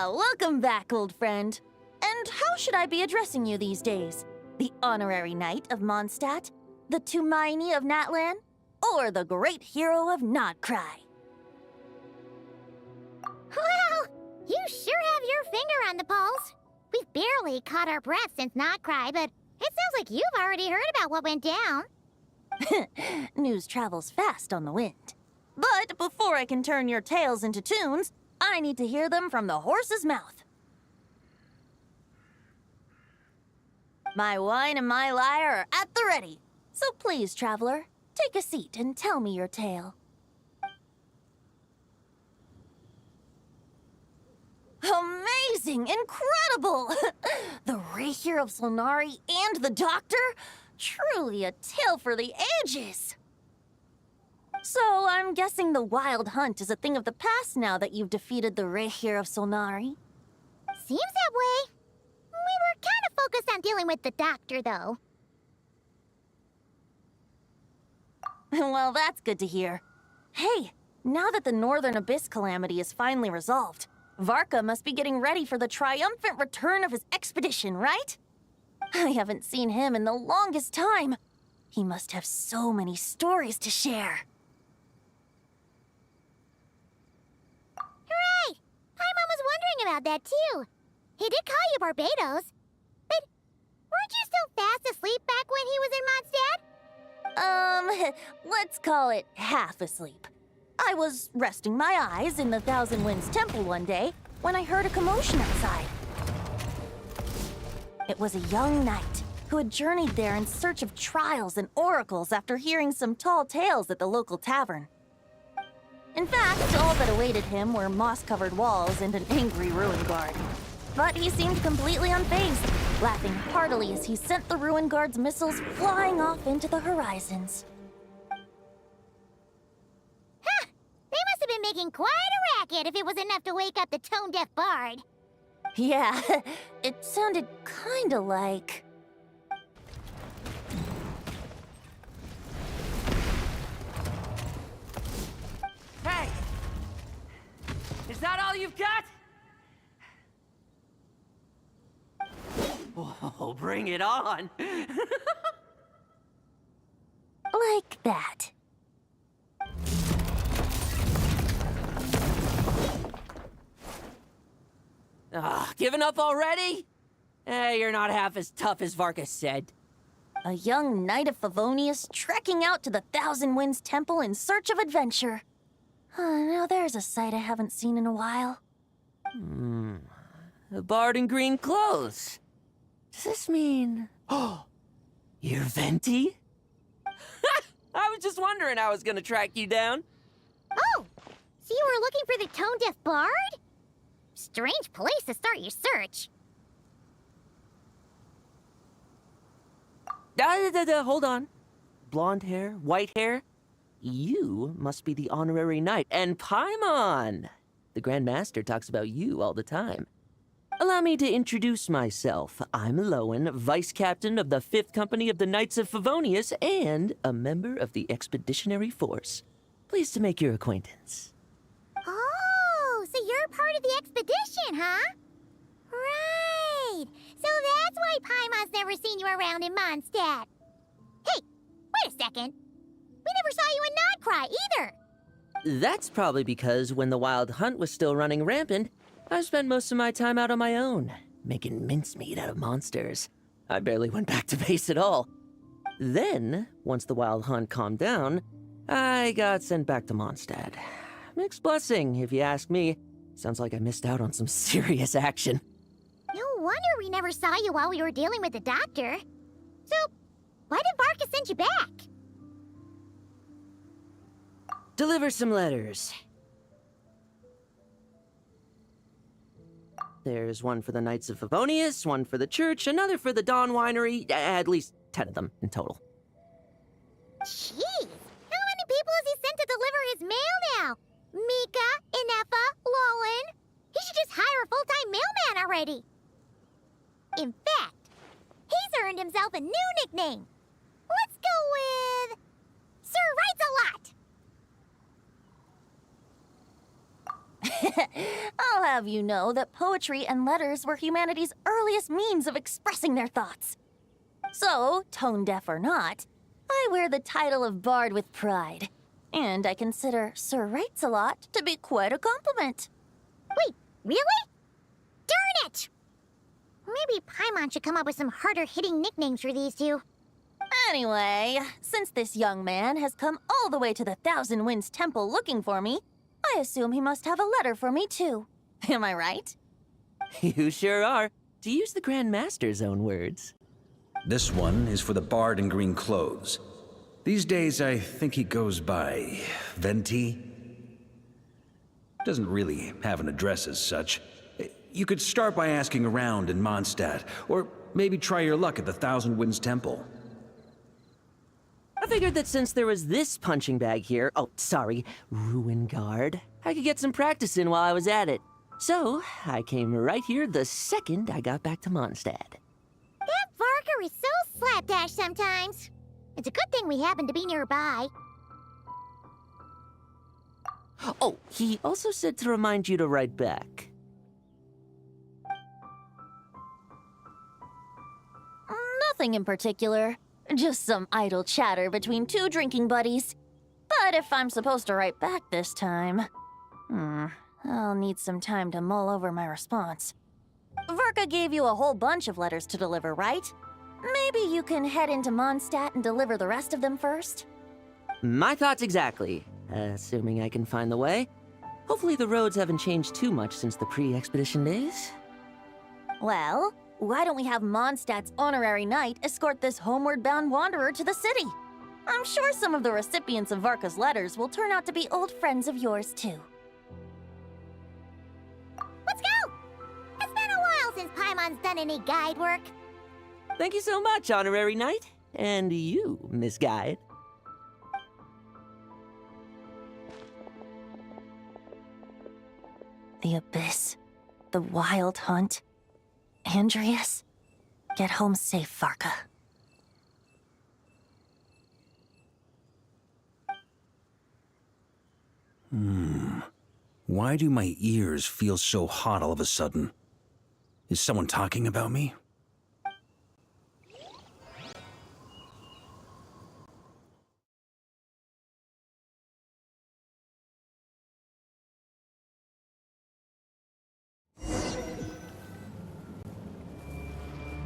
Welcome back, old friend. And how should I be addressing you these days? The honorary knight of Mondstadt? The Tumaini of Natlan? Or the great hero of nod-krai? Well, you sure have your finger on the pulse. We've barely caught our breath since nod-krai, but it sounds like you've already heard about what went down. News travels fast on the wind. But before I can turn your tales into tunes, I need to hear them from the horse's mouth. My wine and my lyre are at the ready. So please, traveler, take a seat and tell me your tale. Amazing! Incredible! The Rapier of Solnari and the Doctor? Truly a tale for the ages! So, I'm guessing the Wild Hunt is a thing of the past now that you've defeated the Rapier of Solnari? Seems that way. We were kind of focused on dealing with the Doctor, though. Well, that's good to hear. Hey, now that the Northern Abyss calamity is finally resolved, Varka must be getting ready for the triumphant return of his expedition, right? I haven't seen him in the longest time. He must have so many stories to share. Hooray! Paimon was wondering about that, too. He did call you Barbados. But weren't you still fast asleep back when he was in Mondstadt? Let's call it half asleep. I was resting my eyes in the Thousand Winds Temple one day when I heard a commotion outside. It was a young knight who had journeyed there in search of trials and oracles after hearing some tall tales at the local tavern. In fact, all that awaited him were moss-covered walls and an angry ruin guard. But he seemed completely unfazed, laughing heartily as he sent the ruin guard's missiles flying off into the horizons. Huh! They must have been making quite a racket if it was enough to wake up the tone-deaf bard. Yeah, it sounded kinda like... Hey! Is that all you've got? Whoa, bring it on! like that. Giving up already? You're not half as tough as Varka said. A young knight of Favonius trekking out to the Thousand Winds Temple in search of adventure. Now there's a sight I haven't seen in a while. A bard in green clothes. Does this mean... Oh, you're Venti? I was just wondering how I was gonna track you down. Oh! So you were looking for the tone-deaf bard? Strange place to start your search. Hold on. Blonde hair, white hair. You must be the honorary knight, and Paimon! The Grand Master talks about you all the time. Allow me to introduce myself. I'm Lowen, Vice Captain of the 5th Company of the Knights of Favonius, and a member of the Expeditionary Force. Pleased to make your acquaintance. Oh, so you're part of the expedition, huh? Right. So that's why Paimon's never seen you around in Mondstadt. Hey, wait a second. We never saw you in nod-krai either. That's probably because when the Wild Hunt was still running rampant, I spent most of my time out on my own, making mincemeat out of monsters. I barely went back to base at all. Then, once the Wild Hunt calmed down, I got sent back to Mondstadt. Mixed blessing, if you ask me. Sounds like I missed out on some serious action. No wonder we never saw you while we were dealing with the Doctor. So, why did Varka send you back? Deliver some letters. There's one for the Knights of Favonius, one for the church, another for the Dawn Winery, at least 10 of them in total. Jeez, how many people has he sent to deliver his mail now? Mika, Inefa, Lowen. He should just hire a full-time mailman already. In fact, he's earned himself a new nickname. Let's go with... Sir Writes a Lot. I'll have you know that poetry and letters were humanity's earliest means of expressing their thoughts. So, tone deaf or not, I wear the title of Bard with pride. And I consider Sir Writes-a-lot to be quite a compliment. Wait, really? Darn it! Maybe Paimon should come up with some harder-hitting nicknames for these two. Anyway, since this young man has come all the way to the Thousand Winds Temple looking for me, I assume he must have a letter for me too. Am I right? You sure are, to use the Grand Master's own words. This one is for the bard in green clothes. These days, I think he goes by Venti. Doesn't really have an address as such. You could start by asking around in Mondstadt, or maybe try your luck at the Thousand Winds Temple. I figured that since there was this punching bag here, ruin guard, I could get some practice in while I was at it. So, I came right here the second I got back to Mondstadt. That Varka is so slapdash sometimes. It's a good thing we happen to be nearby. Oh, he also said to remind you to write back. Nothing in particular. Just some idle chatter between two drinking buddies. But if I'm supposed to write back this time... I'll need some time to mull over my response. Varka gave you a whole bunch of letters to deliver, right? Maybe you can head into Mondstadt and deliver the rest of them first? My thoughts exactly, assuming I can find the way. Hopefully the roads haven't changed too much since the pre-expedition days. Well, why don't we have Mondstadt's honorary knight escort this homeward-bound wanderer to the city? I'm sure some of the recipients of Varka's letters will turn out to be old friends of yours, too. Let's go! It's been a while since Paimon's done any guide work. Thank you so much, honorary knight. And you, Miss Guide. The Abyss. The Wild Hunt. Andreas? Get home safe, Varka. Why do my ears feel so hot all of a sudden? Is someone talking about me?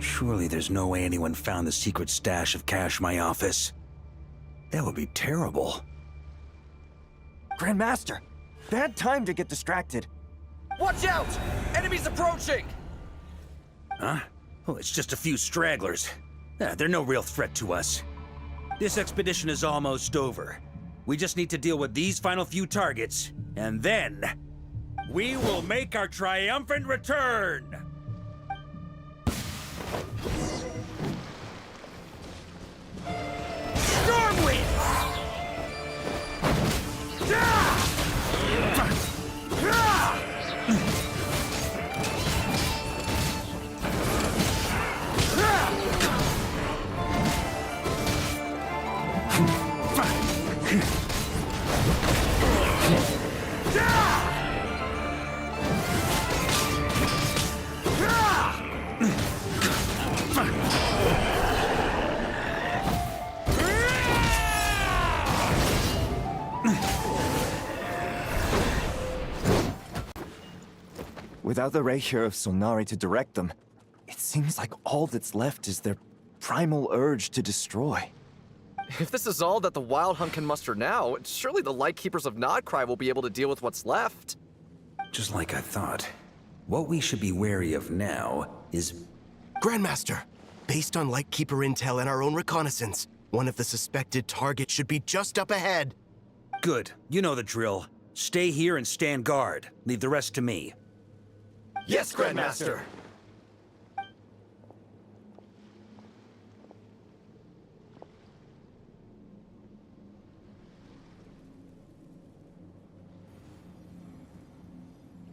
Surely there's no way anyone found the secret stash of cash in my office. That would be terrible. Grandmaster! Bad time to get distracted. Watch out! Enemies approaching! Huh? Oh, it's just a few stragglers. They're no real threat to us. This expedition is almost over. We just need to deal with these final few targets, and then... we will make our triumphant return! Stormwind! Without the ray here of Sonari to direct them, it seems like all that's left is their primal urge to destroy. If this is all that the Wild Hunt can muster now, surely the Lightkeepers of Nod-krai will be able to deal with what's left. Just like I thought. What we should be wary of now is... Grandmaster, based on Lightkeeper intel and our own reconnaissance, one of the suspected targets should be just up ahead. Good. You know the drill. Stay here and stand guard. Leave the rest to me. Yes, Grandmaster!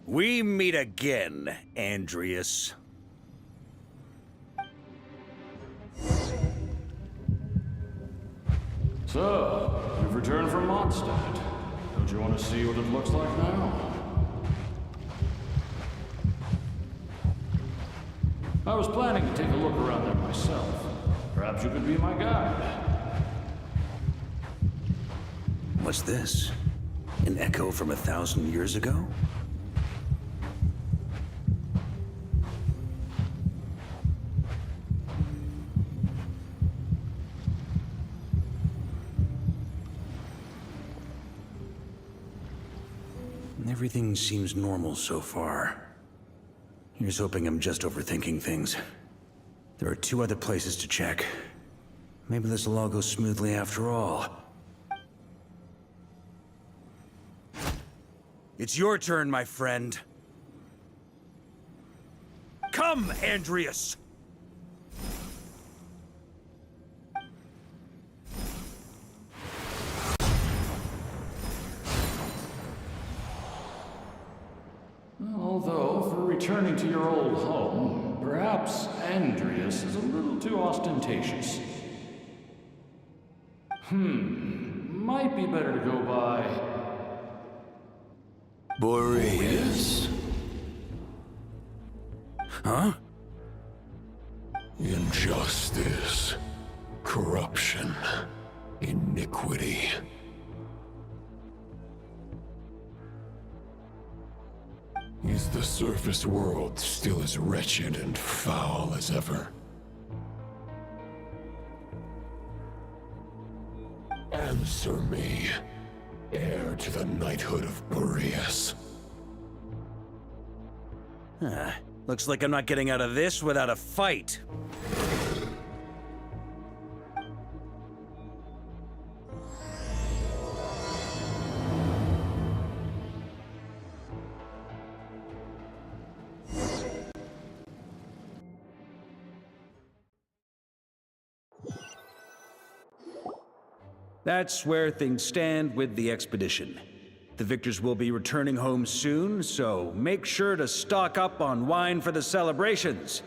We meet again, Andreas. So, you've returned from Mondstadt. Don't you want to see what it looks like now? I was planning to take a look around there myself. Perhaps you could be my guide. What's this? An echo from 1,000 years ago? Everything seems normal so far. Here's hoping I'm just overthinking things. There are 2 other places to check. Maybe this will all go smoothly after all. It's your turn, my friend. Come, Andreas! Although, for returning to your old home, perhaps Andreas is a little too ostentatious. Might be better to go by... Boreas. Huh? Injustice. Corruption. Iniquity. Is the surface world still as wretched and foul as ever? Answer me, heir to the knighthood of Boreas. Looks like I'm not getting out of this without a fight. That's where things stand with the expedition. The victors will be returning home soon, so make sure to stock up on wine for the celebrations.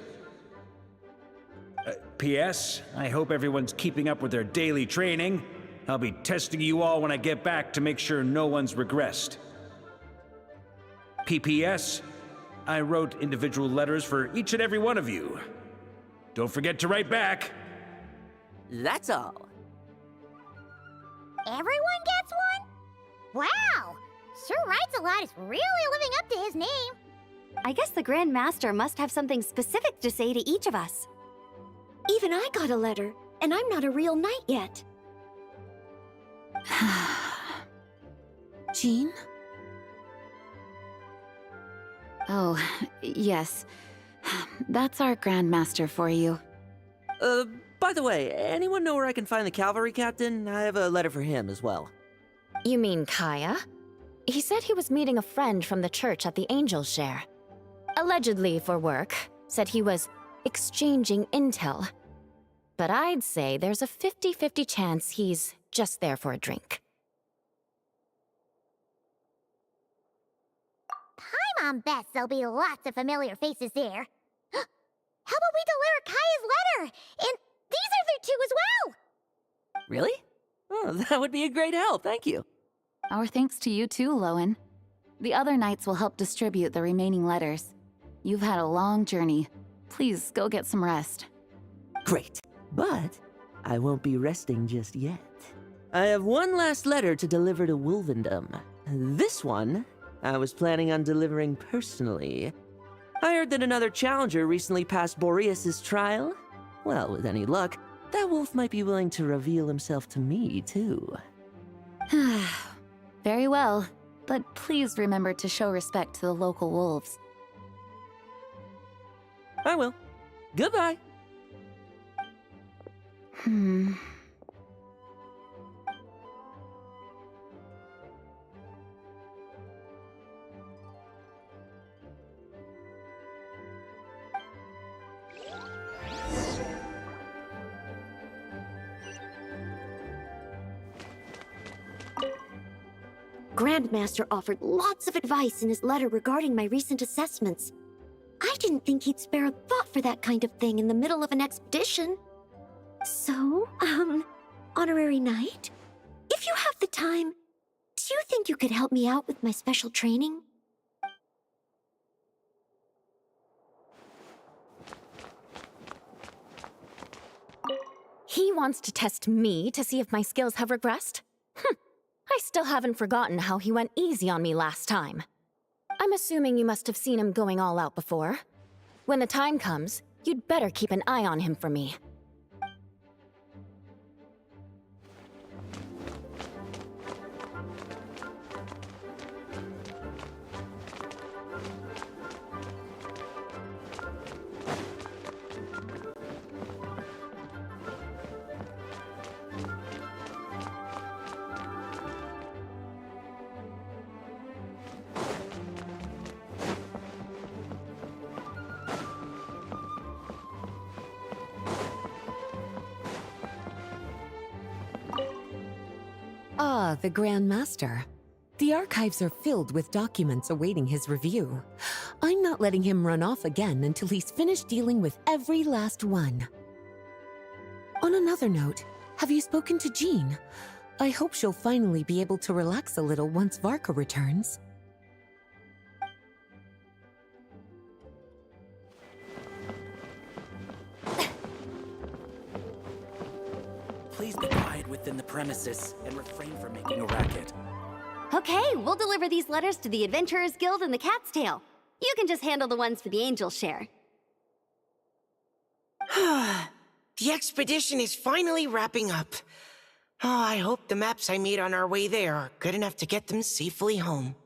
P.S. I hope everyone's keeping up with their daily training. I'll be testing you all when I get back to make sure no one's regressed. P.P.S. I wrote individual letters for each and every one of you. Don't forget to write back. That's all. Everyone gets one? Wow! Sir Writes-A-Lot is really living up to his name. I guess the Grand Master must have something specific to say to each of us. Even I got a letter, and I'm not a real knight yet. Jean? Oh, yes. That's our Grandmaster for you. By the way, anyone know where I can find the cavalry captain? I have a letter for him as well. You mean Kaya? He said he was meeting a friend from the church at the Angel's Share. Allegedly for work. Said he was exchanging intel. But I'd say there's a 50-50 chance he's just there for a drink. Paimon bets there'll be lots of familiar faces there. How about we deliver Kaya's letter? And these other 2 as well! Really? Oh, that would be a great help, thank you. Our thanks to you too, Lowen. The other knights will help distribute the remaining letters. You've had a long journey. Please go get some rest. Great, but I won't be resting just yet. I have one last letter to deliver to Wolvendom. This one, I was planning on delivering personally. I heard that another challenger recently passed Boreas' trial. Well, with any luck, that wolf might be willing to reveal himself to me, too. Very well, but please remember to show respect to the local wolves. I will. Goodbye. Grandmaster offered lots of advice in his letter regarding my recent assessments. I didn't think he'd spare a thought for that kind of thing in the middle of an expedition. So, Honorary Knight, if you have the time, do you think you could help me out with my special training? He wants to test me to see if my skills have regressed? I still haven't forgotten how he went easy on me last time. I'm assuming you must have seen him going all out before. When the time comes, you'd better keep an eye on him for me. Ah, the Grand Master. The archives are filled with documents awaiting his review. I'm not letting him run off again until he's finished dealing with every last one. On another note, have you spoken to Jean? I hope she'll finally be able to relax a little once Varka returns. Please be quiet within the premises and refrain from making a racket. Okay, we'll deliver these letters to the Adventurers Guild and the Cat's Tail. You can just handle the ones for the Angels share. The expedition is finally wrapping up. Oh, I hope the maps I made on our way there are good enough to get them safely home.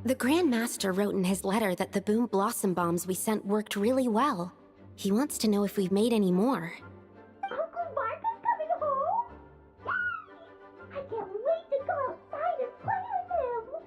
The Grand Master wrote in his letter that the Boom Blossom bombs we sent worked really well. He wants to know if we've made any more. Uncle Varka's coming home? Yay! I can't wait to go outside and play with him!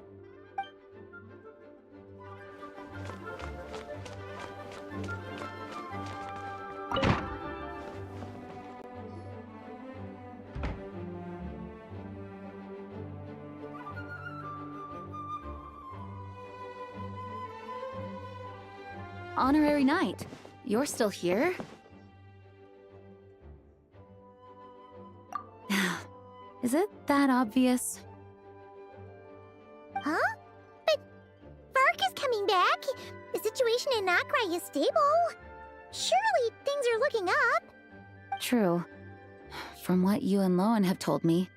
Honorary Knight, you're still here? Is it that obvious? Huh? But Varka's coming back. The situation in nod-krai is stable. Surely things are looking up. True. From what you and Lowen have told me,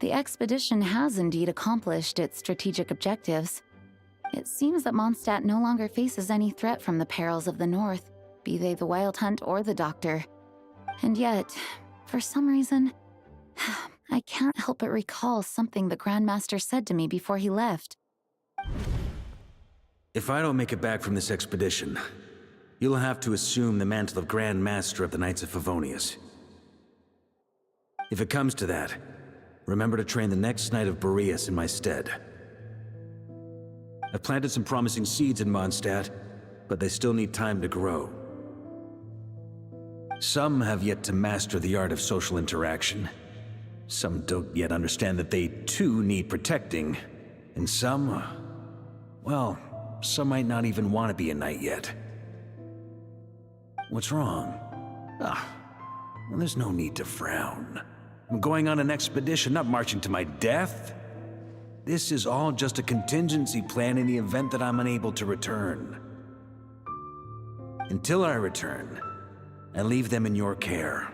the expedition has indeed accomplished its strategic objectives. It seems that Mondstadt no longer faces any threat from the perils of the North, be they the Wild Hunt or the Doctor. And yet, for some reason, I can't help but recall something the Grand Master said to me before he left. If I don't make it back from this expedition, you'll have to assume the mantle of Grand Master of the Knights of Favonius. If it comes to that, remember to train the next Knight of Boreas in my stead. I've planted some promising seeds in Mondstadt, but they still need time to grow. Some have yet to master the art of social interaction. Some don't yet understand that they too need protecting. And some, well, some might not even want to be a knight yet. What's wrong? Well, there's no need to frown. I'm going on an expedition, not marching to my death. This is all just a contingency plan in the event that I'm unable to return. Until I return, I leave them in your care.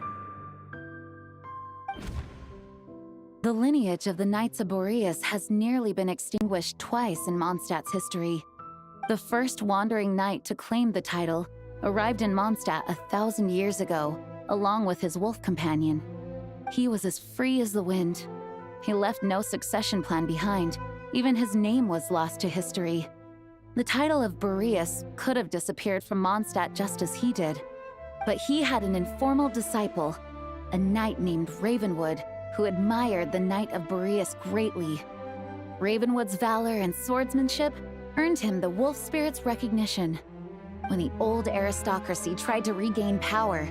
The lineage of the Knights of Boreas has nearly been extinguished twice in Mondstadt's history. The first wandering knight to claim the title arrived in Mondstadt 1,000 years ago, along with his wolf companion. He was as free as the wind. He left no succession plan behind. Even his name was lost to history. The title of Boreas could have disappeared from Mondstadt just as he did. But he had an informal disciple, a knight named Ravenwood, who admired the Knight of Boreas greatly. Ravenwood's valor and swordsmanship earned him the wolf spirit's recognition. When the old aristocracy tried to regain power,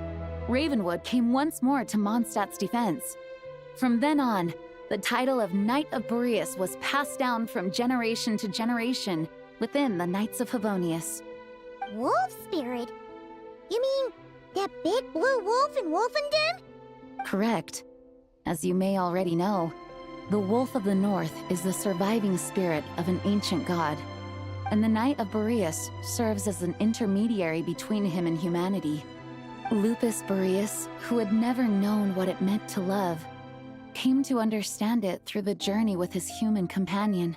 Ravenwood came once more to Mondstadt's defense. From then on, the title of Knight of Boreas was passed down from generation to generation within the Knights of Favonius. Wolf spirit? You mean that big blue wolf in Wolfenden? Correct. As you may already know, The Wolf of the North is the surviving spirit of an ancient god, and the Knight of Boreas serves as an intermediary between him and humanity. Lupus Boreas, who had never known what it meant to love, came to understand it through the journey with his human companion.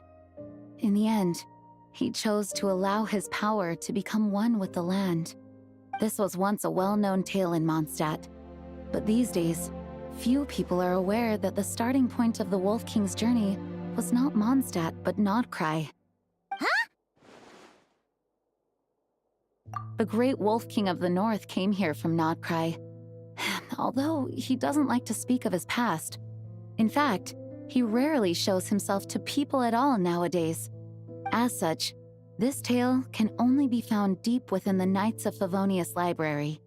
In the end, he chose to allow his power to become one with the land. This was once a well-known tale in Mondstadt, but these days, few people are aware that the starting point of the Wolf King's journey was not Mondstadt, but Nod-krai. Huh? The Great Wolf King of the North came here from Nod-krai, although he doesn't like to speak of his past. In fact, he rarely shows himself to people at all nowadays. As such, this tale can only be found deep within the Knights of Favonius library.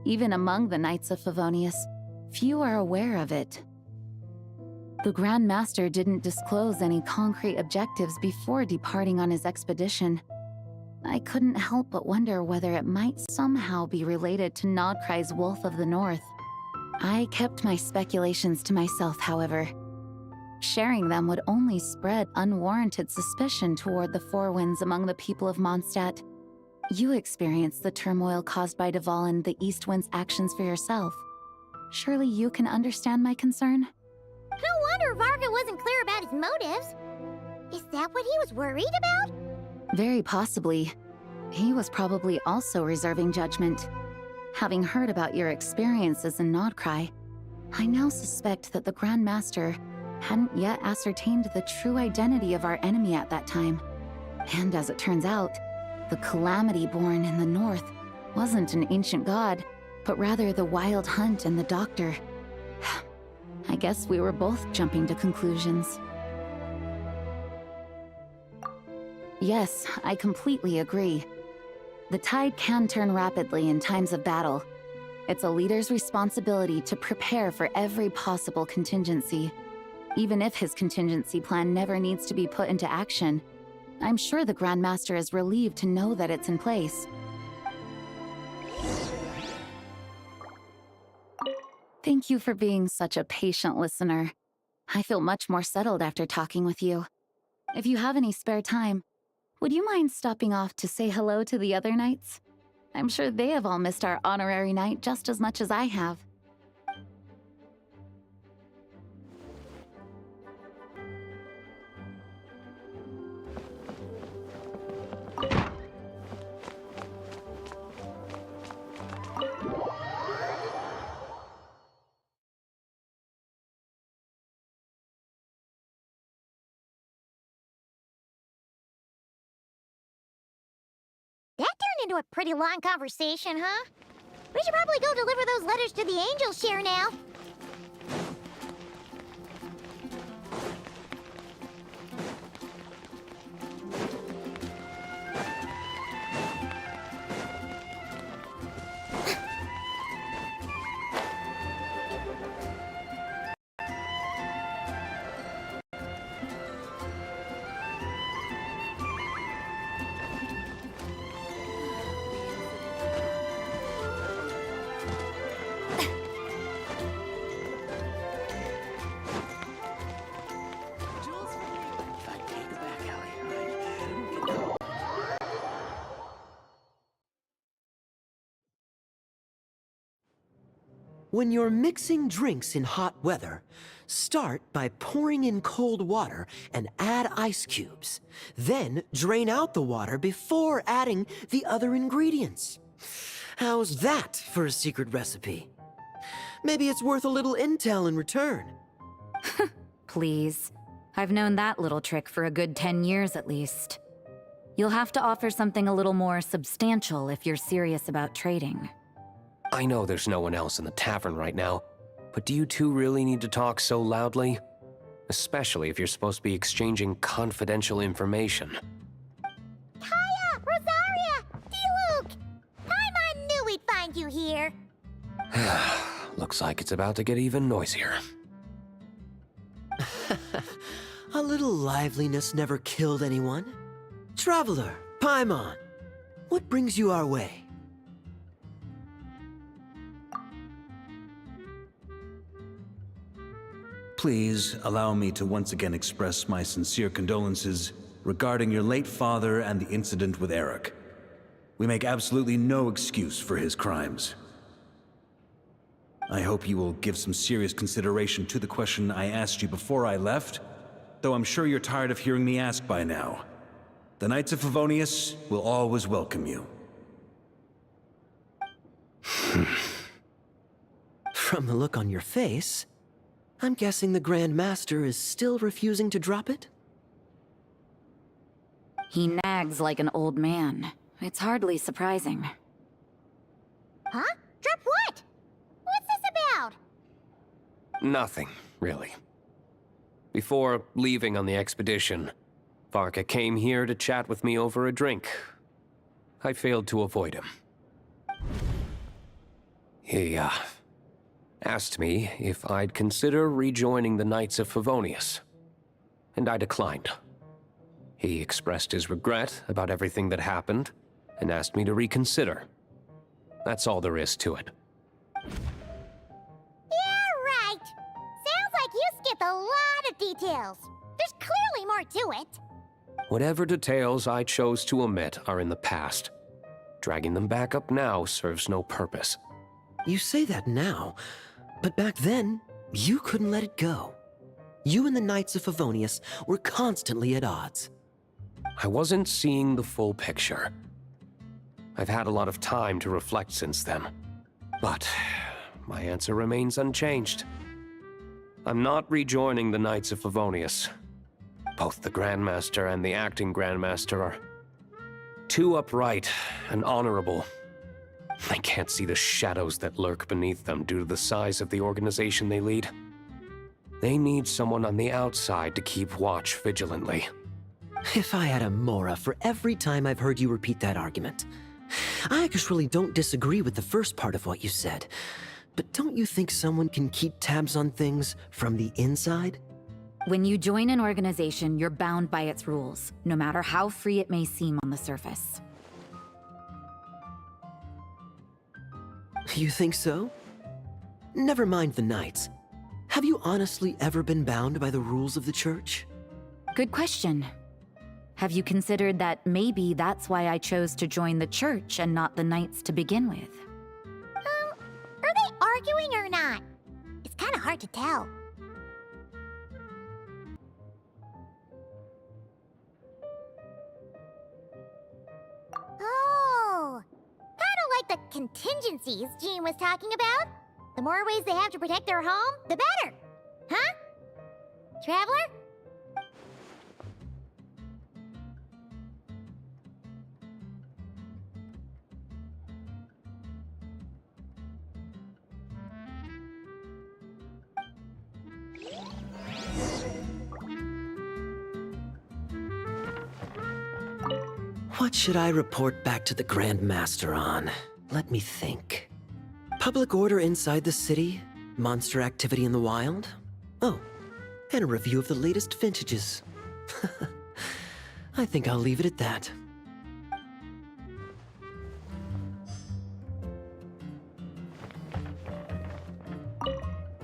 Even among the Knights of Favonius, few are aware of it. The Grand Master didn't disclose any concrete objectives before departing on his expedition. I couldn't help but wonder whether it might somehow be related to Nod-krai's Wolf of the North. I kept my speculations to myself, however. Sharing them would only spread unwarranted suspicion toward the Four Winds among the people of Mondstadt. You experienced the turmoil caused by Duval and the East Wind's actions for yourself. Surely you can understand my concern? No wonder Varka wasn't clear about his motives. Is that what he was worried about? Very possibly. He was probably also reserving judgment. Having heard about your experiences in nod-krai, I now suspect that the Grand Master hadn't yet ascertained the true identity of our enemy at that time. And as it turns out, the Calamity born in the north wasn't an ancient god, but rather the Wild Hunt and the Doctor. I guess we were both jumping to conclusions. Yes, I completely agree. The tide can turn rapidly in times of battle. It's a leader's responsibility to prepare for every possible contingency. Even if his contingency plan never needs to be put into action, I'm sure the Grand Master is relieved to know that it's in place. Thank you for being such a patient listener. I feel much more settled after talking with you. If you have any spare time, would you mind stopping off to say hello to the other knights? I'm sure they have all missed our honorary knight just as much as I have. That turned into a pretty long conversation, huh? We should probably go deliver those letters to the Angels share now. When you're mixing drinks in hot weather, start by pouring in cold water and add ice cubes. Then drain out the water before adding the other ingredients. How's that for a secret recipe? Maybe it's worth a little intel in return. Please. I've known that little trick for a good 10 years at least. You'll have to offer something a little more substantial if you're serious about trading. I know there's no one else in the tavern right now, but do you two really need to talk so loudly? Especially if you're supposed to be exchanging confidential information. Kaya! Rosaria! D-Luke! Paimon knew we'd find you here! Looks like it's about to get even noisier. A little liveliness never killed anyone. Traveler, Paimon, what brings you our way? Please allow me to once again express my sincere condolences regarding your late father and the incident with Eric. We make absolutely no excuse for his crimes. I hope you will give some serious consideration to the question I asked you before I left, though I'm sure you're tired of hearing me ask by now. The Knights of Favonius will always welcome you. From the look on your face, I'm guessing the Grand Master is still refusing to drop it? He nags like an old man. It's hardly surprising. Huh? Drop what? What's this about? Nothing, really. Before leaving on the expedition, Varka came here to chat with me over a drink. I failed to avoid him. He, asked me if I'd consider rejoining the Knights of Favonius, and I declined. He expressed his regret about everything that happened, and asked me to reconsider. That's all there is to it. Yeah, right. Sounds like you skipped a lot of details. There's clearly more to it. Whatever details I chose to omit are in the past. Dragging them back up now serves no purpose. You say that now, but back then, you couldn't let it go. You and the Knights of Favonius were constantly at odds. I wasn't seeing the full picture. I've had a lot of time to reflect since then. But my answer remains unchanged. I'm not rejoining the Knights of Favonius. Both the Grandmaster and the acting Grandmaster are too upright and honorable. I can't see the shadows that lurk beneath them due to the size of the organization they lead. They need someone on the outside to keep watch vigilantly. If I had a Mora for every time I've heard you repeat that argument. I actually don't disagree with the first part of what you said, but don't you think someone can keep tabs on things from the inside? When you join an organization, you're bound by its rules, no matter how free it may seem on the surface. You think so? Never mind the Knights. Have you honestly ever been bound by the rules of the Church? Good question. Have you considered that maybe that's why I chose to join the Church and not the Knights to begin with? Are they arguing or not? It's kind of hard to tell. Oh, kind of like the contingencies Jean was talking about. The more ways they have to protect their home, the better. Huh? Traveler? What should I report back to the Grand Master on? Let me think. Public order inside the city, monster activity in the wild. Oh, and a review of the latest vintages. I think I'll leave it at that.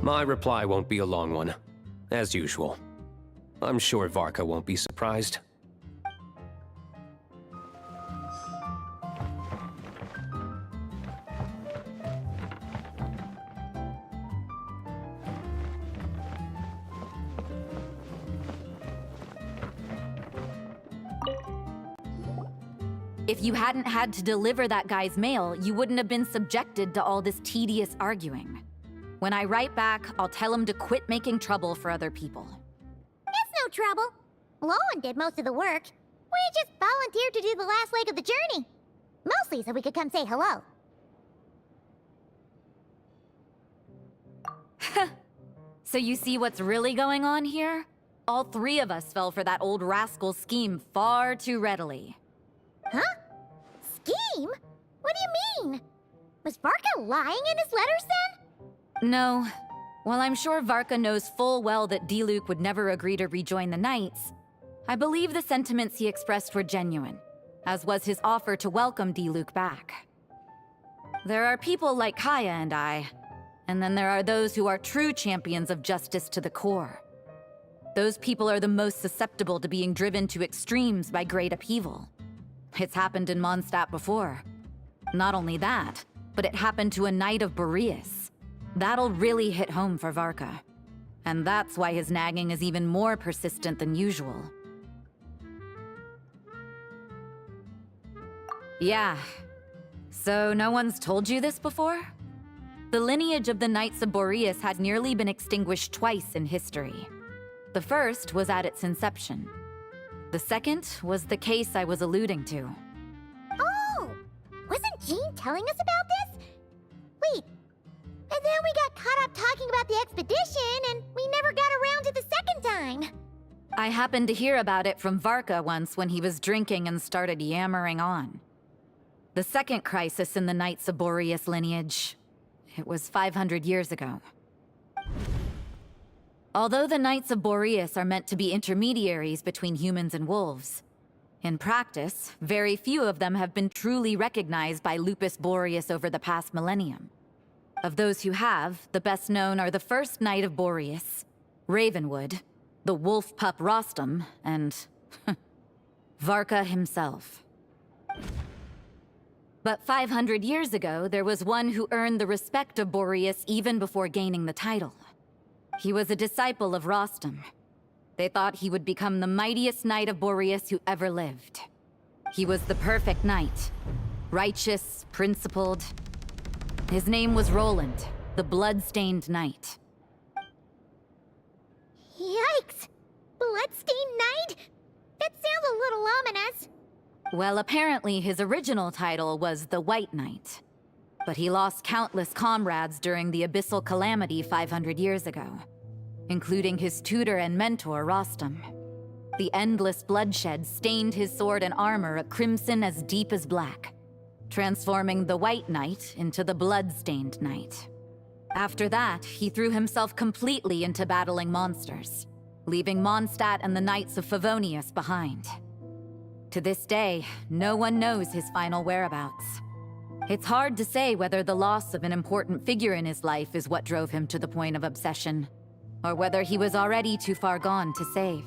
My reply won't be a long one, as usual. I'm sure Varka won't be surprised. If you hadn't had to deliver that guy's mail, you wouldn't have been subjected to all this tedious arguing. When I write back, I'll tell him to quit making trouble for other people. It's no trouble. Lowen did most of the work. We just volunteered to do the last leg of the journey. Mostly so we could come say hello. So you see what's really going on here? All three of us fell for that old rascal's scheme far too readily. Huh? Scheme? What do you mean? Was Varka lying in his letters then? No. While I'm sure Varka knows full well that Diluc would never agree to rejoin the Knights, I believe the sentiments he expressed were genuine, as was his offer to welcome Diluc back. There are people like Kaya and I, And then there are those who are true champions of justice to the core. Those people are the most susceptible to being driven to extremes by great upheaval. It's happened in Mondstadt before. Not only that, but it happened to a Knight of Boreas. That'll really hit home for Varka. And that's why his nagging is even more persistent than usual. Yeah. So no one's told you this before? The lineage of the Knights of Boreas had nearly been extinguished twice in history. The first was at its inception. The second was the case I was alluding to. Oh! Wasn't Jean telling us about this? Wait, and then we got caught up talking about the expedition, and we never got around to the second time. I happened to hear about it from Varka once when he was drinking and started yammering on. The second crisis in the Knights of Boreas lineage. It was 500 years ago. Although the Knights of Boreas are meant to be intermediaries between humans and wolves, in practice, very few of them have been truly recognized by Lupus Boreas over the past millennium. Of those who have, the best known are the first Knight of Boreas, Ravenwood, the wolf pup Rostam, and Varka himself. But 500 years ago, there was one who earned the respect of Boreas even before gaining the title. He was a disciple of Rostam. They thought he would become the mightiest Knight of Boreas who ever lived. He was the perfect knight. Righteous, principled. His name was Roland, the blood-stained knight. Yikes! Bloodstained Knight? That sounds a little ominous. Well, apparently his original title was the White Knight. But he lost countless comrades during the Abyssal Calamity 500 years ago, including his tutor and mentor, Rostam. The endless bloodshed stained his sword and armor a crimson as deep as black, transforming the White Knight into the Blood-Stained Knight. After that, he threw himself completely into battling monsters, leaving Mondstadt and the Knights of Favonius behind. To this day, no one knows his final whereabouts. It's hard to say whether the loss of an important figure in his life is what drove him to the point of obsession, or whether he was already too far gone to save.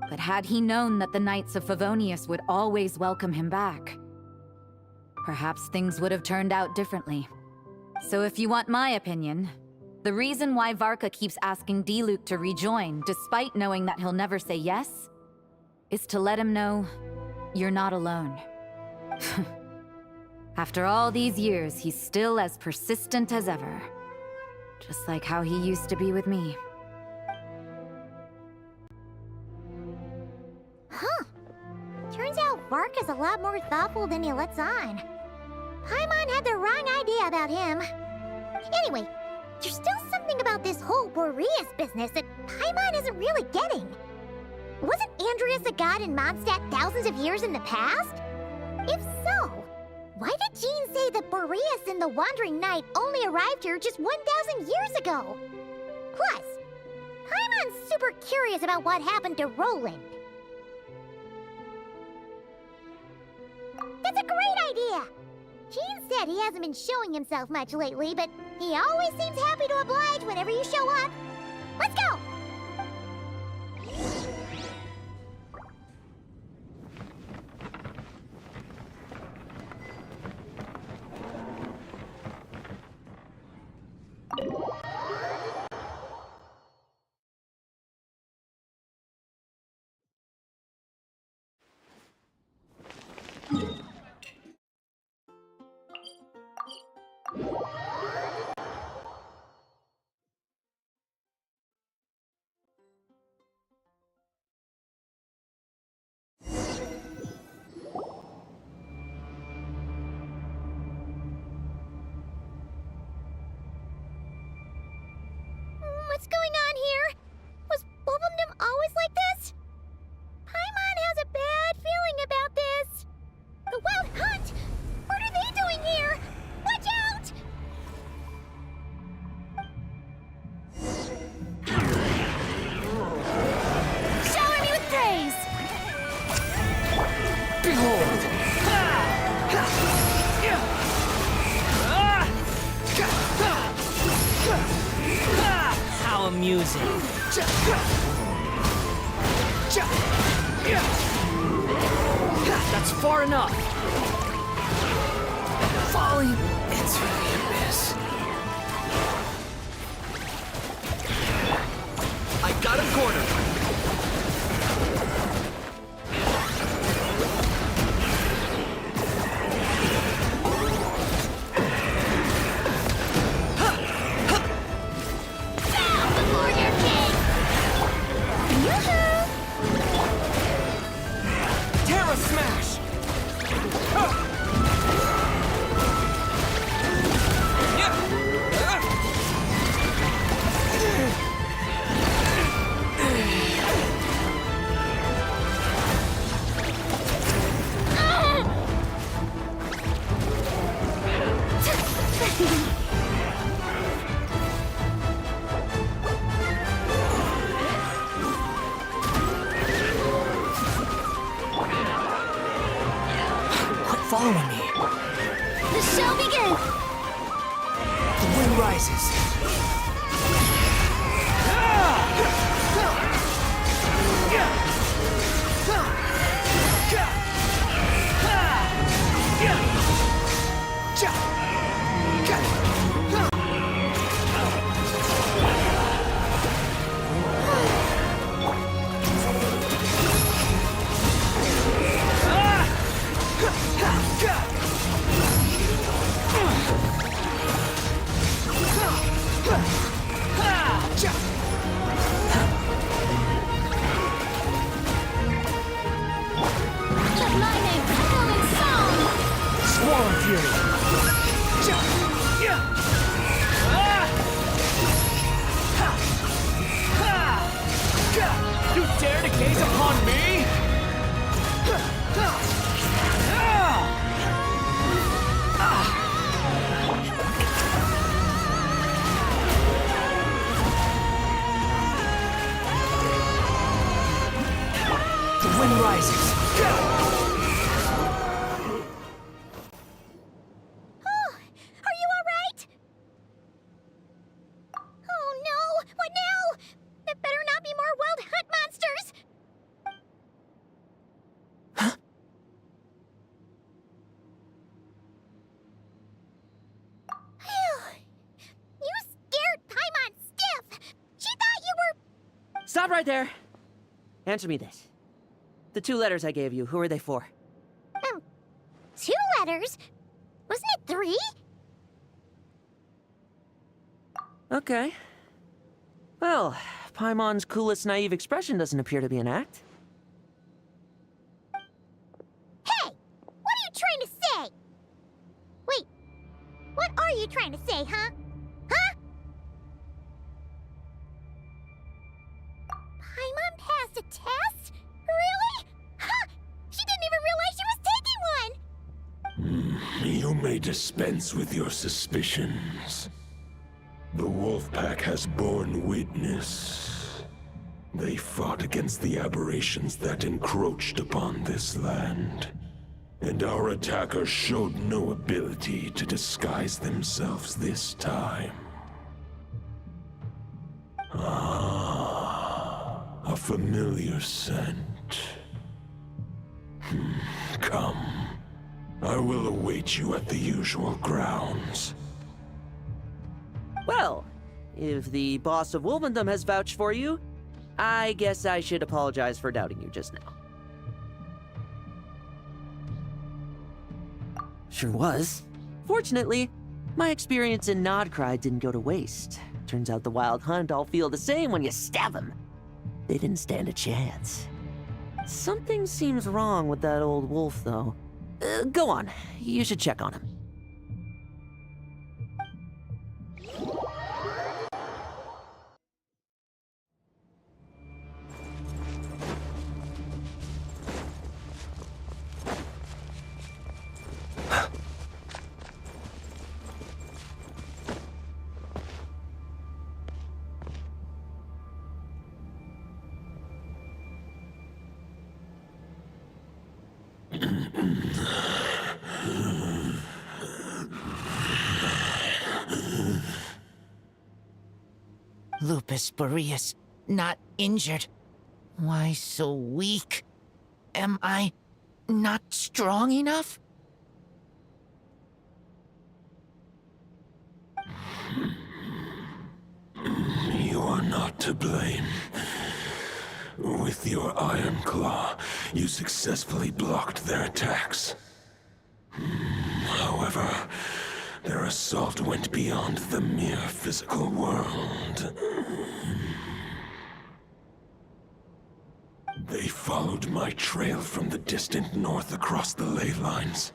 But had he known that the Knights of Favonius would always welcome him back, perhaps things would have turned out differently. So if you want my opinion, the reason why Varka keeps asking Diluc to rejoin, despite knowing that he'll never say yes, is to let him know you're not alone. After all these years, he's still as persistent as ever. Just like how he used to be with me. Huh. Turns out Varka's a lot more thoughtful than he lets on. Paimon had the wrong idea about him. Anyway, there's still something about this whole Boreas business that Paimon isn't really getting. Wasn't Andreas a god in Mondstadt thousands of years in the past? If so, why did Jean say that Boreas and the Wandering Knight only arrived here just 1,000 years ago? Plus, Paimon's super curious about what happened to Roland. That's a great idea! Jean said he hasn't been showing himself much lately, but he always seems happy to oblige whenever you show up. Let's go! What's going on here? Was Bulbumdum always like this? Paimon has a bad feeling about this. The Wild Hunt? What are they doing here? Watch out! amusing. That's far enough. Falling into the abyss. I got him cornered. Following me. The show begins! The wind rises. Swarm Fury! You dare to gaze upon me? The wind rises. Stop right there! Answer me this. The 2 letters I gave you, who are they for? 2 letters? Wasn't it 3? Okay. Well, Paimon's coolest naive expression doesn't appear to be an act. Hey! What are you trying to say? Wait, what are you trying to say, huh? Huh? Paimon passed a test? Really? Ha! She didn't even realize she was taking one! You may dispense with your suspicions. The wolf pack has borne witness. They fought against the aberrations that encroached upon this land. And our attackers showed no ability to disguise themselves this time. Ah, a familiar scent. Come. I will await you at the usual grounds. Well, if the boss of Wolvendom has vouched for you, I guess I should apologize for doubting you just now. Sure was. Fortunately, my experience in nod-krai didn't go to waste. Turns out the Wild Hunt all feel the same when you stab them. They didn't stand a chance. Something seems wrong with that old wolf, though. Go on. You should check on him. Lupus Boreas, not injured. Why so weak? Am I not strong enough? You are not to blame. With your Iron Claw, you successfully blocked their attacks. However, their assault went beyond the mere physical world. They followed my trail from the distant north across the ley lines.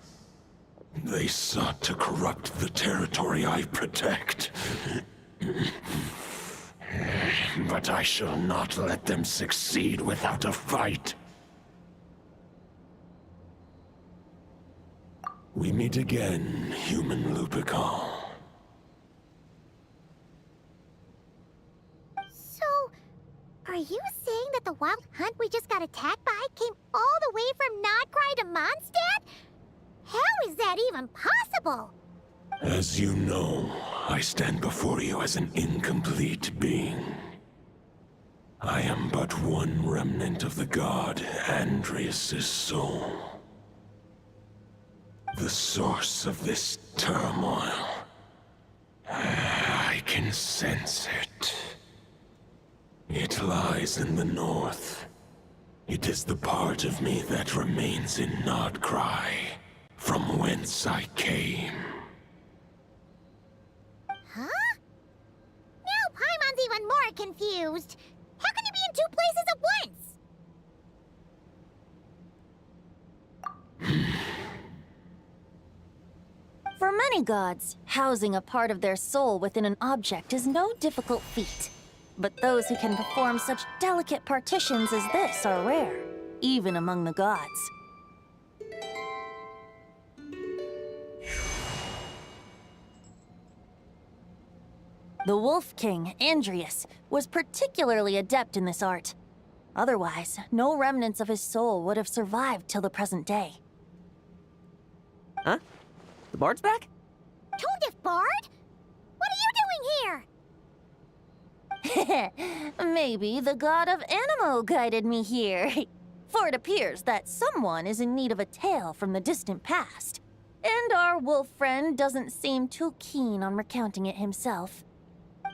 They sought to corrupt the territory I protect. But I shall not let them succeed without a fight. We meet again, human Lupical. So, are you saying that the wild hunt we just got attacked by came all the way from nod-krai to Mondstadt? How is that even possible? As you know, I stand before you as an incomplete being. I am but one remnant of the god Andrias' soul. The source of this turmoil. I can sense it. It lies in the north. It is the part of me that remains in nod-krai, from whence I came. Huh? Now Paimon's even more confused. How can he be in two places at once? For many gods, housing a part of their soul within an object is no difficult feat. But those who can perform such delicate partitions as this are rare, even among the gods. The Wolf King, Andrias, was particularly adept in this art. Otherwise, no remnants of his soul would have survived till the present day. Huh? The bard's back? Tone-deaf bard? What are you doing here? Maybe the god of Animo guided me here. For it appears that someone is in need of a tale from the distant past. And our wolf friend doesn't seem too keen on recounting it himself.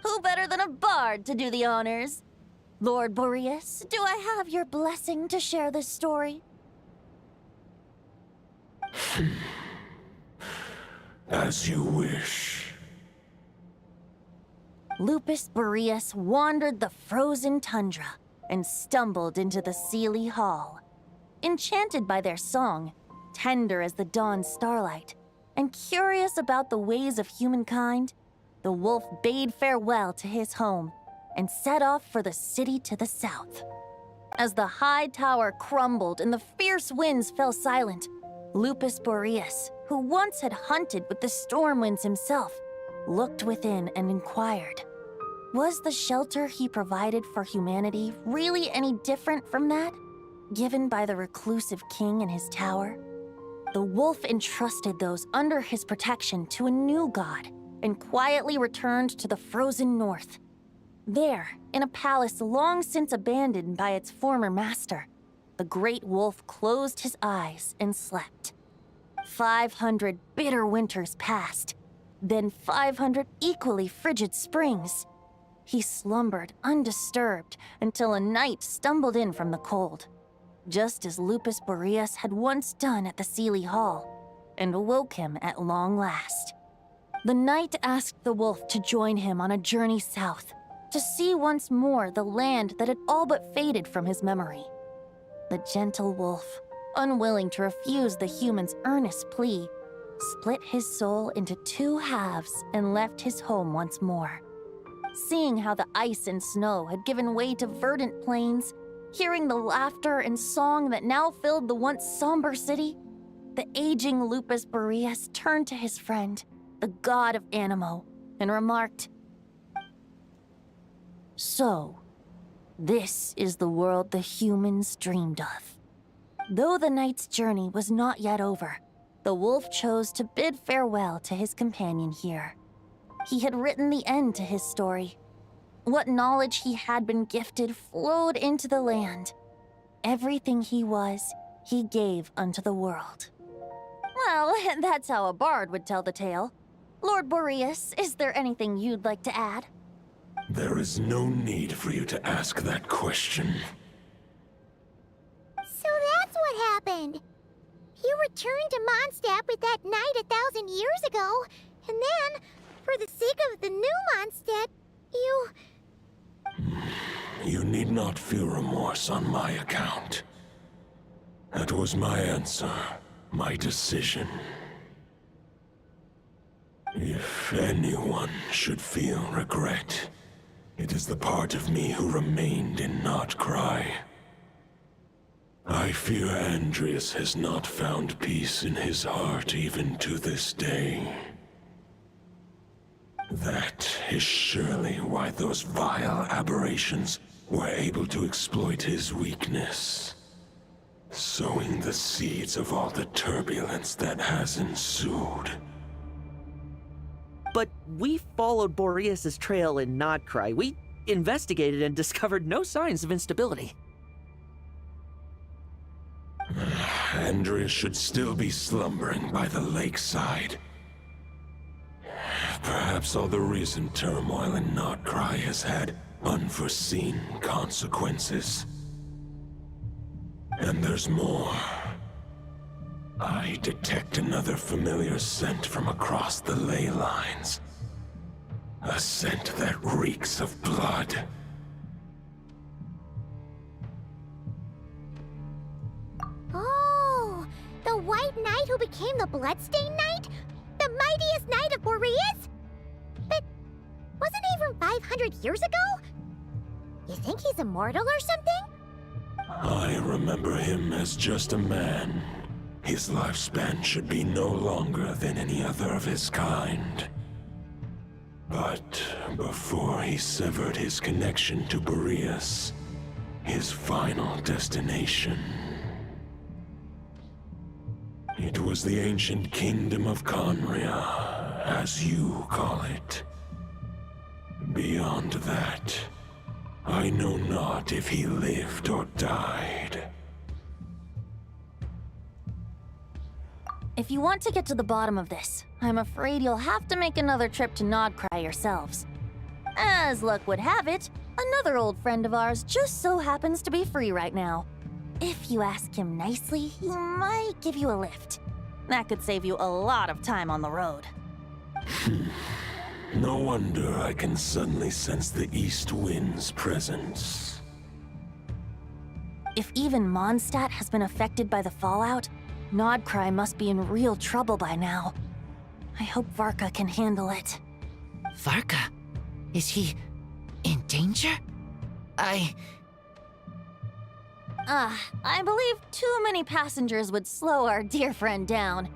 Who better than a bard to do the honors? Lord Boreas, do I have your blessing to share this story? As you wish. Lupus Boreas wandered the frozen tundra and stumbled into the Seelie Hall. Enchanted by their song, tender as the dawn starlight, and curious about the ways of humankind, the wolf bade farewell to his home and set off for the city to the south. As the high tower crumbled and the fierce winds fell silent, Lupus Boreas, who once had hunted with the storm winds himself, looked within and inquired, was the shelter he provided for humanity really any different from that given by the reclusive king in his tower? The wolf entrusted those under his protection to a new god and quietly returned to the frozen north. There, in a palace long since abandoned by its former master, the great wolf closed his eyes and slept. 500 bitter winters passed, then 500 equally frigid springs. He slumbered undisturbed until a night stumbled in from the cold, just as Lupus Boreas had once done at the Seelie Hall, and awoke him at long last. The night asked the wolf to join him on a journey south, to see once more the land that had all but faded from his memory. The gentle wolf, unwilling to refuse the human's earnest plea, split his soul into two halves and left his home once more. Seeing how the ice and snow had given way to verdant plains, hearing the laughter and song that now filled the once somber city, the aging Lupus Boreas turned to his friend, the god of Animo, and remarked, "So, this is the world the humans dreamed of." Though the night's journey was not yet over, the wolf chose to bid farewell to his companion here. He had written the end to his story. What knowledge he had been gifted flowed into the land. Everything he was, he gave unto the world. Well, that's how a bard would tell the tale. Lord Boreas, is there anything you'd like to add? There is no need for you to ask that question. So that's what happened. You returned to Mondstadt with that knight 1,000 years ago, and then, for the sake of the new Mondstadt, you... You need not feel remorse on my account. That was my answer, my decision. If anyone should feel regret, it is the part of me who remained in nod-krai. I fear Andrias has not found peace in his heart even to this day. That is surely why those vile aberrations were able to exploit his weakness, sowing the seeds of all the turbulence that has ensued. But we followed Boreas' trail in nod-krai. We investigated and discovered no signs of instability. Andrias should still be slumbering by the lakeside. Perhaps all the recent turmoil in nod-krai has had unforeseen consequences. And there's more. I detect another familiar scent from across the ley lines. A scent that reeks of blood. Oh, the White Knight who became the Bloodstained Knight? The mightiest knight of Boreas? But wasn't he from 500 years ago? You think he's immortal or something? I remember him as just a man. His lifespan should be no longer than any other of his kind. But before he severed his connection to Boreas, his final destination, it was the ancient kingdom of Conria, as you call it. Beyond that, I know not if he lived or died. If you want to get to the bottom of this, I'm afraid you'll have to make another trip to nod-krai yourselves. As luck would have it, another old friend of ours just so happens to be free right now. If you ask him nicely, he might give you a lift. That could save you a lot of time on the road. No wonder I can suddenly sense the east wind's presence. If even Mondstadt has been affected by the fallout, nod-krai must be in real trouble by now. I hope Varka can handle it. Varka? Is he in danger? I believe too many passengers would slow our dear friend down.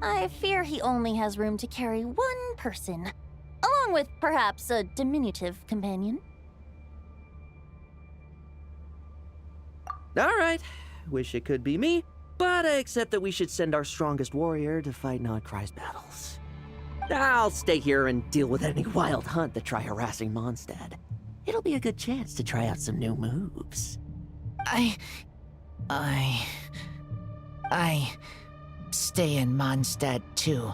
I fear he only has room to carry one person, along with perhaps a diminutive companion. All right, wish it could be me, but I accept that we should send our strongest warrior to fight nod-krai's battles. I'll stay here and deal with any wild hunt that try harassing Mondstadt. It'll be a good chance to try out some new moves. I stay in Mondstadt too.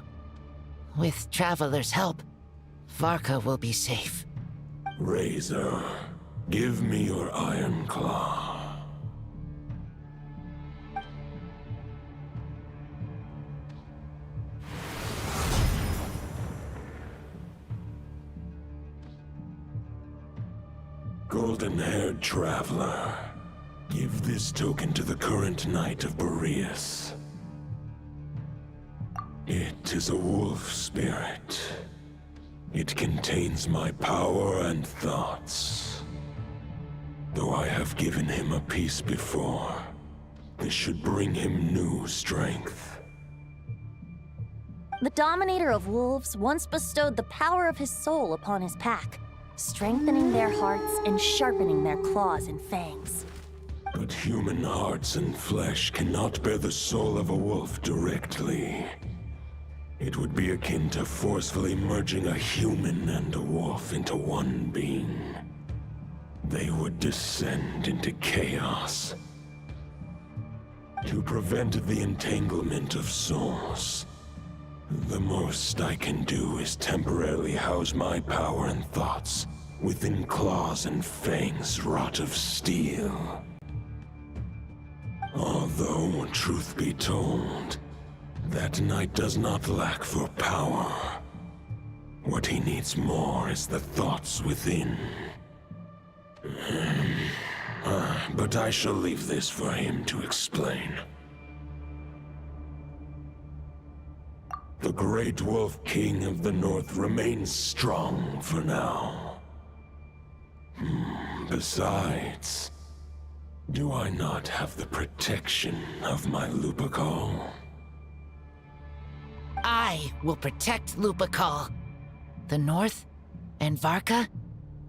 With Traveler's help, Varka will be safe. Razor, give me your iron claw. Golden-haired traveler, give this token to the current knight of Boreas. It is a wolf spirit. It contains my power and thoughts. Though I have given him a piece before, this should bring him new strength. The Dominator of Wolves once bestowed the power of his soul upon his pack, strengthening their hearts and sharpening their claws and fangs. But human hearts and flesh cannot bear the soul of a wolf directly. It would be akin to forcefully merging a human and a wolf into one being. they would descend into chaos. To prevent the entanglement of souls, the most I can do is temporarily house my power and thoughts within claws and fangs wrought of steel. Although, truth be told, that knight does not lack for power. What he needs more is the thoughts within. But I shall leave this for him to explain. The Great Wolf King of the North remains strong for now. Besides, do I not have the protection of my Lupacol? I will protect Lupacol. The North and Varka,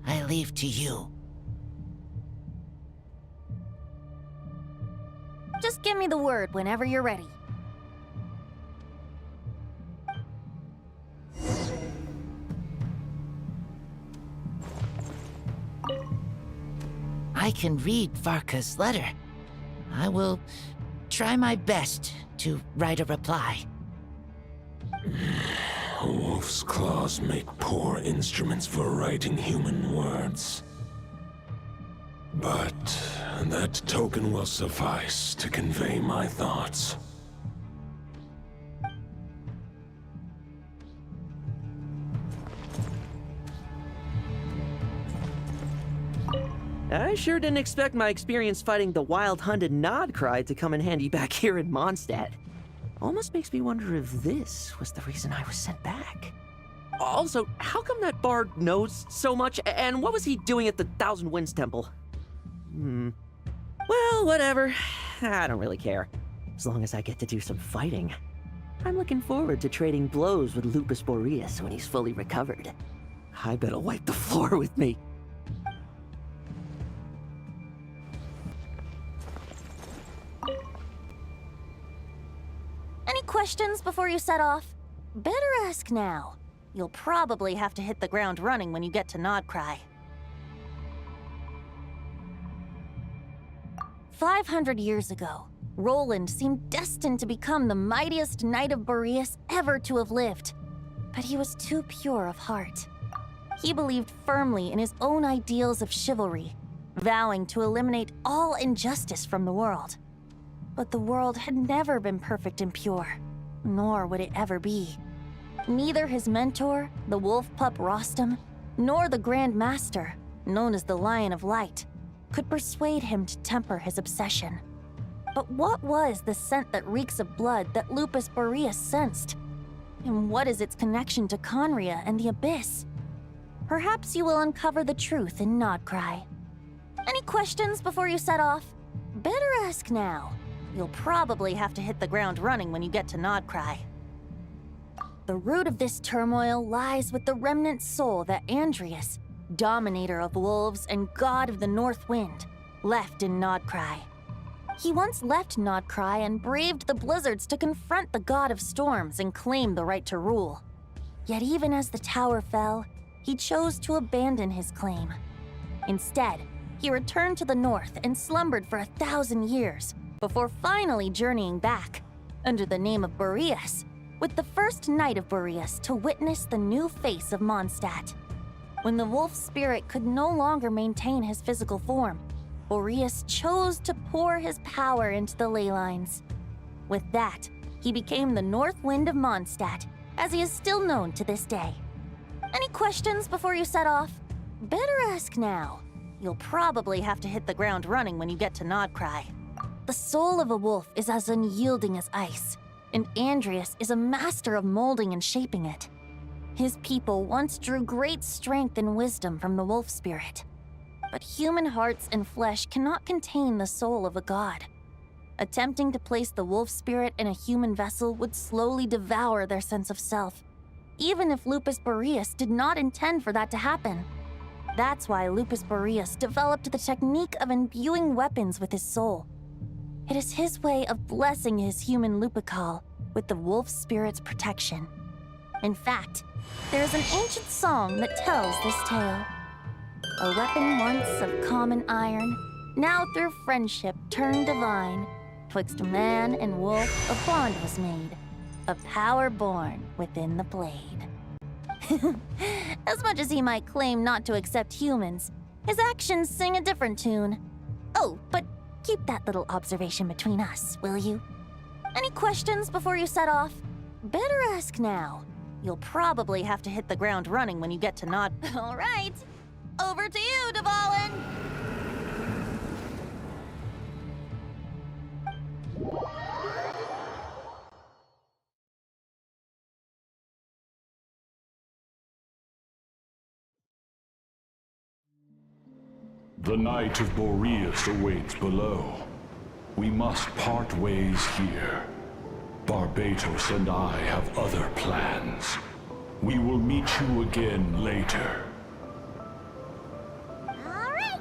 I leave to you. Just give me the word whenever you're ready. I can read Varka's letter. I will try my best to write a reply. A wolf's claws make poor instruments for writing human words. But that token will suffice to convey my thoughts. I sure didn't expect my experience fighting the wild-hunted nod-krai to come in handy back here in Mondstadt. Almost makes me wonder if this was the reason I was sent back. Also, how come that bard knows so much, and what was he doing at the Thousand Winds Temple? Well, whatever. I don't really care. As long as I get to do some fighting. I'm looking forward to trading blows with Lupus Boreas when he's fully recovered. I bet he'll wipe the floor with me. Any questions before you set off? Better ask now. You'll probably have to hit the ground running when you get to nod-krai. 500 years ago, Roland seemed destined to become the mightiest knight of Boreas ever to have lived. But he was too pure of heart. He believed firmly in his own ideals of chivalry, vowing to eliminate all injustice from the world. But the world had never been perfect and pure, nor would it ever be. Neither his mentor, the wolf pup Rostam, nor the Grand Master, known as the Lion of Light, could persuade him to temper his obsession. But what was the scent that reeks of blood that Lupus Boreas sensed? And what is its connection to Conria and the Abyss? Perhaps you will uncover the truth in nod-krai. Any questions before you set off? Better ask now. You'll probably have to hit the ground running when you get to nod-krai. The root of this turmoil lies with the remnant soul that Andrias, dominator of wolves and god of the North Wind, left in nod-krai. He once left nod-krai and braved the blizzards to confront the god of storms and claim the right to rule. Yet even as the tower fell, he chose to abandon his claim. Instead, he returned to the north and slumbered for 1,000 years, before finally journeying back, under the name of Boreas, with the first knight of Boreas to witness the new face of Mondstadt. When the wolf spirit could no longer maintain his physical form, Boreas chose to pour his power into the ley lines. With that, he became the North Wind of Mondstadt, as he is still known to this day. Any questions before you set off? Better ask now. You'll probably have to hit the ground running when you get to nod-krai. The soul of a wolf is as unyielding as ice, and Andrias is a master of molding and shaping it. His people once drew great strength and wisdom from the wolf spirit. But human hearts and flesh cannot contain the soul of a god. Attempting to place the wolf spirit in a human vessel would slowly devour their sense of self, even if Lupus Boreas did not intend for that to happen. That's why Lupus Boreas developed the technique of imbuing weapons with his soul. It is his way of blessing his human Lupacol with the wolf spirit's protection. In fact, there is an ancient song that tells this tale. A weapon once of common iron, now through friendship turned divine. Twixt man and wolf a bond was made, a power born within the blade. As much as he might claim not to accept humans, his actions sing a different tune. Oh, but keep that little observation between us, will you? Any questions before you set off? Better ask now. You'll probably have to hit the ground running when you get to Nod. All right, over to you, Dvalin! The Knight of Boreas awaits below. We must part ways here. Barbatos and I have other plans. We will meet you again later. All right.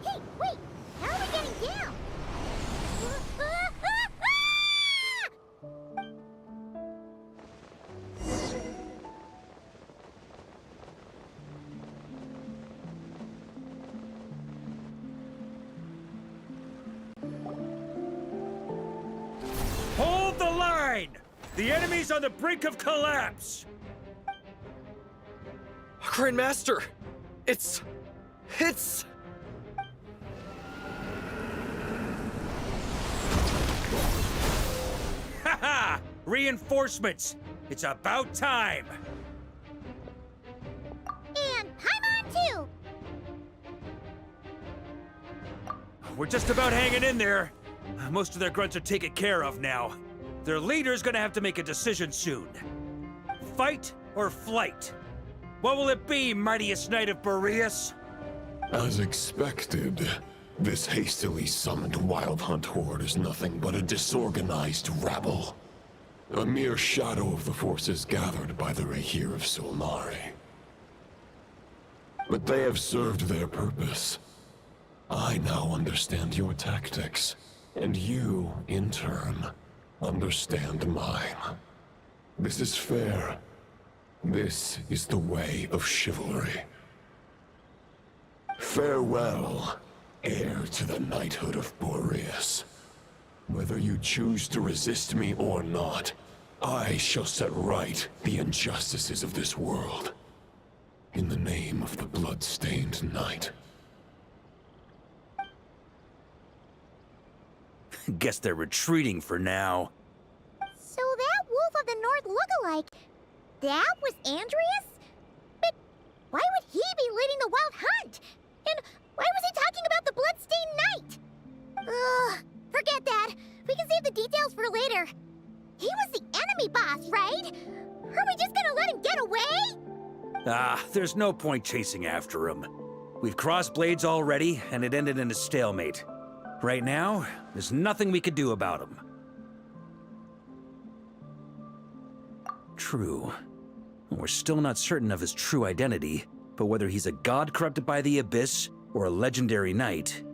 Hey, wait. How are we getting down? Hold the line! The enemy's on the brink of collapse! Grandmaster! It's... Haha! Reinforcements! It's about time! And Paimon too! We're just about hanging in there. Most of their grunts are taken care of now. Their leader's gonna have to make a decision soon. Fight or flight? What will it be, mightiest knight of Boreas? As expected, this hastily summoned Wild Hunt horde is nothing but a disorganized rabble. A mere shadow of the forces gathered by the Rahir of Solnari. But they have served their purpose. I now understand your tactics, and you, in turn, understand mine. This is fair. This is the way of chivalry. Farewell, heir to the knighthood of Boreas. Whether you choose to resist me or not, I shall set right the injustices of this world. In the name of the blood-stained knight. Guess they're retreating for now. So that Wolf of the North look-alike, that was Andreas? But why would he be leading the Wild Hunt? And why was he talking about the Bloodstained Knight? Ugh, forget that. We can save the details for later. He was the enemy boss, right? Are we just gonna let him get away? Ah, there's no point chasing after him. We've crossed blades already, and it ended in a stalemate. Right now, there's nothing we could do about him. True. We're still not certain of his true identity, but whether he's a god corrupted by the Abyss or a legendary knight,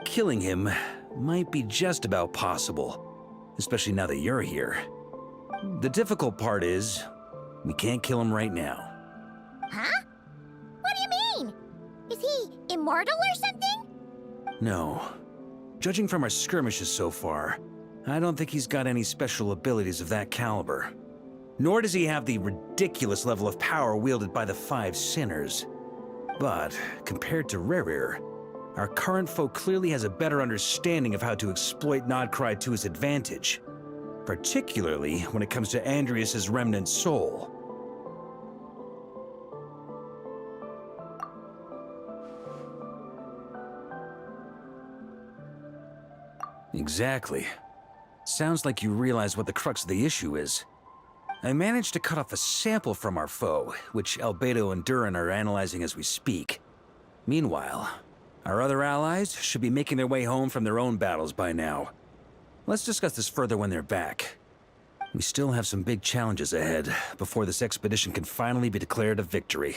killing him might be just about possible, especially now that you're here. The difficult part is, we can't kill him right now. Huh? What do you mean? Is he immortal or something? No. Judging from our skirmishes so far, I don't think he's got any special abilities of that caliber. Nor does he have the ridiculous level of power wielded by the Five Sinners. But, compared to Rerir, our current foe clearly has a better understanding of how to exploit nod-krai to his advantage, particularly when it comes to Andreas' remnant soul. Exactly. Sounds like you realize what the crux of the issue is. I managed to cut off a sample from our foe, which Albedo and Durin are analyzing as we speak. Meanwhile, our other allies should be making their way home from their own battles by now. Let's discuss this further when they're back. We still have some big challenges ahead before this expedition can finally be declared a victory.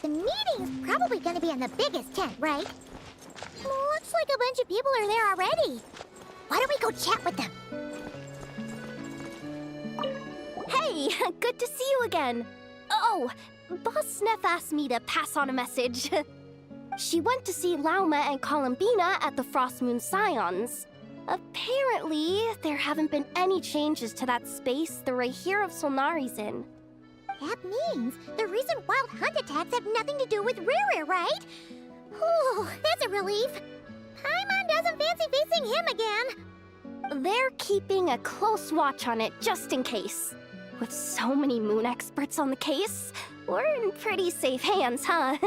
The meeting's probably gonna be in the biggest tent, right? Looks like a bunch of people are there already. Why don't we go chat with them? Hey, good to see you again. Oh, Boss Sneff asked me to pass on a message. She went to see Lauma and Columbina at the Frost Moon Scions. Apparently, there haven't been any changes to that space the Rahir of Solnari's in. That means the recent wild hunt attacks have nothing to do with Riri, right? Whew, that's a relief. Paimon doesn't fancy facing him again. They're keeping a close watch on it just in case. With so many moon experts on the case, we're in pretty safe hands, huh?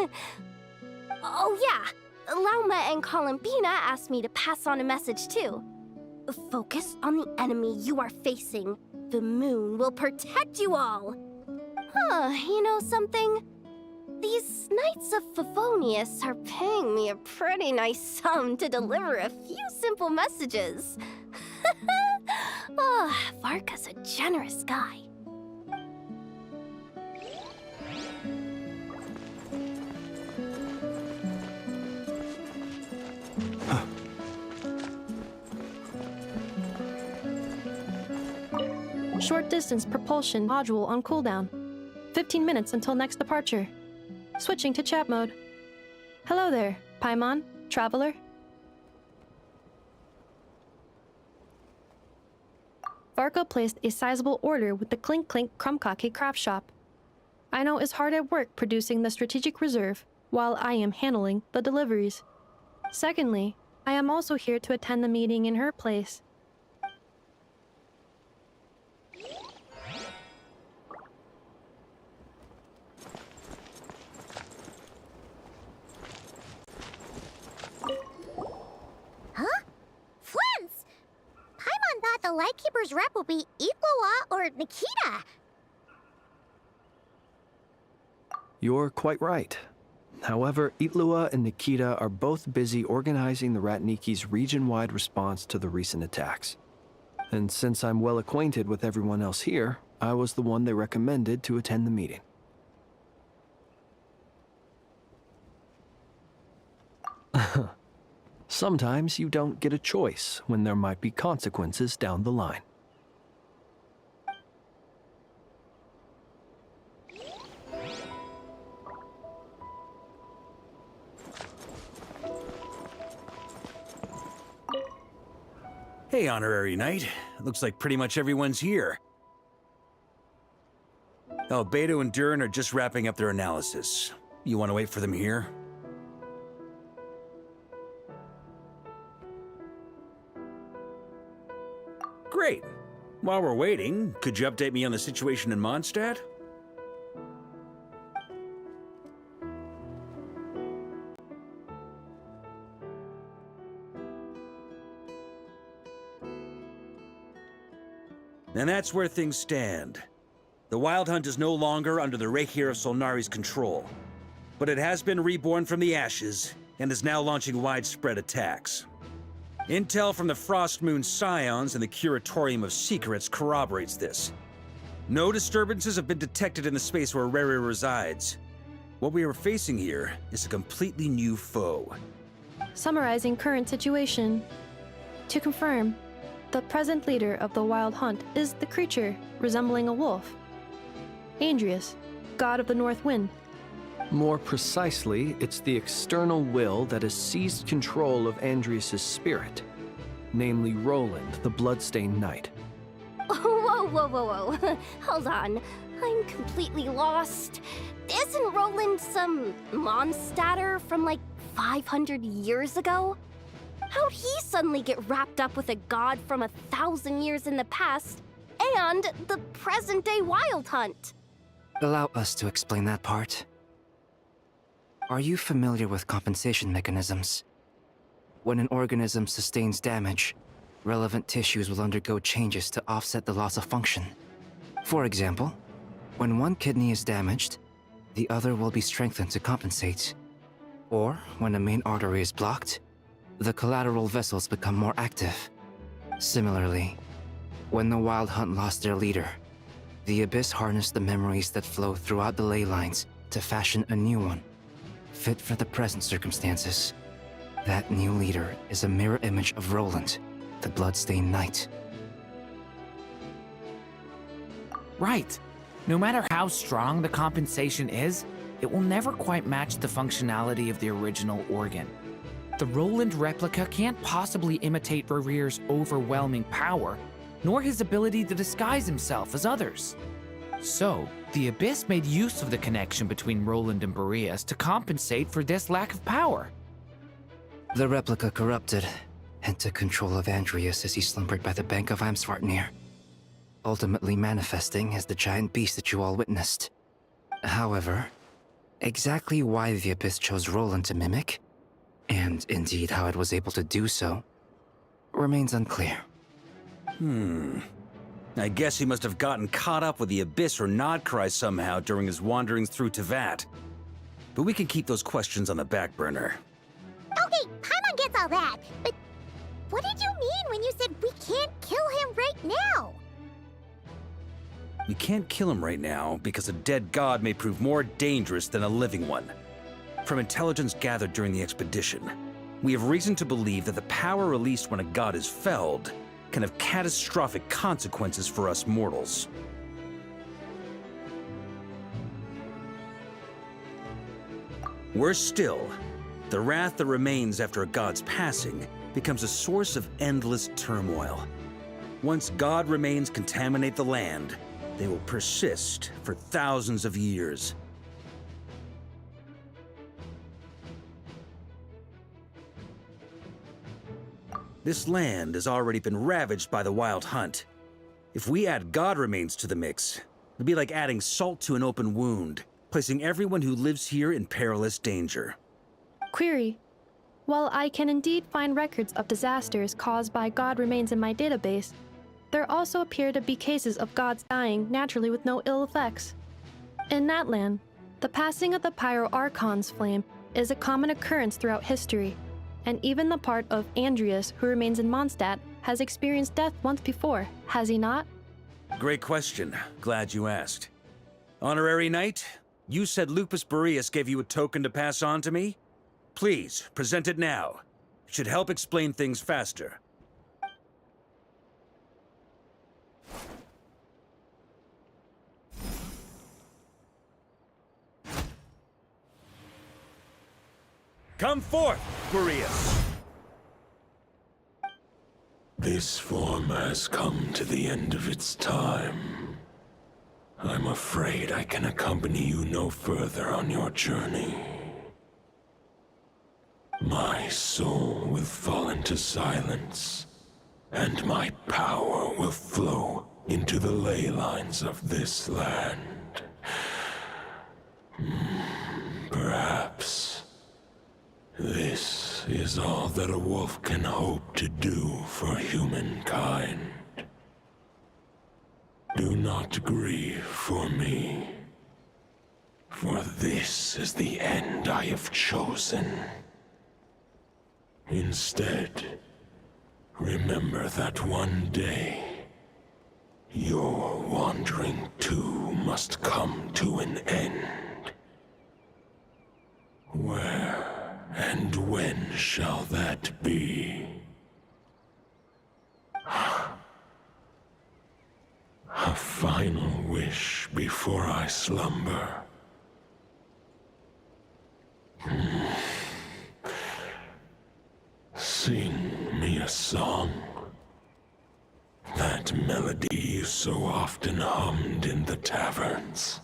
Oh yeah, Lauma and Columbina asked me to pass on a message too. Focus on the enemy you are facing. The moon will protect you all. Huh, you know something? These Knights of Favonius are paying me a pretty nice sum to deliver a few simple messages. Oh, Varka's a generous guy. Short distance propulsion module on cooldown. 15 minutes until next departure. Switching to chat mode. Hello there, Paimon, traveler. Varka placed a sizable order with the Clink Clink Krumkake craft shop. Aino is hard at work producing the strategic reserve, while I am handling the deliveries. Secondly, I am also here to attend the meeting in her place. Huh? Flint's! Paimon thought the Lightkeeper's rep would be Iqua or Nikita. You're quite right. However, Itlua and Nikita are both busy organizing the Ratniki's region-wide response to the recent attacks. And since I'm well acquainted with everyone else here, I was the one they recommended to attend the meeting. Sometimes you don't get a choice when there might be consequences down the line. Hey, Honorary Knight. Looks like pretty much everyone's here. Albedo and Durin are just wrapping up their analysis. You want to wait for them here? Great. While we're waiting, could you update me on the situation in Mondstadt? And that's where things stand. The Wild Hunt is no longer under the Rahir of Solnari's control, but it has been reborn from the ashes and is now launching widespread attacks. Intel from the Frost Moon Scions and the Curatorium of Secrets corroborates this. No disturbances have been detected in the space where Riri resides. What we are facing here is a completely new foe. Summarizing current situation. To confirm, the present leader of the Wild Hunt is the creature resembling a wolf. Andrius, god of the North Wind. More precisely, it's the external will that has seized control of Andrius' spirit, namely Roland, the Bloodstained Knight. Whoa, whoa, whoa, whoa. Hold on. I'm completely lost. Isn't Roland some mondstatter from like 500 years ago? How'd he suddenly get wrapped up with a god from 1,000 years in the past and the present-day Wild Hunt? Allow us to explain that part. Are you familiar with compensation mechanisms? When an organism sustains damage, relevant tissues will undergo changes to offset the loss of function. For example, when one kidney is damaged, the other will be strengthened to compensate. Or, when a main artery is blocked, the collateral vessels become more active. Similarly, when the Wild Hunt lost their leader, the Abyss harnessed the memories that flow throughout the ley lines to fashion a new one, fit for the present circumstances. That new leader is a mirror image of Roland, the Bloodstained Knight. Right. No matter how strong the compensation is, it will never quite match the functionality of the original organ. The Roland replica can't possibly imitate Barir's overwhelming power, nor his ability to disguise himself as others. So, the Abyss made use of the connection between Roland and Boreas to compensate for this lack of power. The replica corrupted and took control of Andreas as he slumbered by the bank of Amsvartnir, ultimately manifesting as the giant beast that you all witnessed. However, exactly why the Abyss chose Roland to mimic, and indeed how it was able to do so, remains unclear. I guess he must have gotten caught up with the Abyss or nod-krai somehow during his wanderings through Teyvat. But we can keep those questions on the back burner. Okay, Paimon gets all that, but what did you mean when you said we can't kill him right now? We can't kill him right now because a dead god may prove more dangerous than a living one. From intelligence gathered during the expedition, we have reason to believe that the power released when a god is felled can have catastrophic consequences for us mortals. Worse still, the wrath that remains after a god's passing becomes a source of endless turmoil. Once god remains contaminate the land, they will persist for thousands of years. This land has already been ravaged by the Wild Hunt. If we add god remains to the mix, it'd be like adding salt to an open wound, placing everyone who lives here in perilous danger. Query. While I can indeed find records of disasters caused by god remains in my database, there also appear to be cases of gods dying naturally with no ill effects. In that land, the passing of the Pyro-Archon's flame is a common occurrence throughout history, and even the part of Andreas who remains in Mondstadt has experienced death once before, has he not? Great question. Glad you asked. Honorary Knight, you said Lupus Boreas gave you a token to pass on to me? Please, present it now. It should help explain things faster. Come forth, Boreas! This form has come to the end of its time. I'm afraid I can accompany you no further on your journey. My soul will fall into silence, and my power will flow into the ley lines of this land. Perhaps this is all that a wolf can hope to do for humankind. Do not grieve for me, for this is the end I have chosen. Instead, remember that one day, your wandering too must come to an end. Where and when shall that be? A final wish before I slumber. Sing me a song. That melody you so often hummed in the taverns.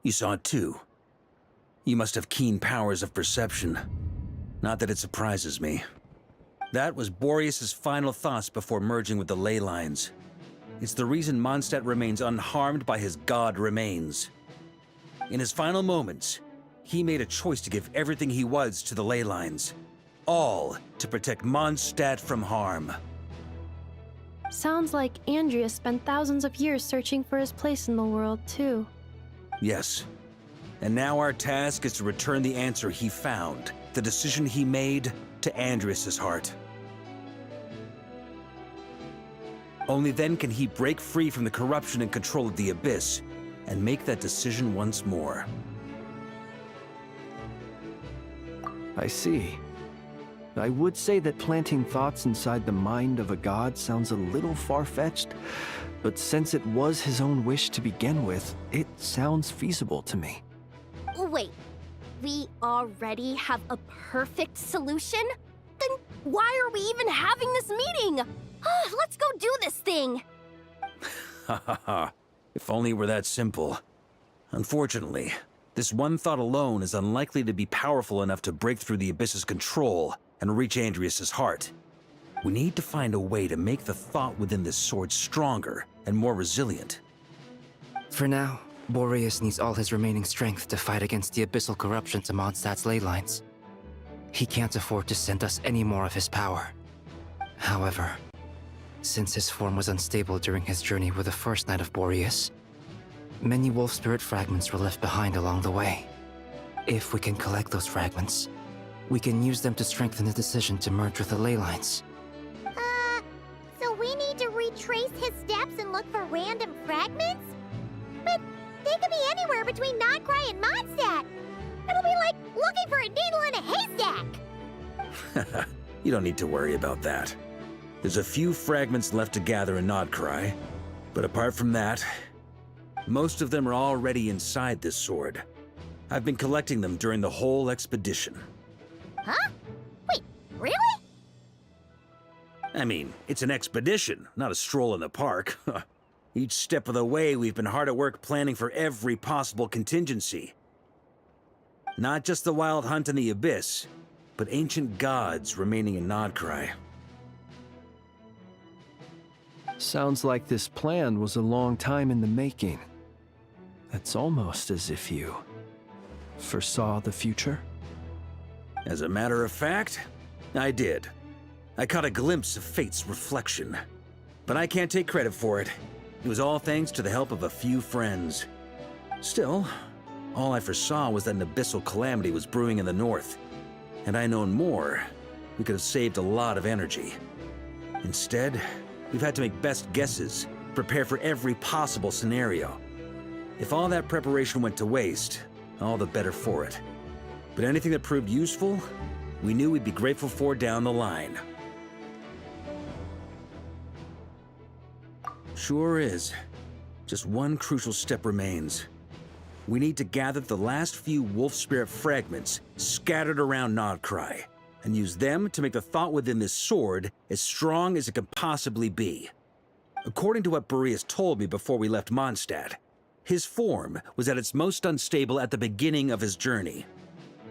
You saw it too. You must have keen powers of perception. Not that it surprises me. That was Boreas' final thoughts before merging with the ley lines. It's the reason Mondstadt remains unharmed by his god remains. In his final moments, he made a choice to give everything he was to the ley lines. All to protect Mondstadt from harm. Sounds like Andreas spent thousands of years searching for his place in the world, too. Yes. And now our task is to return the answer he found, the decision he made, to Andreas' heart. Only then can he break free from the corruption and control of the Abyss, and make that decision once more. I see. I would say that planting thoughts inside the mind of a god sounds a little far-fetched, but since it was his own wish to begin with, it sounds feasible to me. Wait, we already have a perfect solution? Then why are we even having this meeting? Let's go do this thing! Ha ha ha. If only it were that simple. Unfortunately, this one thought alone is unlikely to be powerful enough to break through the Abyss's control and reach Andrias' heart. We need to find a way to make the thought within this sword stronger and more resilient. For now, Boreas needs all his remaining strength to fight against the abyssal corruption to Mondstadt's ley lines. He can't afford to send us any more of his power. However, since his form was unstable during his journey with the first Knight of Boreas, many wolf spirit fragments were left behind along the way. If we can collect those fragments, we can use them to strengthen the decision to merge with the ley lines. So we need to retrace his steps and look for random fragments? But they could be anywhere between nod-krai and Mondstadt. It'll be like looking for a needle in a haystack. You don't need to worry about that. There's a few fragments left to gather in nod-krai, but apart from that, most of them are already inside this sword. I've been collecting them during the whole expedition. Huh? Wait, really? I mean, it's an expedition, not a stroll in the park. Each step of the way, we've been hard at work planning for every possible contingency. Not just the wild hunt in the Abyss, but ancient gods remaining in nod-krai. Sounds like this plan was a long time in the making. It's almost as if you foresaw the future. As a matter of fact, I did. I caught a glimpse of fate's reflection. But I can't take credit for it. It was all thanks to the help of a few friends. Still, all I foresaw was that an abyssal calamity was brewing in the north. Had I known more, we could have saved a lot of energy. Instead, we've had to make best guesses, prepare for every possible scenario. If all that preparation went to waste, all the better for it. But anything that proved useful, we knew we'd be grateful for down the line. Sure is. Just one crucial step remains. We need to gather the last few wolf spirit fragments scattered around nod-krai, and use them to make the thought within this sword as strong as it can possibly be. According to what Boreas told me before we left Mondstadt, his form was at its most unstable at the beginning of his journey.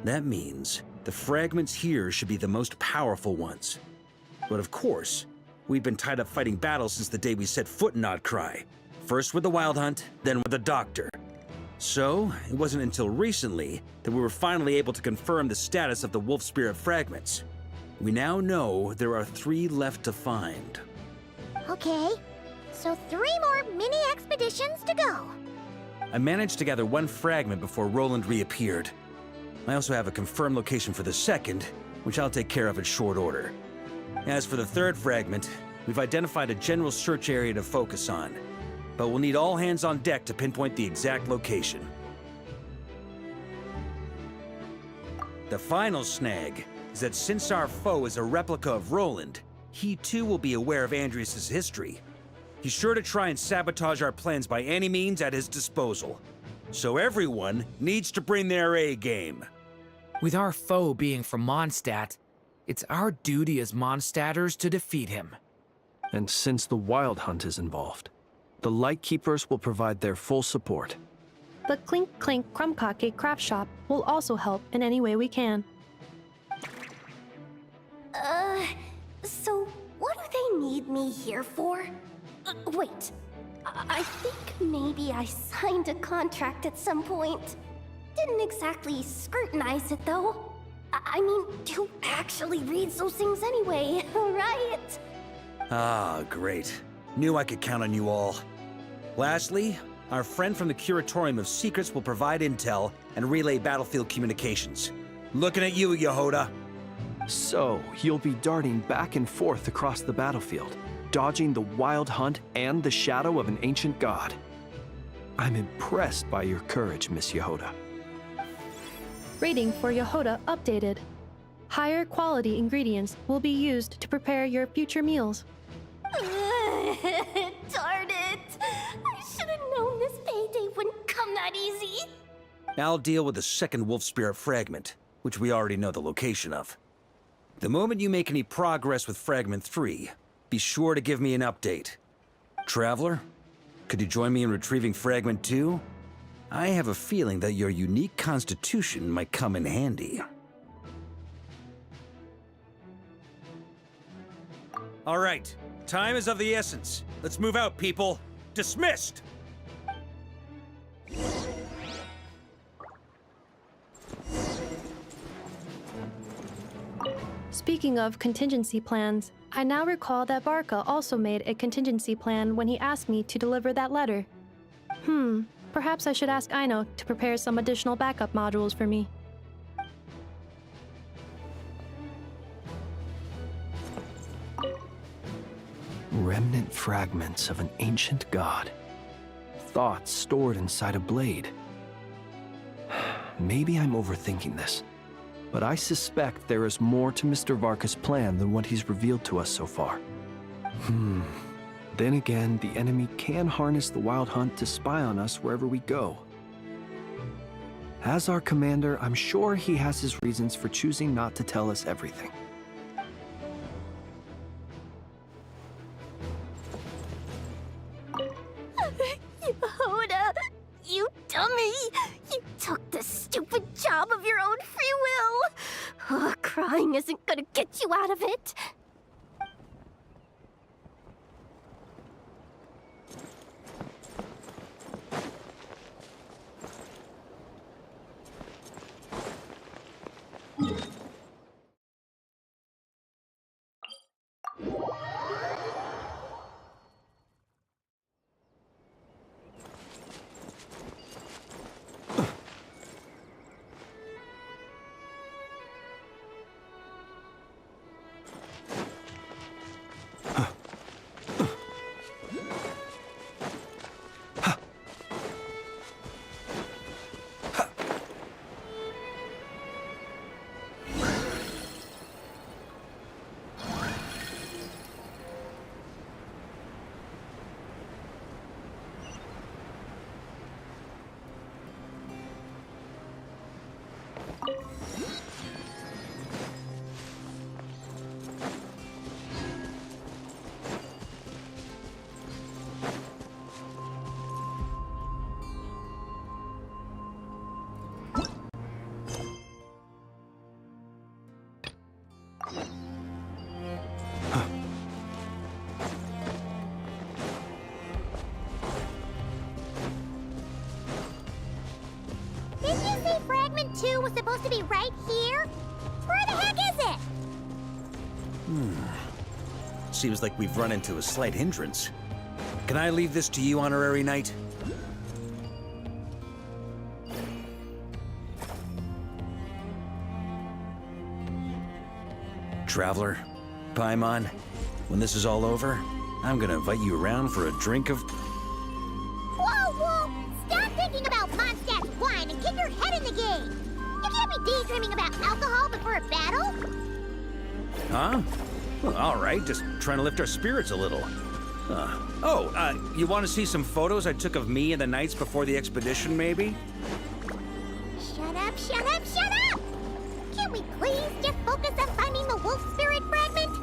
That means the fragments here should be the most powerful ones. But of course, we've been tied up fighting battles since the day we set foot in nod-krai. First with the Wild Hunt, then with the Doctor. So, it wasn't until recently that we were finally able to confirm the status of the Wolf Spirit fragments. We now know there are 3 left to find. Okay, so 3 more mini expeditions to go. I managed to gather 1 fragment before Roland reappeared. I also have a confirmed location for the second, which I'll take care of in short order. As for the 3rd fragment, we've identified a general search area to focus on, but we'll need all hands on deck to pinpoint the exact location. The final snag is that since our foe is a replica of Roland, he too will be aware of Andrias' history. He's sure to try and sabotage our plans by any means at his disposal. So everyone needs to bring their A game. With our foe being from Mondstadt, it's our duty as Mondstadters to defeat him. And since the Wild Hunt is involved, the Lightkeepers will provide their full support. The Clink Clink Krumkake craft shop will also help in any way we can. So what do they need me here for? Wait, I think maybe I signed a contract at some point. Didn't exactly scrutinize it though. I mean, who actually reads those things anyway, right? Ah, great. Knew I could count on you all. Lastly, our friend from the Curatorium of Secrets will provide intel and relay battlefield communications. Looking at you, Jahoda. So, you'll be darting back and forth across the battlefield. dodging the wild hunt and the shadow of an ancient god. I'm impressed by your courage, Miss Jahoda. Rating for Jahoda updated. Higher quality ingredients will be used to prepare your future meals. Darn it! I should have known this payday wouldn't come that easy. I'll deal with the second wolf spirit fragment, which we already know the location of. The moment you make any progress with Fragment 3, be sure to give me an update. Traveler, could you join me in retrieving Fragment 2? I have a feeling that your unique constitution might come in handy. All right, time is of the essence. Let's move out, people. Dismissed! Speaking of contingency plans, I now recall that Varka also made a contingency plan when he asked me to deliver that letter. Perhaps I should ask Aino to prepare some additional backup modules for me. Remnant fragments of an ancient god. Thoughts stored inside a blade. Maybe I'm overthinking this, but I suspect there is more to Mr. Varka's plan than what he's revealed to us so far. Then again, the enemy can harness the Wild Hunt to spy on us wherever we go. As our commander, I'm sure he has his reasons for choosing not to tell us everything. Jahoda, you dummy! You took the stupid job of your own free will! Crying isn't gonna get you out of it! Didn't you say Fragment 2 was supposed to be right here? Where the heck is it? Seems like we've run into a slight hindrance. Can I leave this to you, Honorary Knight? Traveler, Paimon, when this is all over, I'm gonna invite you around for a drink of... Whoa, whoa! Stop thinking about mondstadt wine and get your head in the game! You can't be daydreaming about alcohol before a battle! Huh? Well, all right, just trying to lift our spirits a little. You want to see some photos I took of me and the knights before the expedition, maybe? Shut up, shut up, shut up! Can we please just focus on finding the wolf spirit fragment?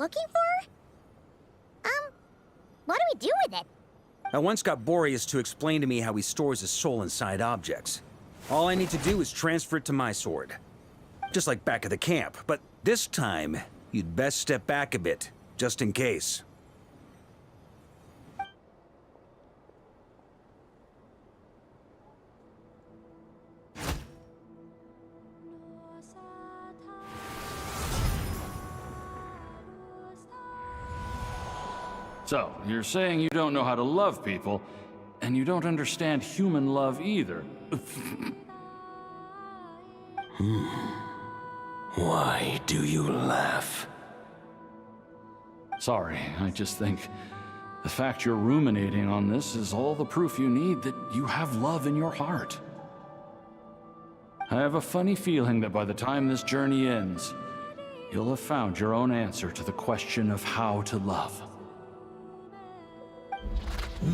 looking for? What do we do with it? I once got Boreas to explain to me how he stores his soul inside objects. All I need to do is transfer it to my sword. Just like back at the camp, but this time, you'd best step back a bit, just in case. So, you're saying you don't know how to love people, and you don't understand human love either. Why do you laugh? Sorry, I just think the fact you're ruminating on this is all the proof you need that you have love in your heart. I have a funny feeling that by the time this journey ends, you'll have found your own answer to the question of how to love.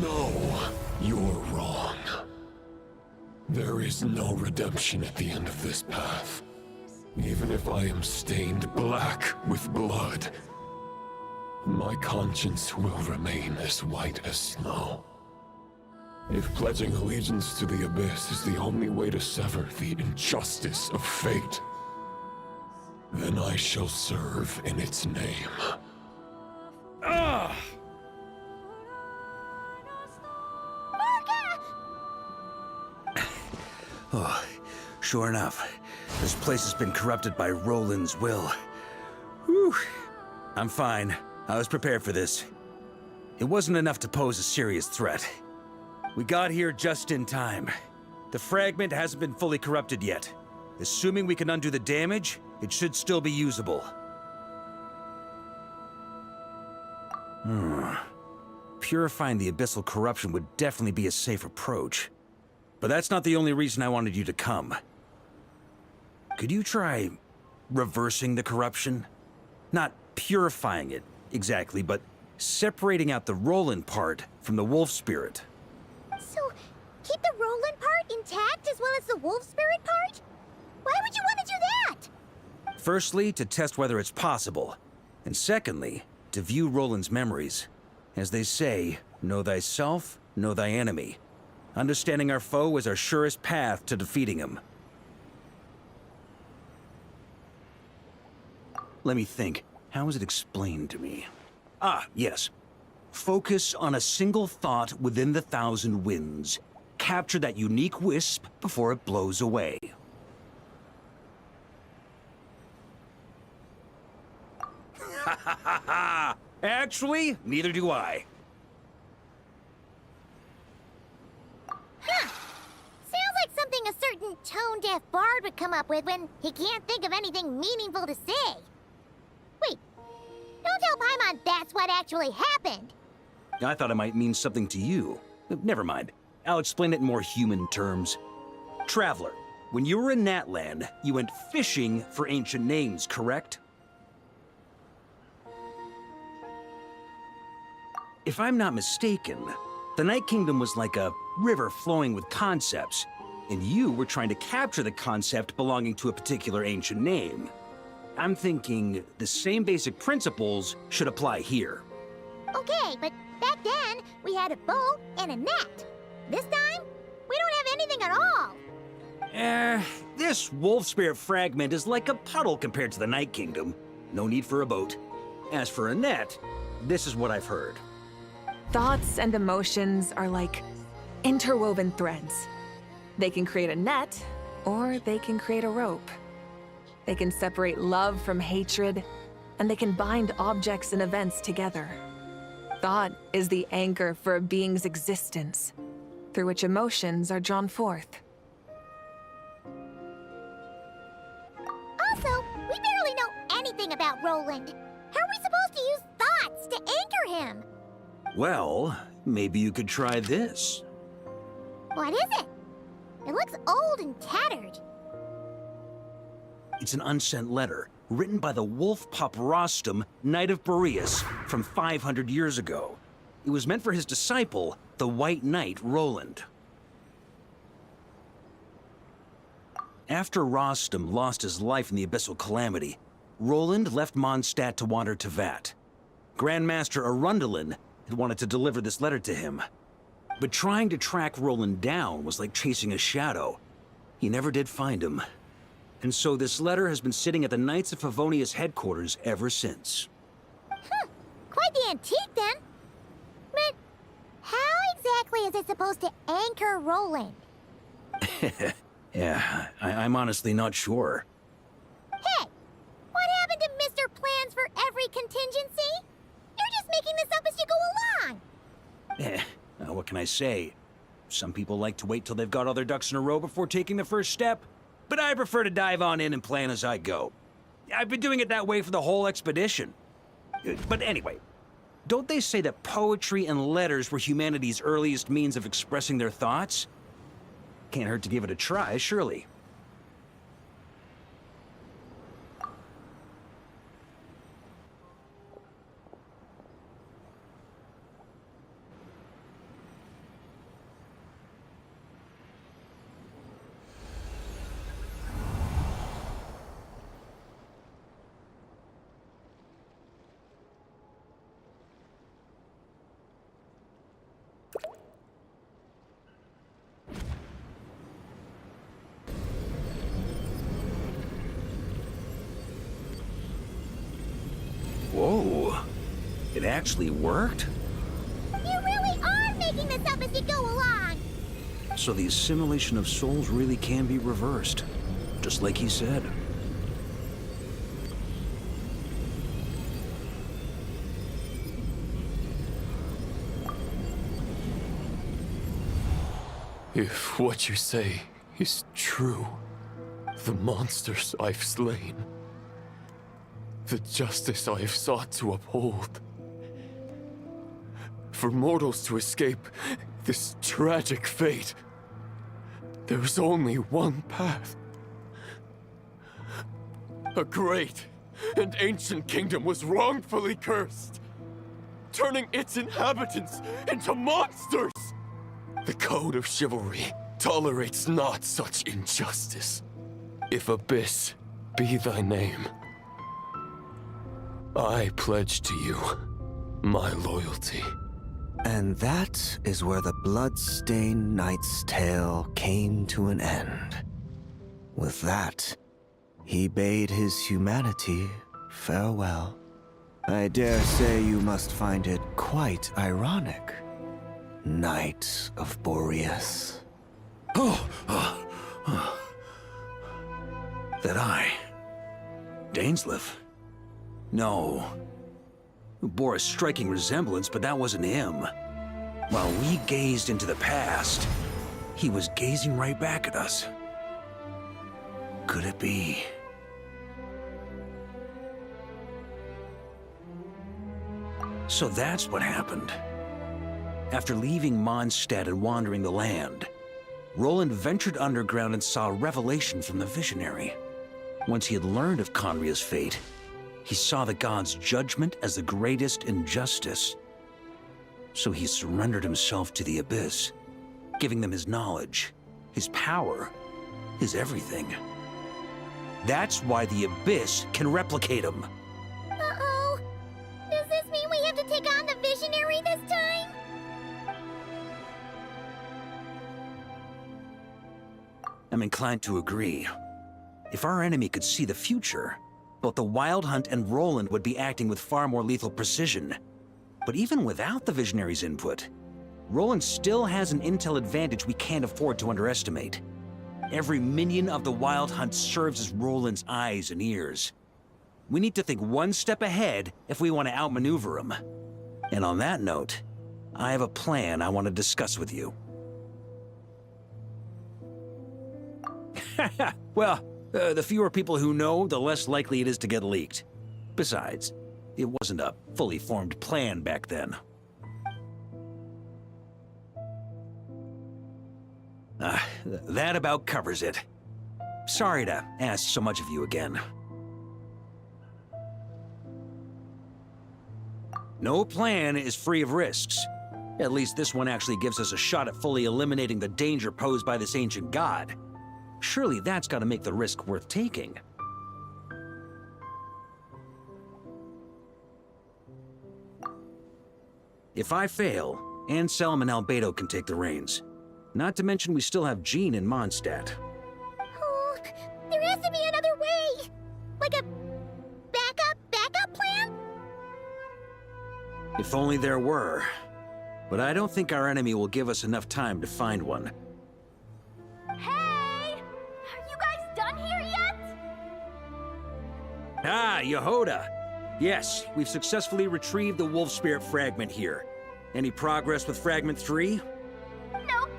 No, you're wrong. There is no redemption at the end of this path. Even if I am stained black with blood, my conscience will remain as white as snow. If pledging allegiance to the Abyss is the only way to sever the injustice of fate, then I shall serve in its name. Ugh! Oh, sure enough, this place has been corrupted by Roland's will. Whew. I'm fine. I was prepared for this. It wasn't enough to pose a serious threat. We got here just in time. The fragment hasn't been fully corrupted yet. Assuming we can undo the damage, it should still be usable. Purifying the abyssal corruption would definitely be a safe approach. But that's not the only reason I wanted you to come. Could you try reversing the corruption? Not purifying it, exactly, but separating out the Roland part from the wolf spirit. So, keep the Roland part intact as well as the wolf spirit part? Why would you want to do that? Firstly, to test whether it's possible. And secondly, to view Roland's memories. As they say, know thyself, know thy enemy. Understanding our foe is our surest path to defeating him. Let me think. How was it explained to me? Ah, yes. Focus on a single thought within the 1,000 winds. Capture that unique wisp before it blows away. Ha ha ha ha! Actually, neither do I. Huh. Sounds like something a certain tone-deaf bard would come up with when he can't think of anything meaningful to say. Wait, don't tell Paimon that's what actually happened. I thought it might mean something to you. Never mind. I'll explain it in more human terms. Traveler, when you were in Natland, you went fishing for ancient names, correct? If I'm not mistaken, the Night Kingdom was like a river flowing with concepts, and you were trying to capture the concept belonging to a particular ancient name. I'm thinking the same basic principles should apply here. Okay, but back then, we had a bow and a net. This time, we don't have anything at all. This wolf spirit fragment is like a puddle compared to the Night Kingdom. No need for a boat. As for a net, this is what I've heard. Thoughts and emotions are like interwoven threads. They can create a net, or they can create a rope. They can separate love from hatred, and they can bind objects and events together. Thought is the anchor for a being's existence, through which emotions are drawn forth. Also, we barely know anything about Roland. How are we supposed to use thoughts to anchor him? Well, maybe you could try this. What is it? It looks old and tattered. It's an unsent letter, written by the wolf pup Rostam, Knight of Boreas, from 500 years ago. It was meant for his disciple, the White Knight Roland. After Rostam lost his life in the Abyssal Calamity, Roland left Mondstadt to wander to Vat. Grandmaster Arundelen had wanted to deliver this letter to him. But trying to track Roland down was like chasing a shadow. He never did find him. And so this letter has been sitting at the Knights of Favonius headquarters ever since. Quite the antique, then. But how exactly is it supposed to anchor Roland? Yeah, I'm honestly not sure. Hey! What happened to Mr. Plans for every contingency? You're just making this up as you go along! What can I say? Some people like to wait till they've got all their ducks in a row before taking the first step, but I prefer to dive on in and plan as I go. I've been doing it that way for the whole expedition. But anyway, don't they say that poetry and letters were humanity's earliest means of expressing their thoughts? Can't hurt to give it a try, surely. Whoa. It actually worked? You really are making this up as you go along! So the assimilation of souls really can be reversed, just like he said. If what you say is true, the monsters I've slain, the justice I have sought to uphold, for mortals to escape this tragic fate, there's only one path. A great and ancient kingdom was wrongfully cursed, turning its inhabitants into monsters! The code of chivalry tolerates not such injustice. If Abyss be thy name, I pledge to you my loyalty. And that is where the blood-stained knight's tale came to an end. With that, he bade his humanity farewell. I dare say you must find it quite ironic, Knight of Boreas. That I... Dainsleif? No. Bore a striking resemblance, but that wasn't him. While we gazed into the past, he was gazing right back at us. Could it be? So that's what happened. After leaving Mondstadt and wandering the land, Roland ventured underground and saw a revelation from the visionary. Once he had learned of Conria's fate, he saw the gods' judgment as the greatest injustice. So he surrendered himself to the Abyss, giving them his knowledge, his power, his everything. That's why the Abyss can replicate him. Uh-oh. Does this mean we have to take on the visionary this time? I'm inclined to agree. If our enemy could see the future, both the Wild Hunt and Roland would be acting with far more lethal precision. But even without the Visionary's input, Roland still has an intel advantage we can't afford to underestimate. Every minion of the Wild Hunt serves as Roland's eyes and ears. We need to think one step ahead if we want to outmaneuver him. And on that note, I have a plan I want to discuss with you. Well, the fewer people who know, the less likely it is to get leaked. Besides, it wasn't a fully formed plan back then. That about covers it. Sorry to ask so much of you again. No plan is free of risks. At least this one actually gives us a shot at fully eliminating the danger posed by this ancient god. Surely that's got to make the risk worth taking. If I fail, Anselm and Albedo can take the reins. Not to mention we still have Jean in Mondstadt. Oh, there has to be another way! Like a backup plan? If only there were. But I don't think our enemy will give us enough time to find one. Hey! Are you guys done here yet? Ah, Jahoda! Yes, we've successfully retrieved the Wolf Spirit fragment here. Any progress with Fragment 3? Nope.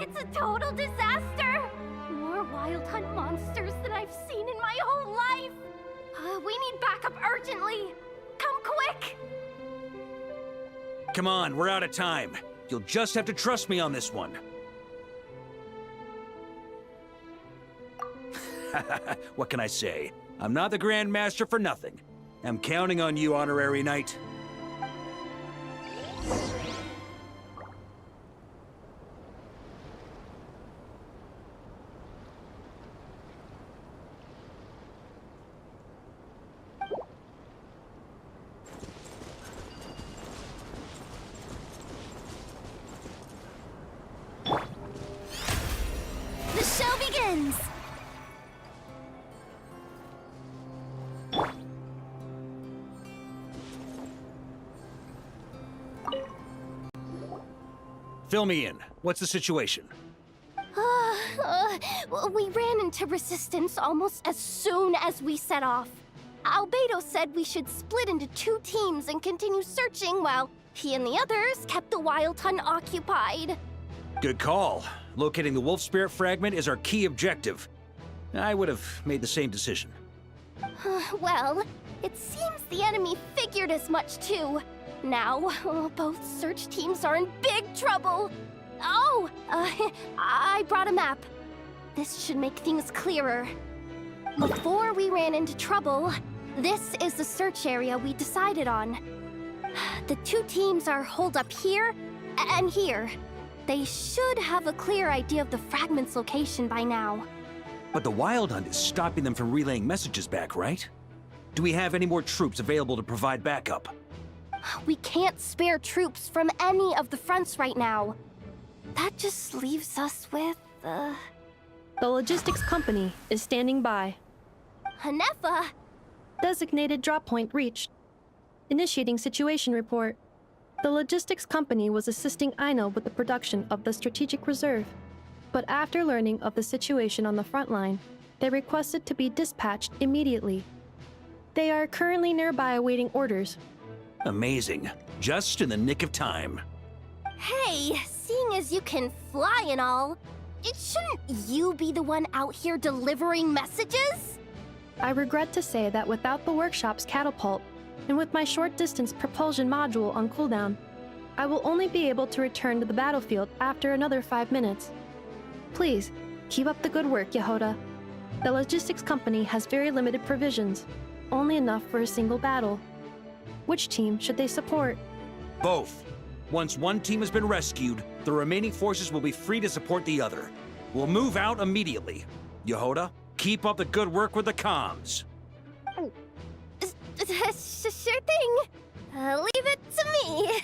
It's a total disaster. More Wild Hunt monsters than I've seen in my whole life. We need backup urgently. Come quick. Come on, we're out of time. You'll just have to trust me on this one. What can I say? I'm not the Grand Master for nothing. I'm counting on you, Honorary Knight. The show begins! Fill me in. What's the situation? We ran into resistance almost as soon as we set off. Albedo said we should split into 2 teams and continue searching while he and the others kept the Wild Hunt occupied. Good call. Locating the Wolf Spirit fragment is our key objective. I would have made the same decision. Well, it seems the enemy figured as much too. Now, both search teams are in big trouble. Oh, I brought a map. This should make things clearer. Before we ran into trouble, this is the search area we decided on. The 2 teams are holed up here and here. They should have a clear idea of the fragment's location by now. But the Wild Hunt is stopping them from relaying messages back, right? Do we have any more troops available to provide backup? We can't spare troops from any of the fronts right now. That just leaves us with, The logistics company is standing by. Hanefa! Designated drop point reached. Initiating situation report. The logistics company was assisting Aino with the production of the strategic reserve. But after learning of the situation on the front line, they requested to be dispatched immediately. They are currently nearby awaiting orders. Amazing. Just in the nick of time. Hey, seeing as you can fly and all, shouldn't you be the one out here delivering messages? I regret to say that without the workshop's catapult, and with my short-distance propulsion module on cooldown, I will only be able to return to the battlefield after another 5 minutes. Please, keep up the good work, Jahoda. The logistics company has very limited provisions, only enough for a single battle. Which team should they support? Both. Once one team has been rescued, the remaining forces will be free to support the other. We'll move out immediately. Jahoda, keep up the good work with the comms. Sure thing. Leave it to me.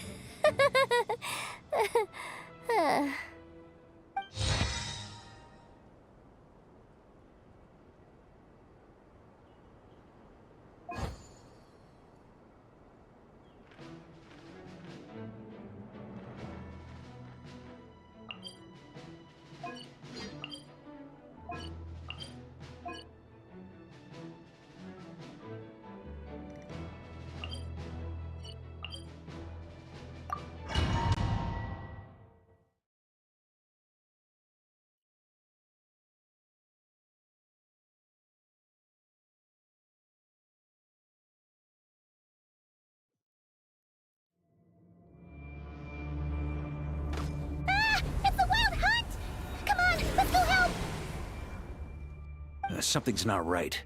Something's not right.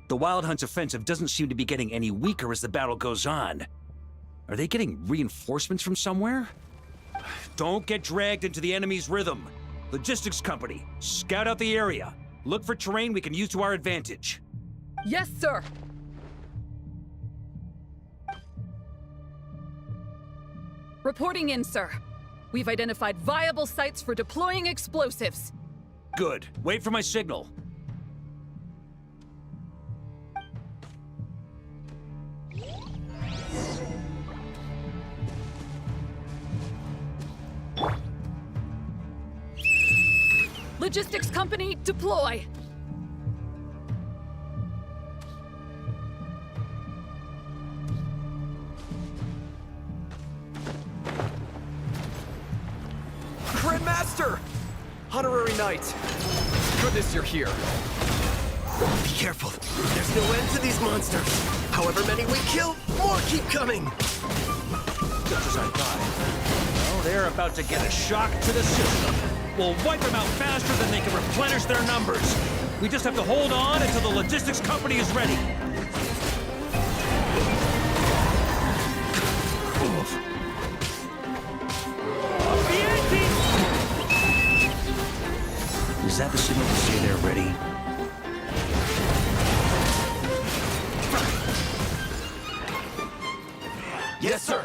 The Wild Hunt's offensive doesn't seem to be getting any weaker as the battle goes on. Are they getting reinforcements from somewhere? Don't get dragged into the enemy's rhythm. Logistics company, scout out the area. Look for terrain we can use to our advantage. Yes, sir. Reporting in, sir. We've identified viable sites for deploying explosives. Good. Wait for my signal. Logistics company, deploy! Grandmaster! Honorary Knight! Goodness you're here. Be careful. There's no end to these monsters. However many we kill, more keep coming. Just as I thought. Well, they're about to get a shock to the system. We'll wipe them out faster than they can replenish their numbers. We just have to hold on until the logistics company is ready. Is that the signal to say they're ready? Yes, sir.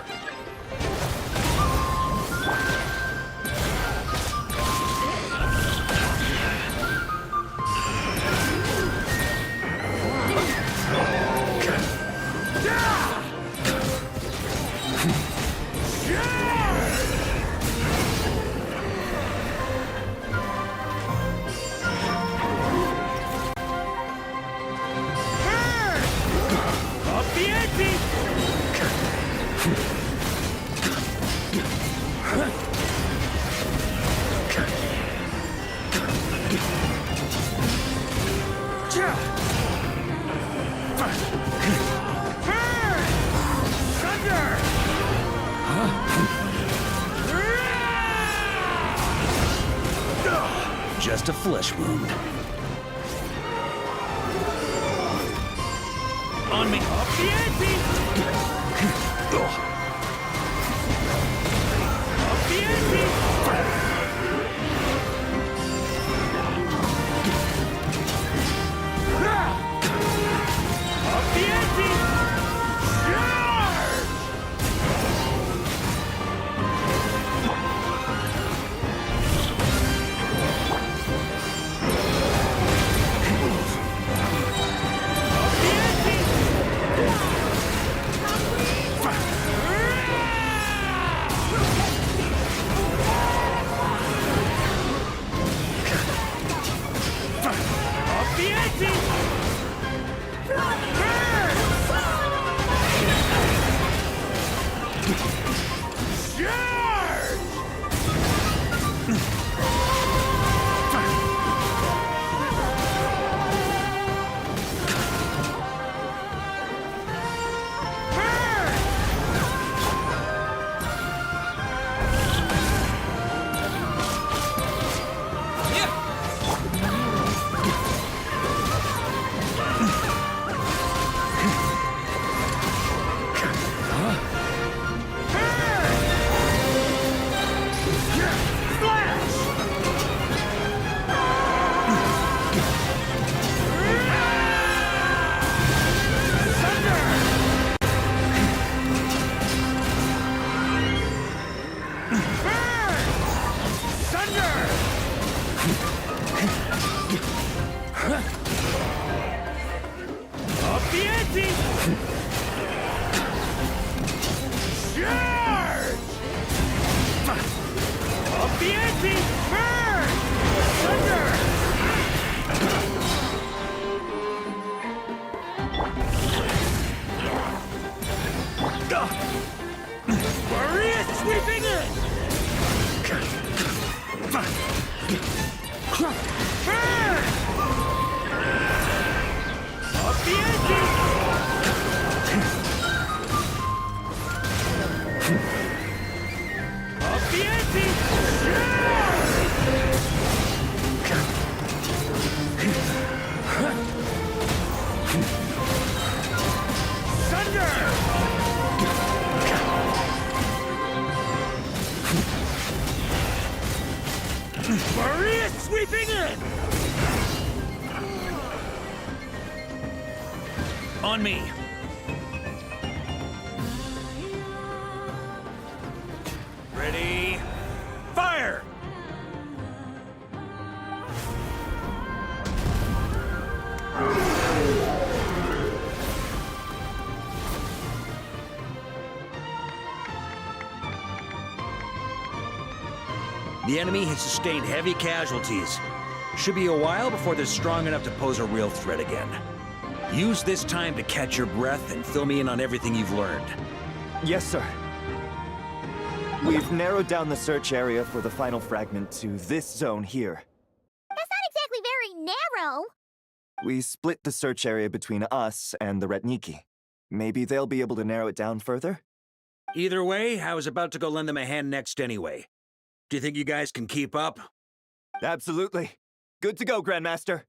Just a flesh wound. On me. Up the ante! Up the ante! Up the ante! Maria's sweeping in! On me. Ready? Fire! The enemy has sustained heavy casualties. Should be a while before they're strong enough to pose a real threat again. Use this time to catch your breath and fill me in on everything you've learned. Yes, sir. We've narrowed down the search area for the final fragment to this zone here. That's not exactly very narrow. We split the search area between us and the Ratniki. Maybe they'll be able to narrow it down further? Either way, I was about to go lend them a hand next anyway. Do you think you guys can keep up? Absolutely. Good to go, Grandmaster.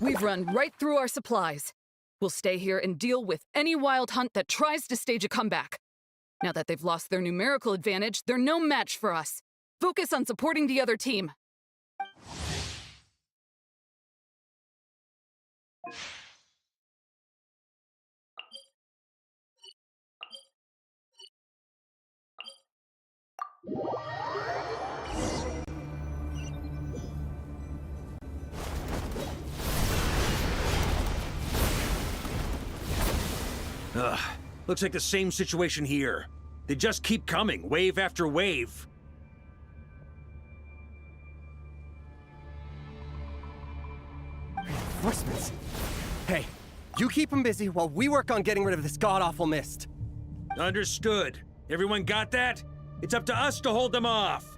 We've run right through our supplies. We'll stay here and deal with any wild hunt that tries to stage a comeback. Now that they've lost their numerical advantage, they're no match for us. Focus on supporting the other team. Ugh, looks like the same situation here. They just keep coming, wave after wave. Reinforcements? Hey, you keep them busy while we work on getting rid of this god-awful mist. Understood. Everyone got that? It's up to us to hold them off.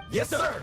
Yes, sir!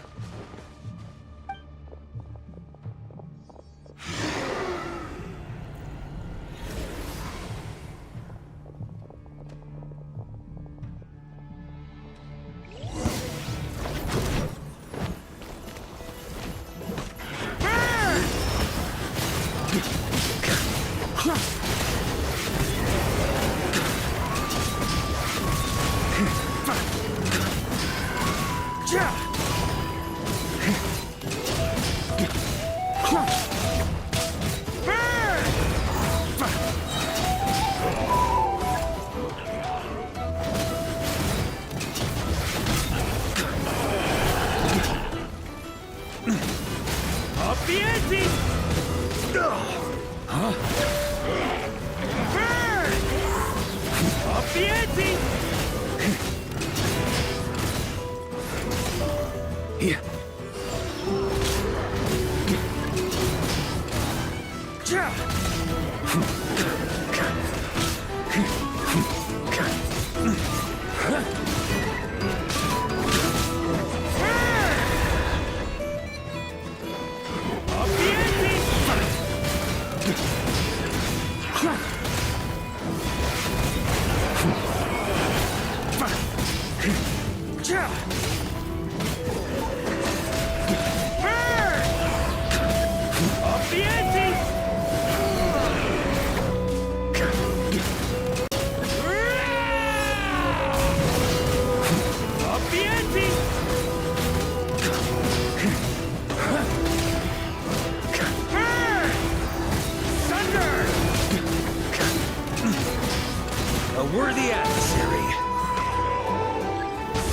Worthy adversary.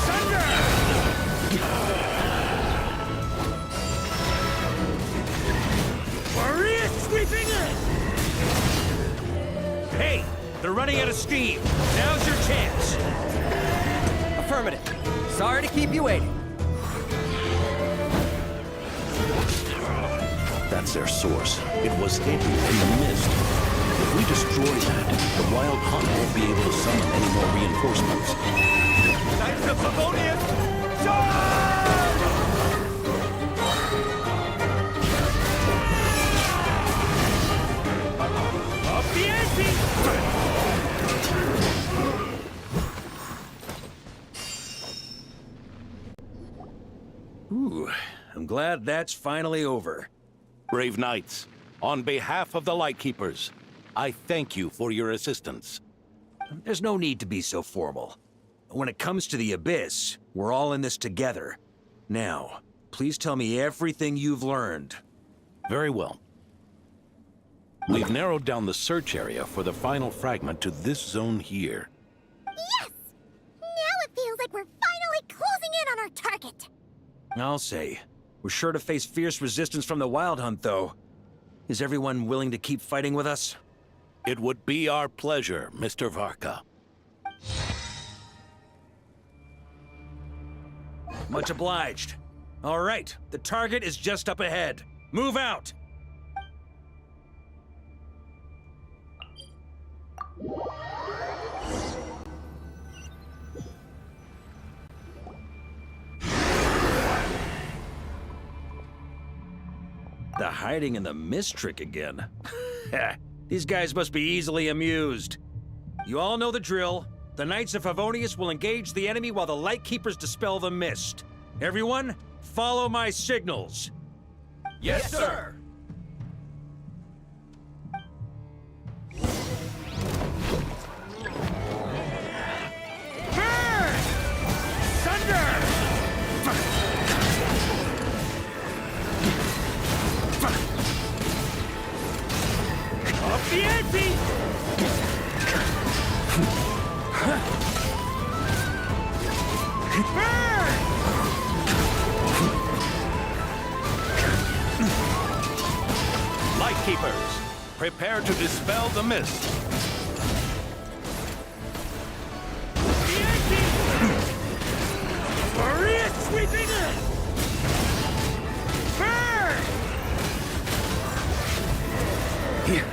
Thunder! Maria sweeping in! Hey, they're running out of steam. Now's your chance. Affirmative. Sorry to keep you waiting. That's their source. It was hidden in the mist. If we destroy that, the Wild Hunt won't be able to summon any more reinforcements. Knights of Livonius, charge! Up the ante! Ooh, I'm glad that's finally over. Brave Knights, on behalf of the Lightkeepers, I thank you for your assistance. There's no need to be so formal. When it comes to the Abyss, we're all in this together. Now, please tell me everything you've learned. Very well. We've narrowed down the search area for the final fragment to this zone here. I'll say. We're sure to face fierce resistance from the Wild Hunt, though. Is everyone willing to keep fighting with us? It would be our pleasure, Mr. Varka. Much obliged. All right, the target is just up ahead. Move out! The hiding in the mist trick again. These guys must be easily amused. You all know the drill. The Knights of Favonius will engage the enemy while the Lightkeepers dispel the mist. Everyone, follow my signals. Yes, sir! Burn! Thunder! Up the ante! Burn! Lightkeepers, prepare to dispel the mist. The ante! Maria sweeping in! Burn! Here.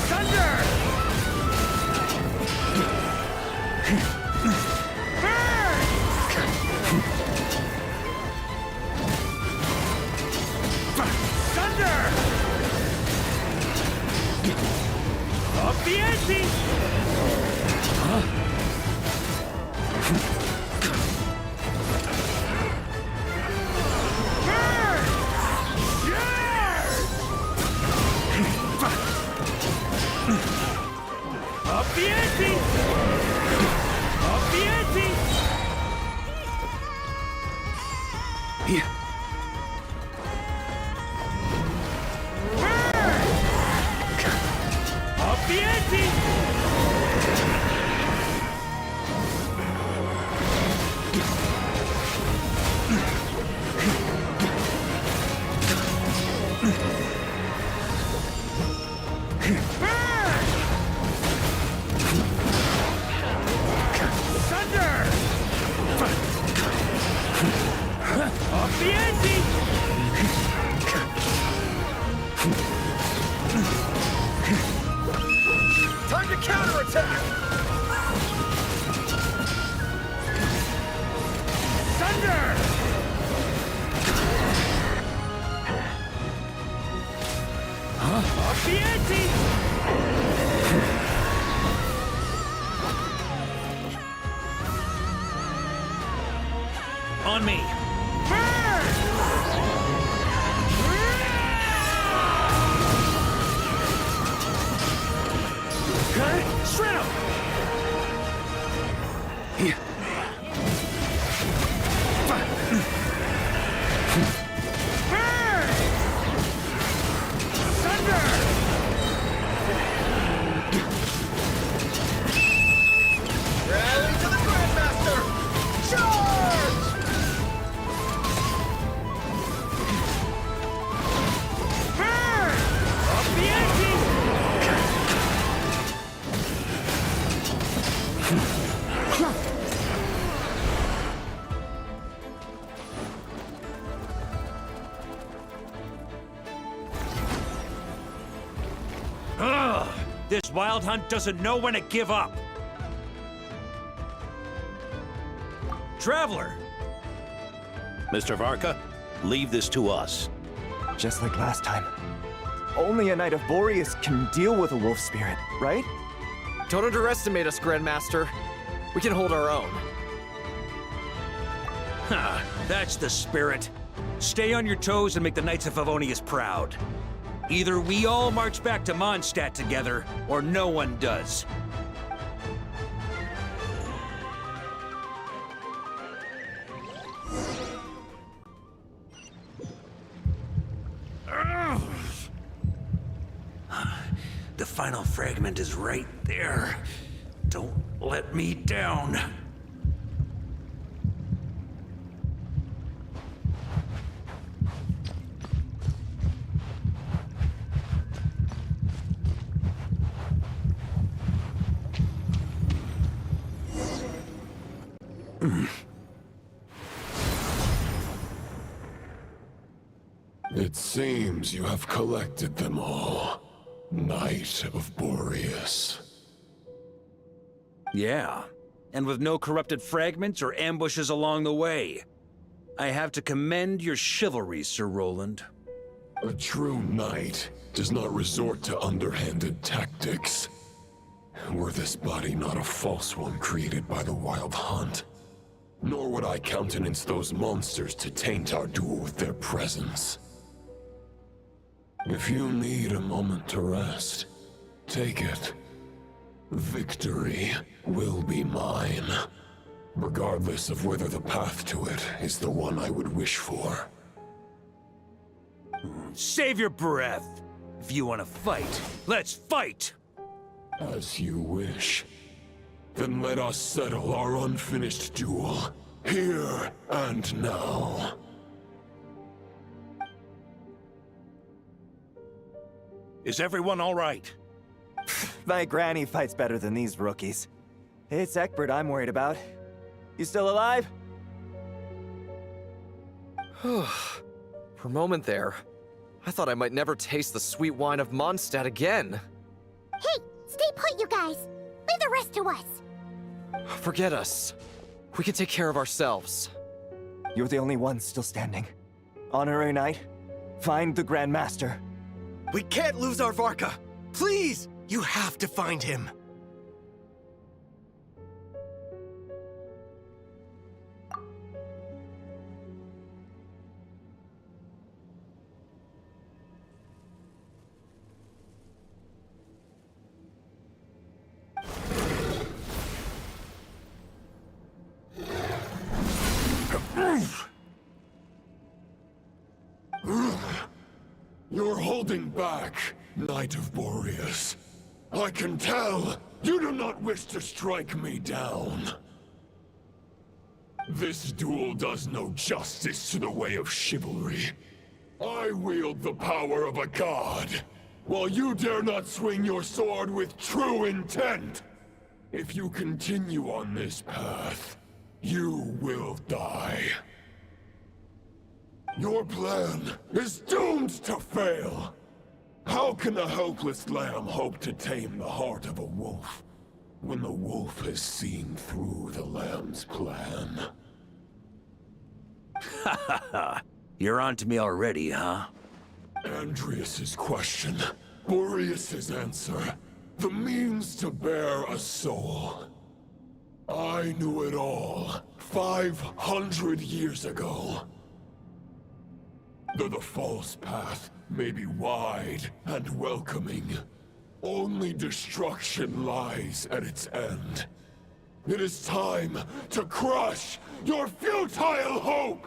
Thunder! Burn! Thunder! Up the ante! Burn! Up the ante! Up the ante! Here. Burn! Up the ante! Burn! Thunder! Up the ante! Time to counterattack! Thunder! Up the ante! On me! Burn! Shred 'em! Here. Burn! Thunder! Rally to the Grandmaster! Charge! Burn! Up the ante! Ugh! This Wild Hunt doesn't know when to give up! Traveler! Mr. Varka, leave this to us. Just like last time. Only a Knight of Boreas can deal with a wolf spirit, right? Don't underestimate us, Grandmaster. We can hold our own. Ha! That's the spirit. Stay on your toes and make the Knights of Favonius proud. Either we all march back to Mondstadt together, or no one does. The final fragment is right there. Don't let me down. It seems you have collected them all, Knight of Boreas. Yeah, and with no corrupted fragments or ambushes along the way. I have to commend your chivalry, Sir Roland. A true knight does not resort to underhanded tactics. Were this body not a false one created by the Wild Hunt, nor would I countenance those monsters to taint our duel with their presence. If you need a moment to rest, take it. Victory will be mine, regardless of whether the path to it is the one I would wish for. Save your breath. If you want to fight, let's fight! As you wish. Then let us settle our unfinished duel, here and now. Is everyone all right? My granny fights better than these rookies. It's Egbert I'm worried about. You still alive? For a moment there, I thought I might never taste the sweet wine of Mondstadt again. Hey, stay put, you guys. Leave the rest to us. Forget us. We can take care of ourselves. You're the only one still standing. Honorary Knight, find the Grand Master. We can't lose our Varka! Please! You have to find him! You're holding back, Knight of Boreas. I can tell you do not wish to strike me down. This duel does no justice to the way of chivalry. I wield the power of a god, while you dare not swing your sword with true intent. If you continue on this path, you will die. Your plan is doomed to fail. How can a helpless lamb hope to tame the heart of a wolf, when the wolf has seen through the lamb's plan? Ha ha ha! You're on to me already, huh? Andrias's question, Boreas's answer, the means to bear a soul. I knew it all 500 years ago. Though the false path may be wide and welcoming, only destruction lies at its end. It is time to crush your futile hope!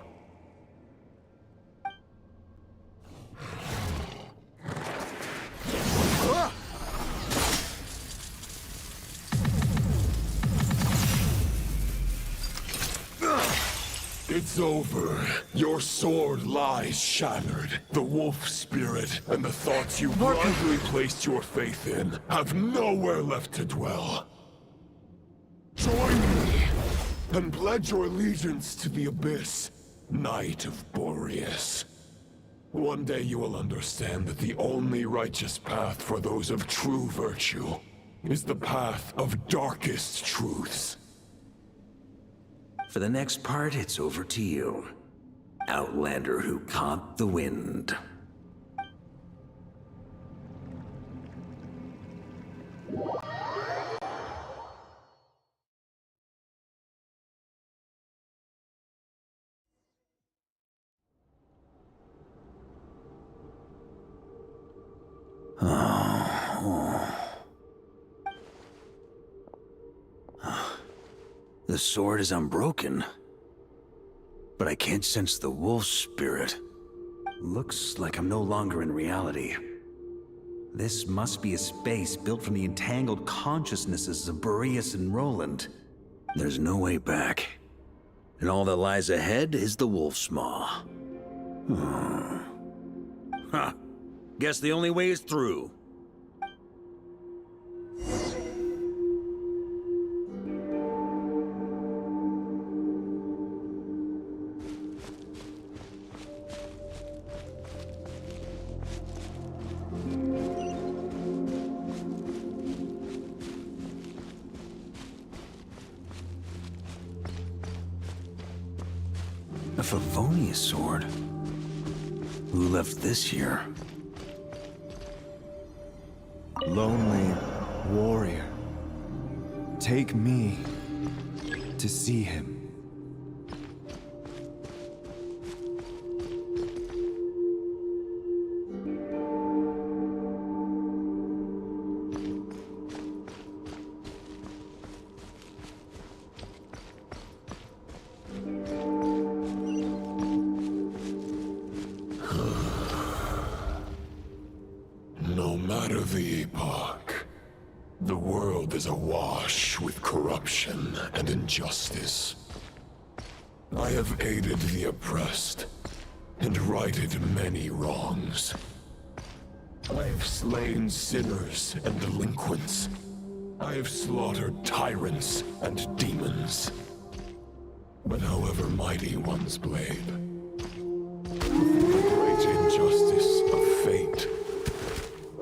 It's over. Your sword lies shattered. The wolf spirit and the thoughts you blindly placed your faith in have nowhere left to dwell. Join me and pledge your allegiance to the abyss, Knight of Boreas. One day you will understand that the only righteous path for those of true virtue is the path of darkest truths. For the next part, it's over to you. Outlander who caught the wind. The sword is unbroken, but I can't sense the wolf spirit. Looks like I'm no longer in reality. This must be a space built from the entangled consciousnesses of Boreas and Roland. There's no way back. And all that lies ahead is the Wolf's Maw. Huh. Guess the only way is through. A Favonius sword? Who left this here? Lonely warrior, take me to see him. No matter the epoch, the world is awash with corruption and injustice. I have aided the oppressed and righted many wrongs. I have slain sinners and delinquents. I have slaughtered tyrants and demons. But however mighty one's blade, before the great injustice of fate,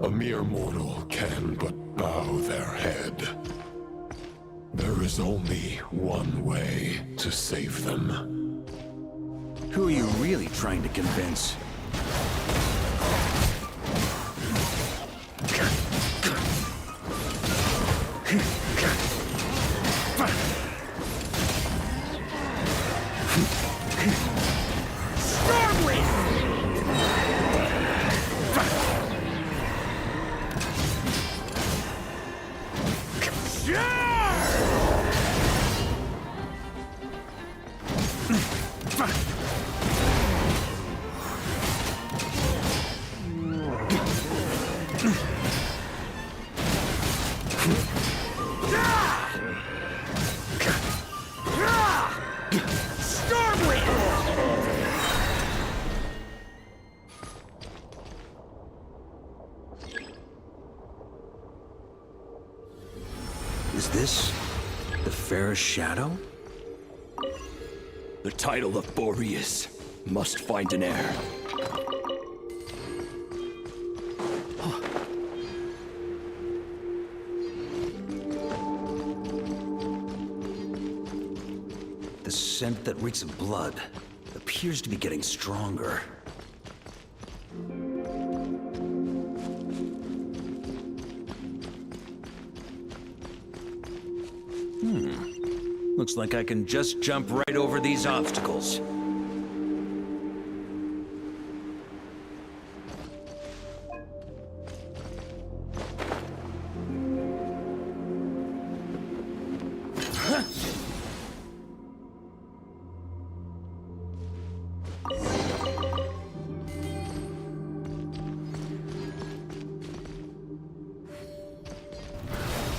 a mere mortal can but bow their head. There is only one way to save them. Who are you really trying to convince? Is this the fairest shadow? The title of Boreas must find an heir. The scent that reeks of blood appears to be getting stronger. Looks like I can just jump right over these obstacles.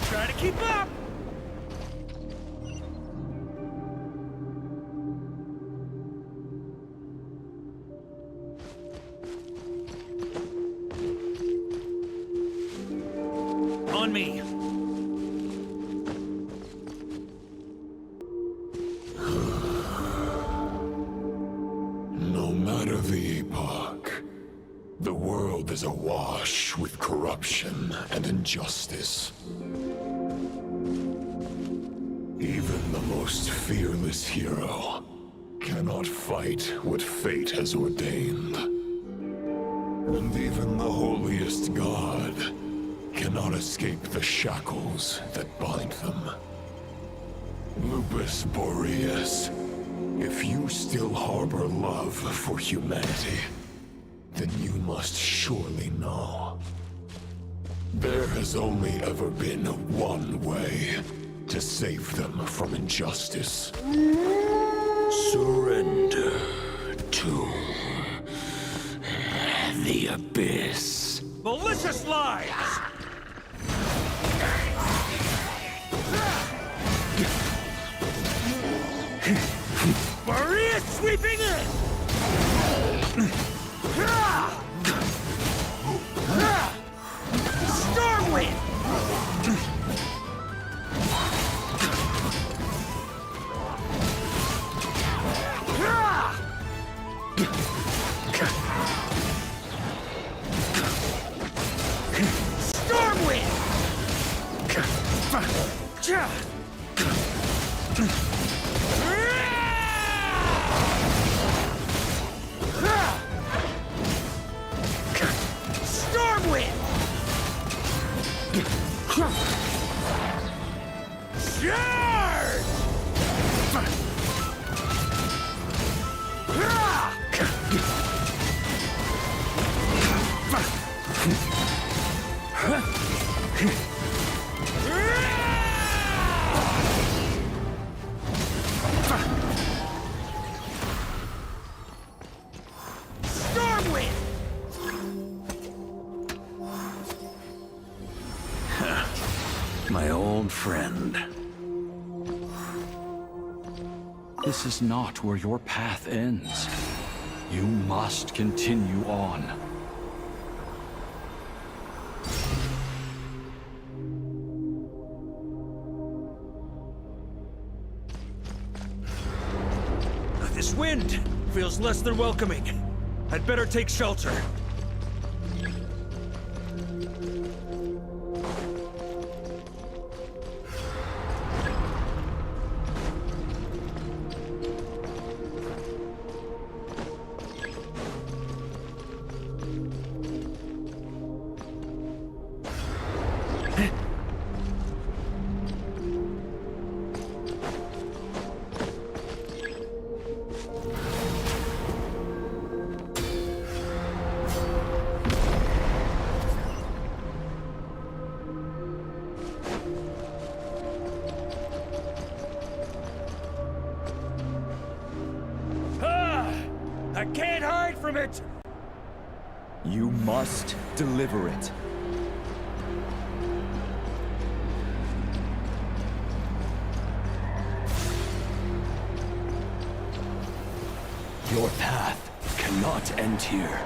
Try to keep up! On me! No matter the epoch, the world is awash with corruption and injustice. Even the most fearless hero cannot fight what fate has ordained. And even the holiest god cannot escape the shackles that bind them. Lupus Boreas, if you still harbor love for humanity, then you must surely know. There has only ever been one way to save them from injustice. Surrender to the abyss. malicious lies! Maria sweeping in! Stormwind! My old friend. This is not where your path ends. You must continue on. This wind feels less than welcoming. I'd better take shelter. I can't hide from it! You must deliver it. Your path cannot end here.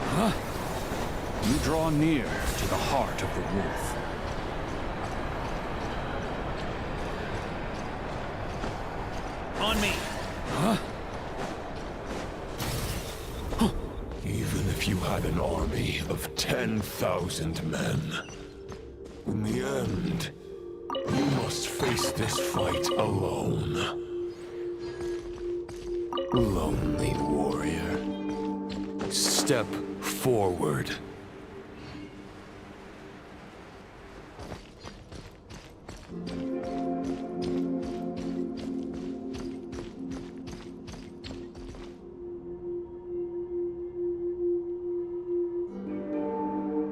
Huh? You draw near to the heart of the wolf. On me! Huh? Even if you had an army of 10,000 men, in the end, you must face this fight alone. Lonely warrior. Step forward.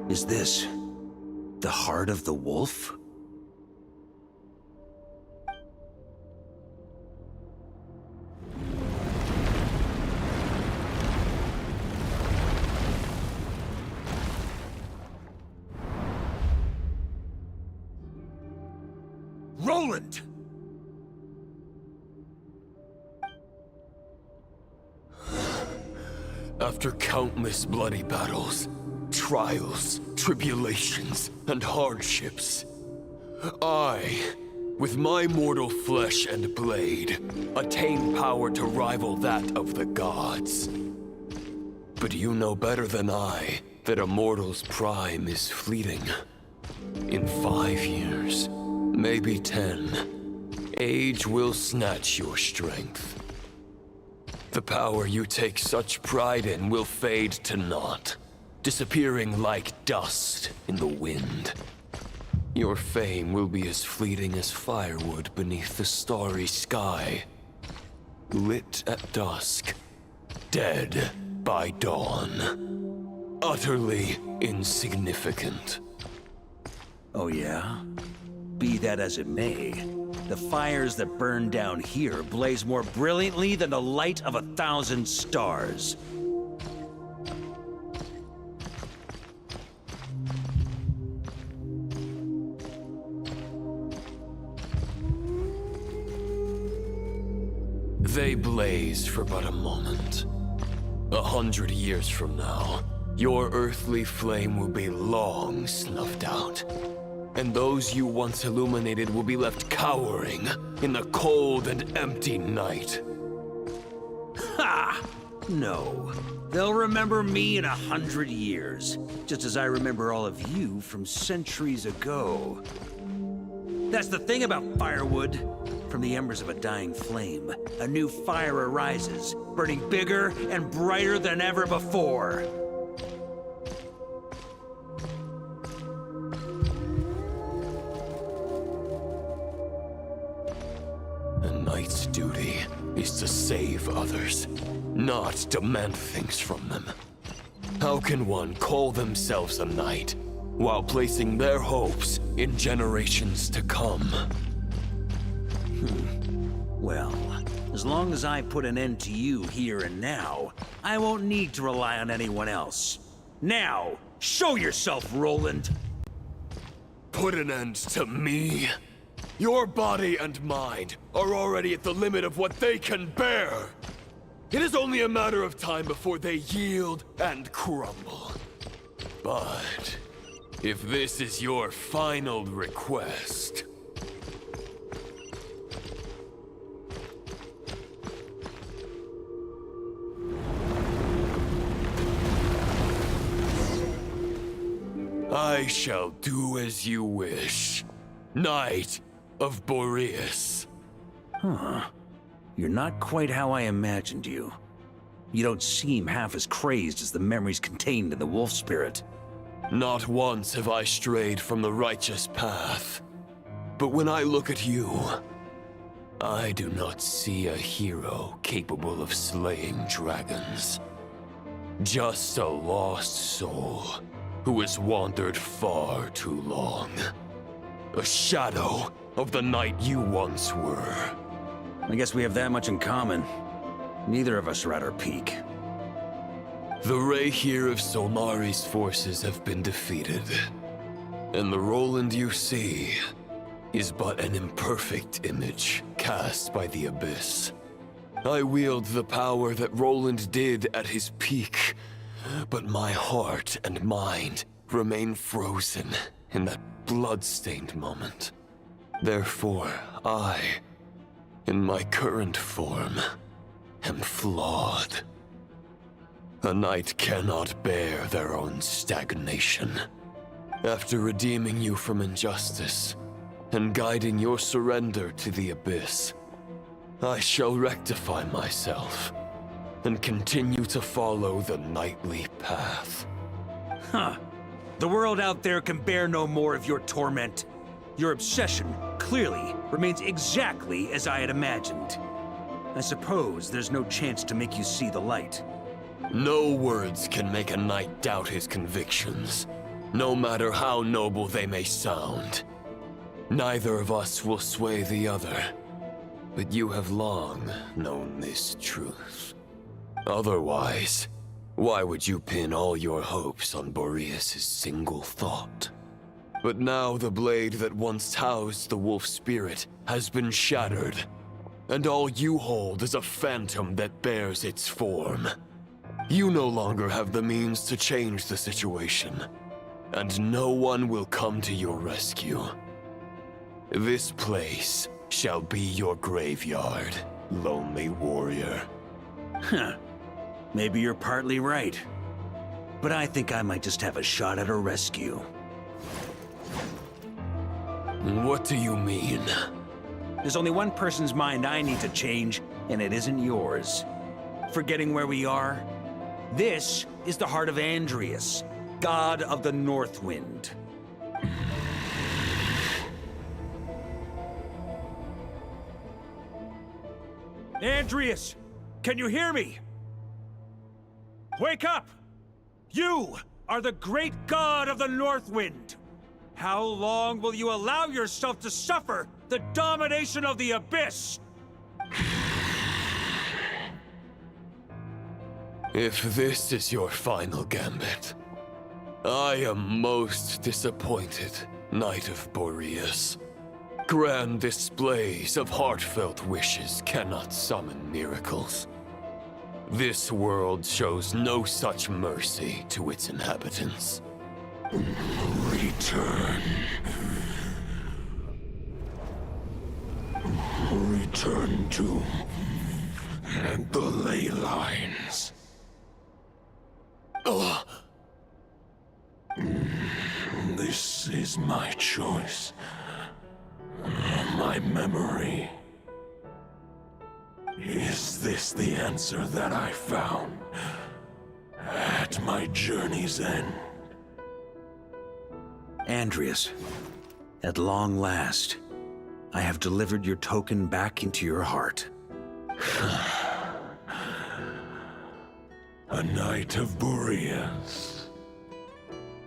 Is this the heart of the wolf? Roland! After countless bloody battles, trials, tribulations, and hardships, I, with my mortal flesh and blade, attained power to rival that of the gods. But you know better than I that a mortal's prime is fleeting. In 5 years, maybe 10, age will snatch your strength. The power you take such pride in will fade to naught, disappearing like dust in the wind. Your fame will be as fleeting as firewood beneath the starry sky, lit at dusk, dead by dawn, utterly insignificant. Oh yeah? Be that as it may, The fires that burn down here blaze more brilliantly than the light of 1,000 stars. They blaze for but a moment. 100 years from now, your earthly flame will be long snuffed out. And those you once illuminated will be left cowering in the cold and empty night. Ha! No. They'll remember me in 100 years, just as I remember all of you from centuries ago. That's the thing about firewood. From the embers of a dying flame, a new fire arises, burning bigger and brighter than ever before. A knight's duty is to save others, not demand things from them. How can one call themselves a knight while placing their hopes in generations to come? Well, as long as I put an end to you here and now, I won't need to rely on anyone else. Now, show yourself, Roland! Put an end to me? Your body and mind are already at the limit of what they can bear. It is only a matter of time before they yield and crumble. But if this is your final request... I shall do as you wish, Knight of Boreas. Huh. You're not quite how I imagined you. You don't seem half as crazed as the memories contained in the wolf spirit. Not once have I strayed from the righteous path. But when I look at you, I do not see a hero capable of slaying dragons. Just a lost soul who has wandered far too long. A shadow of the knight you once were. I guess we have that much in common. Neither of us are at our peak. The ray here of Solmari's forces have been defeated. And the Roland you see is but an imperfect image cast by the Abyss. I wield the power that Roland did at his peak, but my heart and mind remain frozen in that blood-stained moment. Therefore, I, in my current form, am flawed. A knight cannot bear their own stagnation. After redeeming you from injustice and guiding your surrender to the Abyss, I shall rectify myself and continue to follow the knightly path. Huh. The world out there can bear no more of your torment. Your obsession, clearly, remains exactly as I had imagined. I suppose there's no chance to make you see the light. No words can make a knight doubt his convictions, no matter how noble they may sound. Neither of us will sway the other, but you have long known this truth. Otherwise, why would you pin all your hopes on Boreas' single thought? But now the blade that once housed the wolf spirit has been shattered, and all you hold is a phantom that bears its form. You no longer have the means to change the situation, and no one will come to your rescue. This place shall be your graveyard, lonely warrior. Huh. Maybe you're partly right. But I think I might just have a shot at a rescue. What do you mean? There's only one person's mind I need to change, and it isn't yours. Forgetting where we are? This is the heart of Andrias, god of the North Wind. Andrias! Can you hear me? Wake up! You are the great god of the North Wind! How long will you allow yourself to suffer the domination of the Abyss? If this is your final gambit, I am most disappointed, Knight of Boreas. Grand displays of heartfelt wishes cannot summon miracles. This world shows no such mercy to its inhabitants. Return. Return to the ley lines. This is my choice. My memory. Is this the answer that I found at my journey's end? Andreas, at long last, I have delivered your token back into your heart. A Knight of Boreas.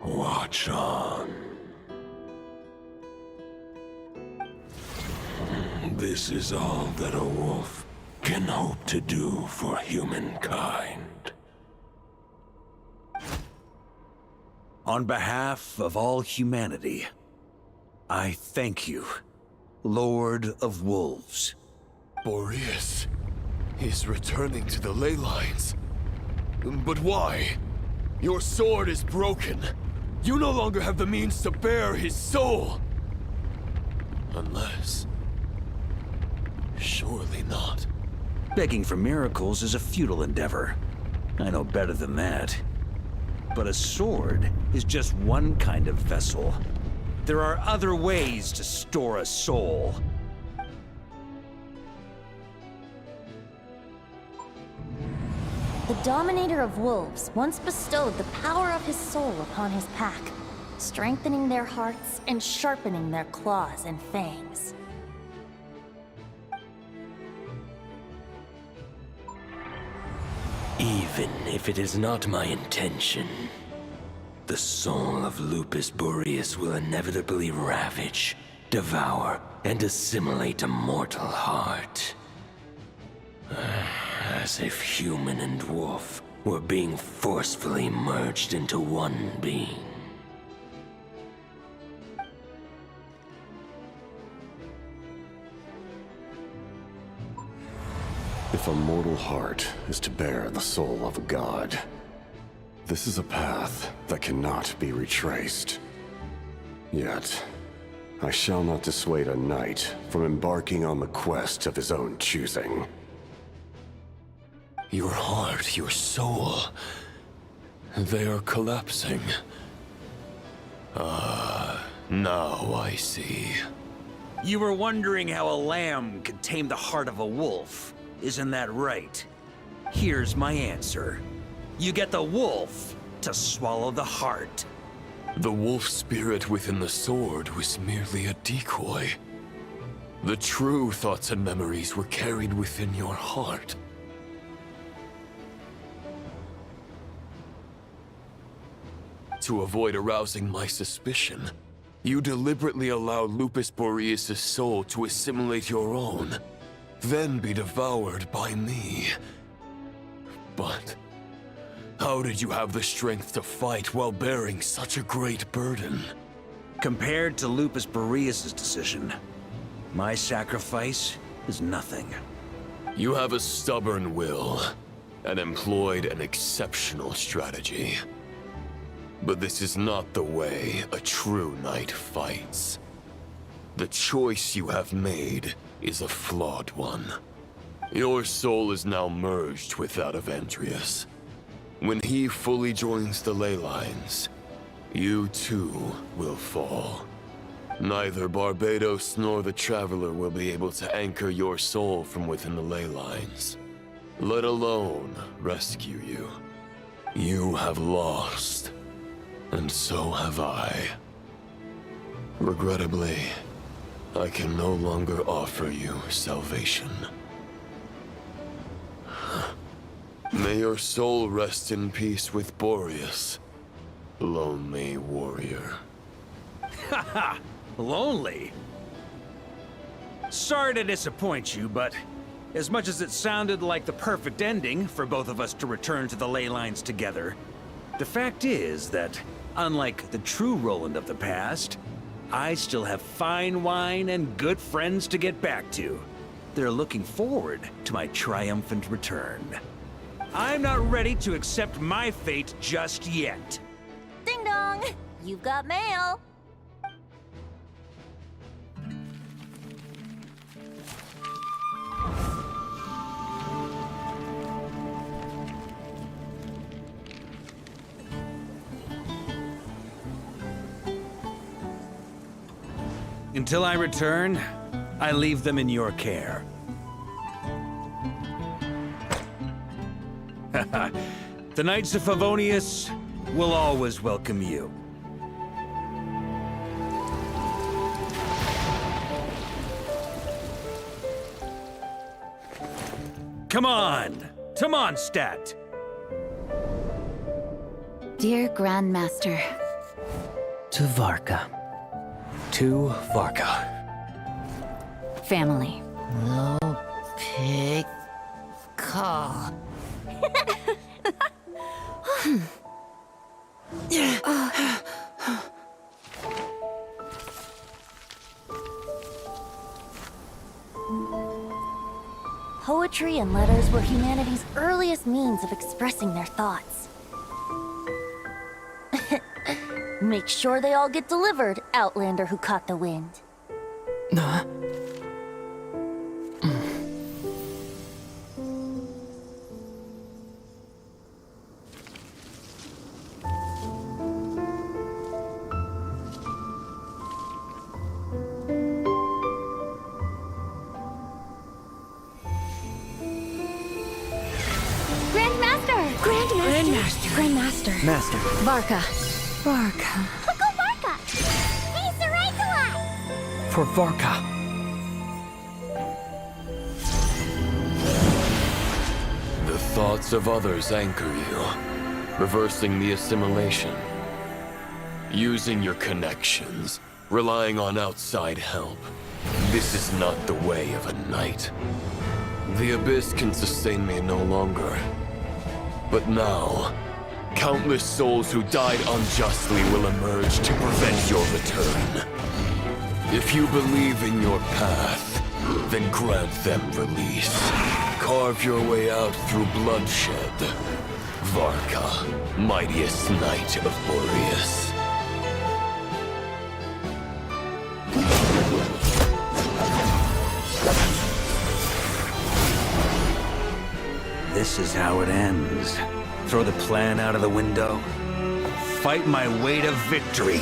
Watch on. This is all that a wolf can hope to do for humankind. On behalf of all humanity, I thank you, Lord of Wolves. Boreas is returning to the ley lines. But why? Your sword is broken. You no longer have the means to bear his soul. Unless... surely not. Begging for miracles is a futile endeavor. I know better than that. But a sword is just one kind of vessel. There are other ways to store a soul. The Dominator of Wolves once bestowed the power of his soul upon his pack, strengthening their hearts and sharpening their claws and fangs. Even if it is not my intention, the soul of Lupus Boreas will inevitably ravage, devour, and assimilate a mortal heart. As if human and wolf were being forcefully merged into one being. If a mortal heart is to bear the soul of a god, this is a path that cannot be retraced. Yet, I shall not dissuade a knight from embarking on the quest of his own choosing. Your heart, your soul... they are collapsing. Now I see. You were wondering how a lamb could tame the heart of a wolf, isn't that right? Here's my answer. You get the wolf to swallow the heart. The wolf spirit within the sword was merely a decoy. The true thoughts and memories were carried within your heart. To avoid arousing my suspicion, you deliberately allow Lupus Boreas' soul to assimilate your own, then be devoured by me. But how did you have the strength to fight while bearing such a great burden? Compared to Lupus Boreas' decision, my sacrifice is nothing. You have a stubborn will, and employed an exceptional strategy. But this is not the way a true knight fights. The choice you have made is a flawed one. Your soul is now merged with that of Andreas. When he fully joins the ley lines, you too will fall. Neither Barbados nor the Traveler will be able to anchor your soul from within the ley lines, let alone rescue you. You have lost. And so have I. Regrettably, I can no longer offer you salvation. May your soul rest in peace with Boreas, lonely warrior. Haha, lonely. Sorry to disappoint you, but as much as it sounded like the perfect ending for both of us to return to the ley lines together, the fact is that, unlike the true Roland of the past, I still have fine wine and good friends to get back to. They're looking forward to my triumphant return. I'm not ready to accept my fate just yet. Ding dong! You've got mail! Until I return, I leave them in your care. The Knights of Favonius will always welcome you. Come on, to Mondstadt. Dear Grandmaster. To Varka. To Varka. Family. No pig call. Poetry and letters were humanity's earliest means of expressing their thoughts. Make sure they all get delivered, Outlander who caught the wind. Grandmaster. Master. Varka. Uncle Varka! He's the right one! For Varka. The thoughts of others anchor you, reversing the assimilation. Using your connections, relying on outside help. This is not the way of a knight. The Abyss can sustain me no longer. But now, countless souls who died unjustly will emerge to prevent your return. If you believe in your path, then grant them release. Carve your way out through bloodshed. Varka, mightiest knight of Boreas. This is how it ends. Throw the plan out of the window. Fight my way to victory.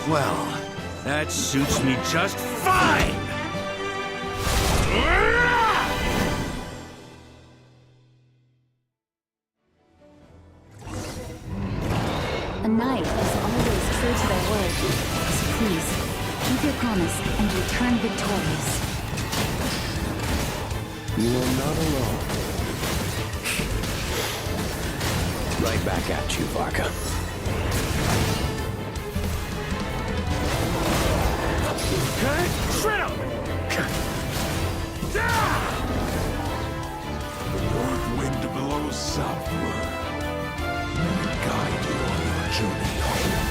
Well, that suits me just fine! A knight is always true to their word. So please, keep your promise and return victorious. You are not alone. Right back at you, Varka. Shred him! The north wind blows southward. May it guide you on your journey home.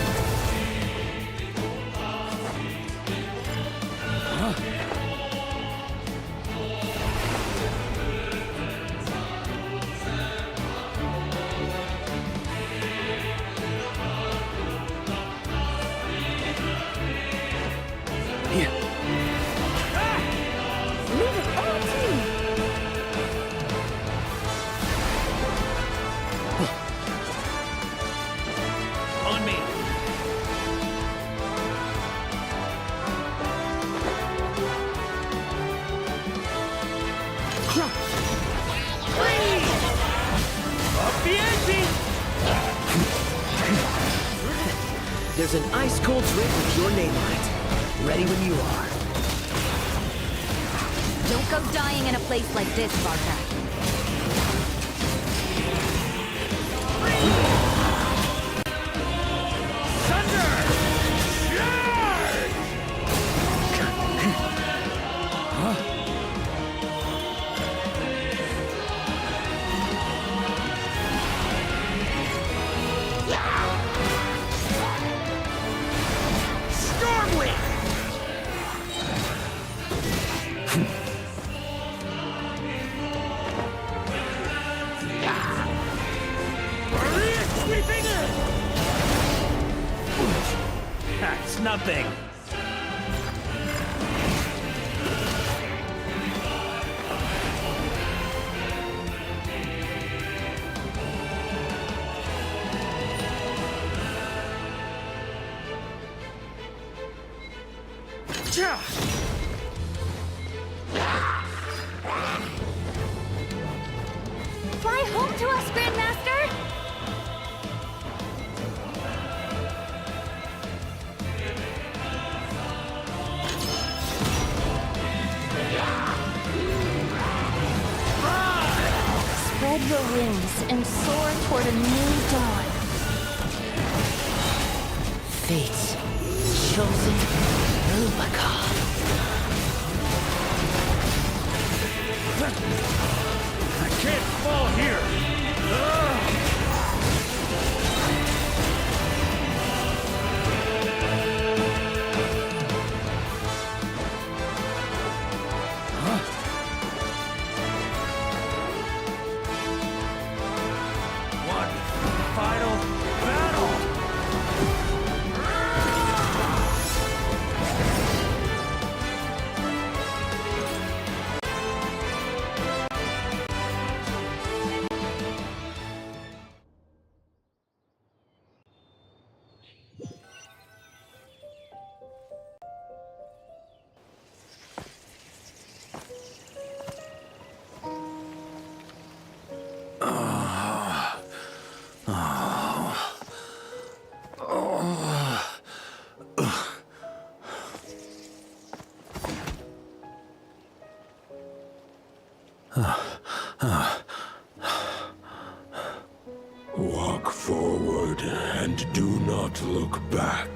There's an ice-cold drink with your name on it. Ready when you are. Don't go dying in a place like this, Varka. That's nothing! Fly home to us, Grandmaster! Spread your wings and soar toward a new dawn. Fate's chosen Varka. I can't fall here! One final battle! Walk forward and do not look back.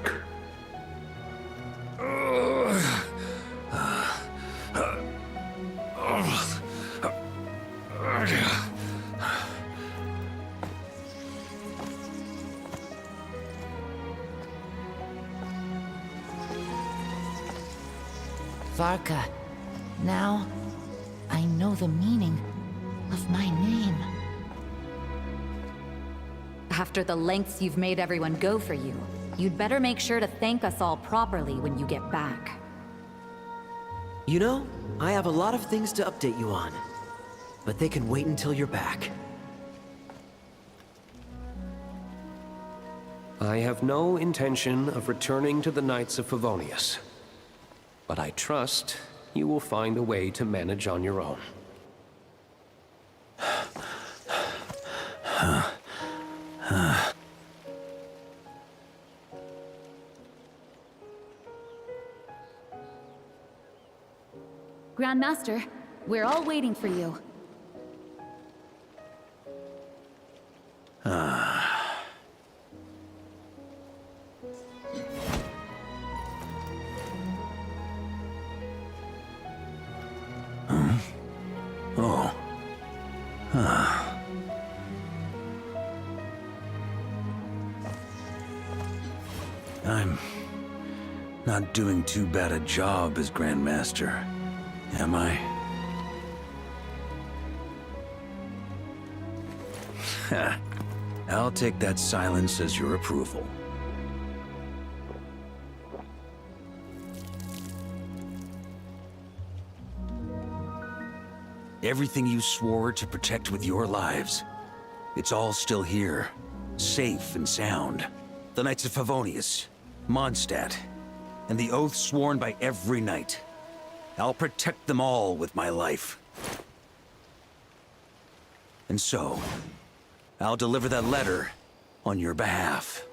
Varka, now I know the meaning of my name. After the lengths you've made everyone go for you, you'd better make sure to thank us all properly when you get back. You know, I have a lot of things to update you on. But they can wait until you're back. I have no intention of returning to the Knights of Favonius. But I trust you will find a way to manage on your own. Grandmaster, we're all waiting for you. Oh. I'm not doing too bad a job as Grandmaster, am I? I'll take that silence as your approval. Everything you swore to protect with your lives, it's all still here, safe and sound. The Knights of Favonius, Mondstadt, and the oath sworn by every knight. I'll protect them all with my life. And so, I'll deliver that letter on your behalf.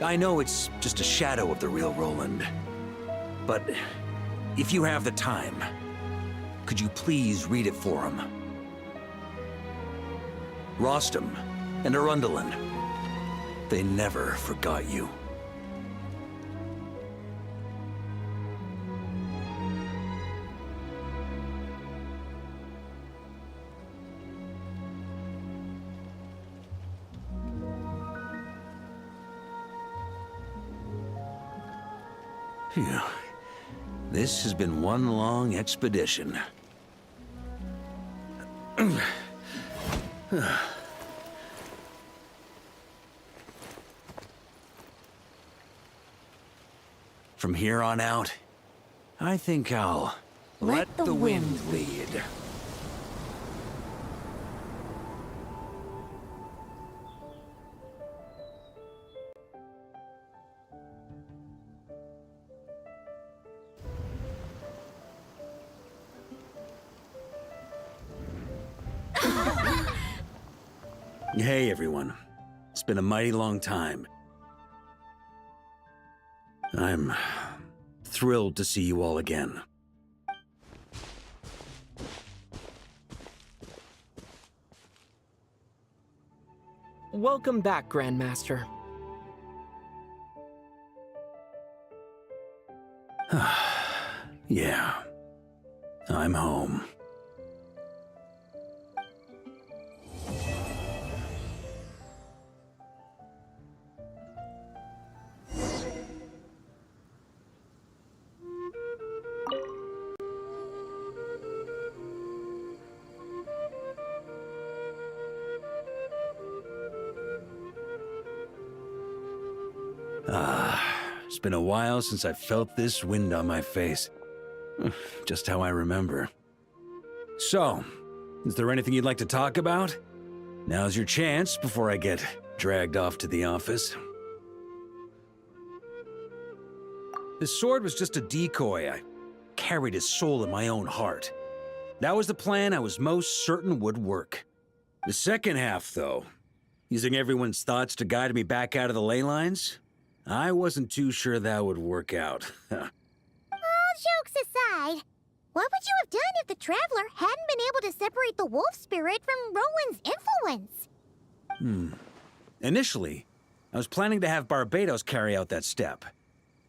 I know it's just a shadow of the real Roland, but if you have the time, could you please read it for him? Rostam and Arundelen, they never forgot you. Phew. This has been one long expedition. From here on out, I think I'll let the wind lead. Hey, everyone. It's been a mighty long time. I'm thrilled to see you all again. Welcome back, Grandmaster. Yeah. I'm home. It's been a while since I felt this wind on my face. Just how I remember. So, is there anything you'd like to talk about? Now's your chance before I get dragged off to the office. This sword was just a decoy. I carried his soul in my own heart. That was the plan I was most certain would work. The second half, though, using everyone's thoughts to guide me back out of the ley lines, I wasn't too sure that would work out. All jokes aside, what would you have done if the Traveler hadn't been able to separate the wolf spirit from Roland's influence? Initially, I was planning to have Barbados carry out that step.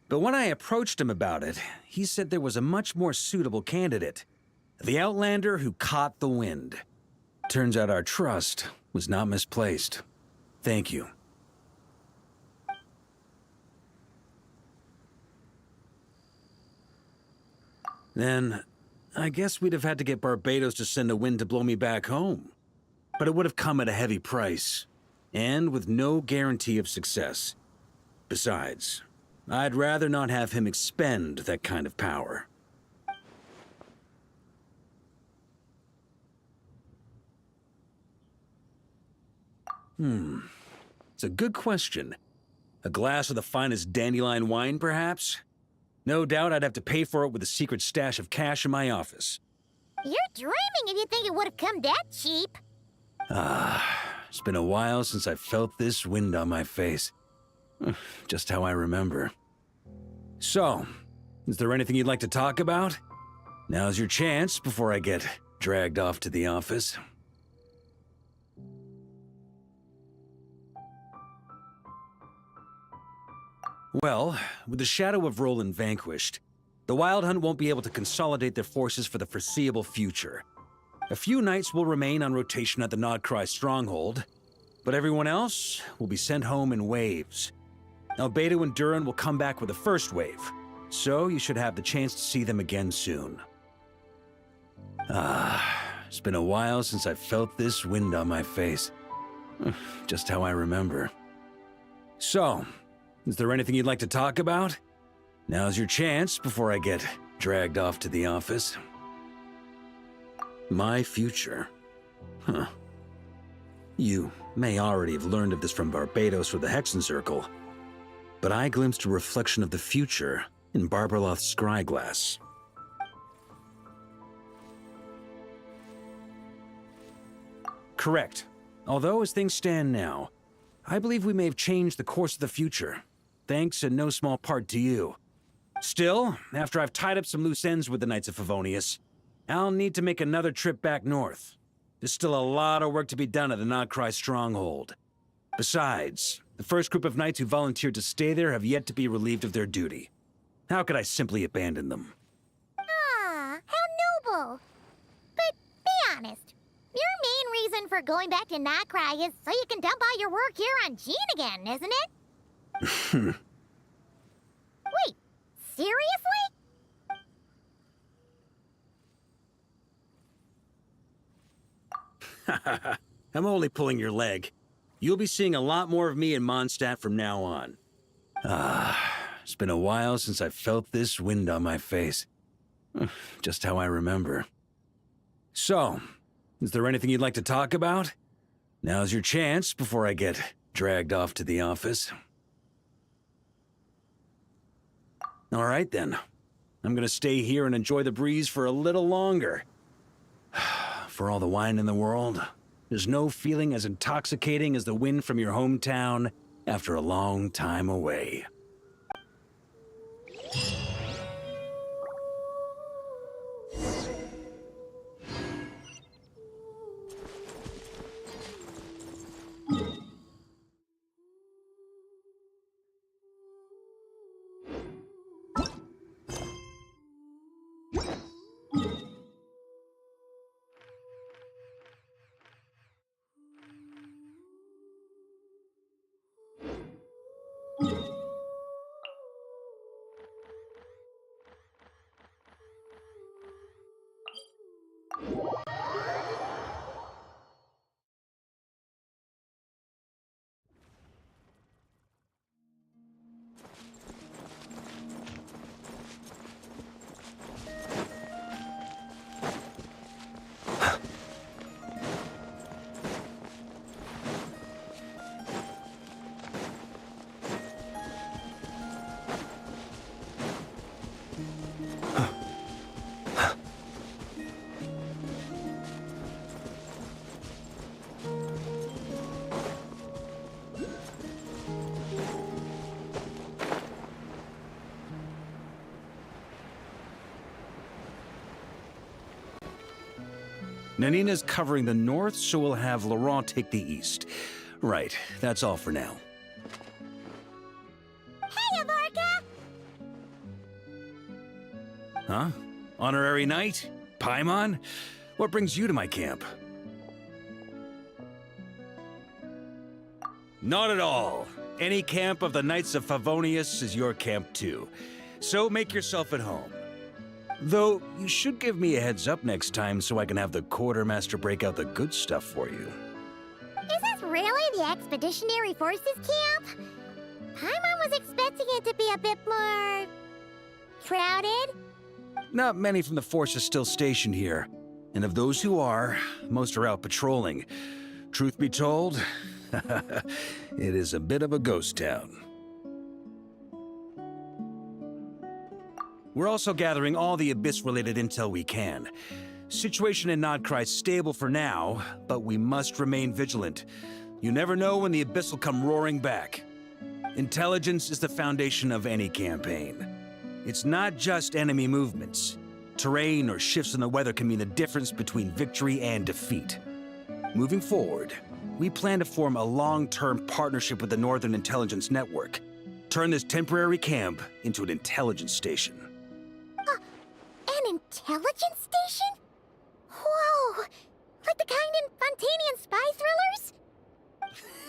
But when I approached him about it, he said there was a much more suitable candidate. The Outlander who caught the wind. Turns out our trust was not misplaced. Thank you. Then, I guess we'd have had to get Barbados to send a wind to blow me back home. But it would have come at a heavy price, and with no guarantee of success. Besides, I'd rather not have him expend that kind of power. It's a good question. A glass of the finest dandelion wine, perhaps? No doubt I'd have to pay for it with a secret stash of cash in my office. You're dreaming if you think it would have come that cheap. It's been a while since I felt this wind on my face. Just how I remember. So, is there anything you'd like to talk about? Now's your chance before I get dragged off to the office. Well, with the shadow of Roland vanquished, the Wild Hunt won't be able to consolidate their forces for the foreseeable future. A few knights will remain on rotation at the nod-krai stronghold, but everyone else will be sent home in waves. Albedo and Durin will come back with the first wave, so you should have the chance to see them again soon. It's been a while since I felt this wind on my face. Just how I remember. So, is there anything you'd like to talk about? Now's your chance before I get dragged off to the office. My future. You may already have learned of this from Barbados or the Hexen Circle, but I glimpsed a reflection of the future in Barbarloth's scryglass. Correct. Although as things stand now, I believe we may have changed the course of the future, thanks in no small part to you. Still, after I've tied up some loose ends with the Knights of Favonius, I'll need to make another trip back north. There's still a lot of work to be done at the nod-krai stronghold. Besides, the first group of knights who volunteered to stay there have yet to be relieved of their duty. How could I simply abandon them? Ah, how noble. But be honest, your main reason for going back to nod-krai is so you can dump all your work here on Jean again, isn't it? Wait, Seriously? I'm only pulling your leg. You'll be seeing a lot more of me in Mondstadt from now on. It's been a while since I felt this wind on my face. Just how I remember. So, is there anything you'd like to talk about? Now's your chance before I get dragged off to the office. All right then. I'm gonna stay here and enjoy the breeze for a little longer. For all the wine in the world, there's no feeling as intoxicating as the wind from your hometown after a long time away. Nanina's covering the north, so we'll have Laurent take the east. Right, that's all for now. Hey, Varka! Huh? Honorary Knight? Paimon? What brings you to my camp? Not at all. Any camp of the Knights of Favonius is your camp too. So make yourself at home. Though, you should give me a heads up next time so I can have the Quartermaster break out the good stuff for you. Is this really the Expeditionary Forces camp? Paimon was expecting it to be a bit more... crowded? Not many from the force are still stationed here. And of those who are, most are out patrolling. Truth be told, it is a bit of a ghost town. We're also gathering all the Abyss-related intel we can. Situation in nod-krai is stable for now, but we must remain vigilant. You never know when the Abyss will come roaring back. Intelligence is the foundation of any campaign. It's not just enemy movements. Terrain or shifts in the weather can mean the difference between victory and defeat. Moving forward, we plan to form a long-term partnership with the Northern Intelligence Network. Turn this temporary camp into an intelligence station. An intelligence station? Whoa! Like the kind in Fontanian spy thrillers?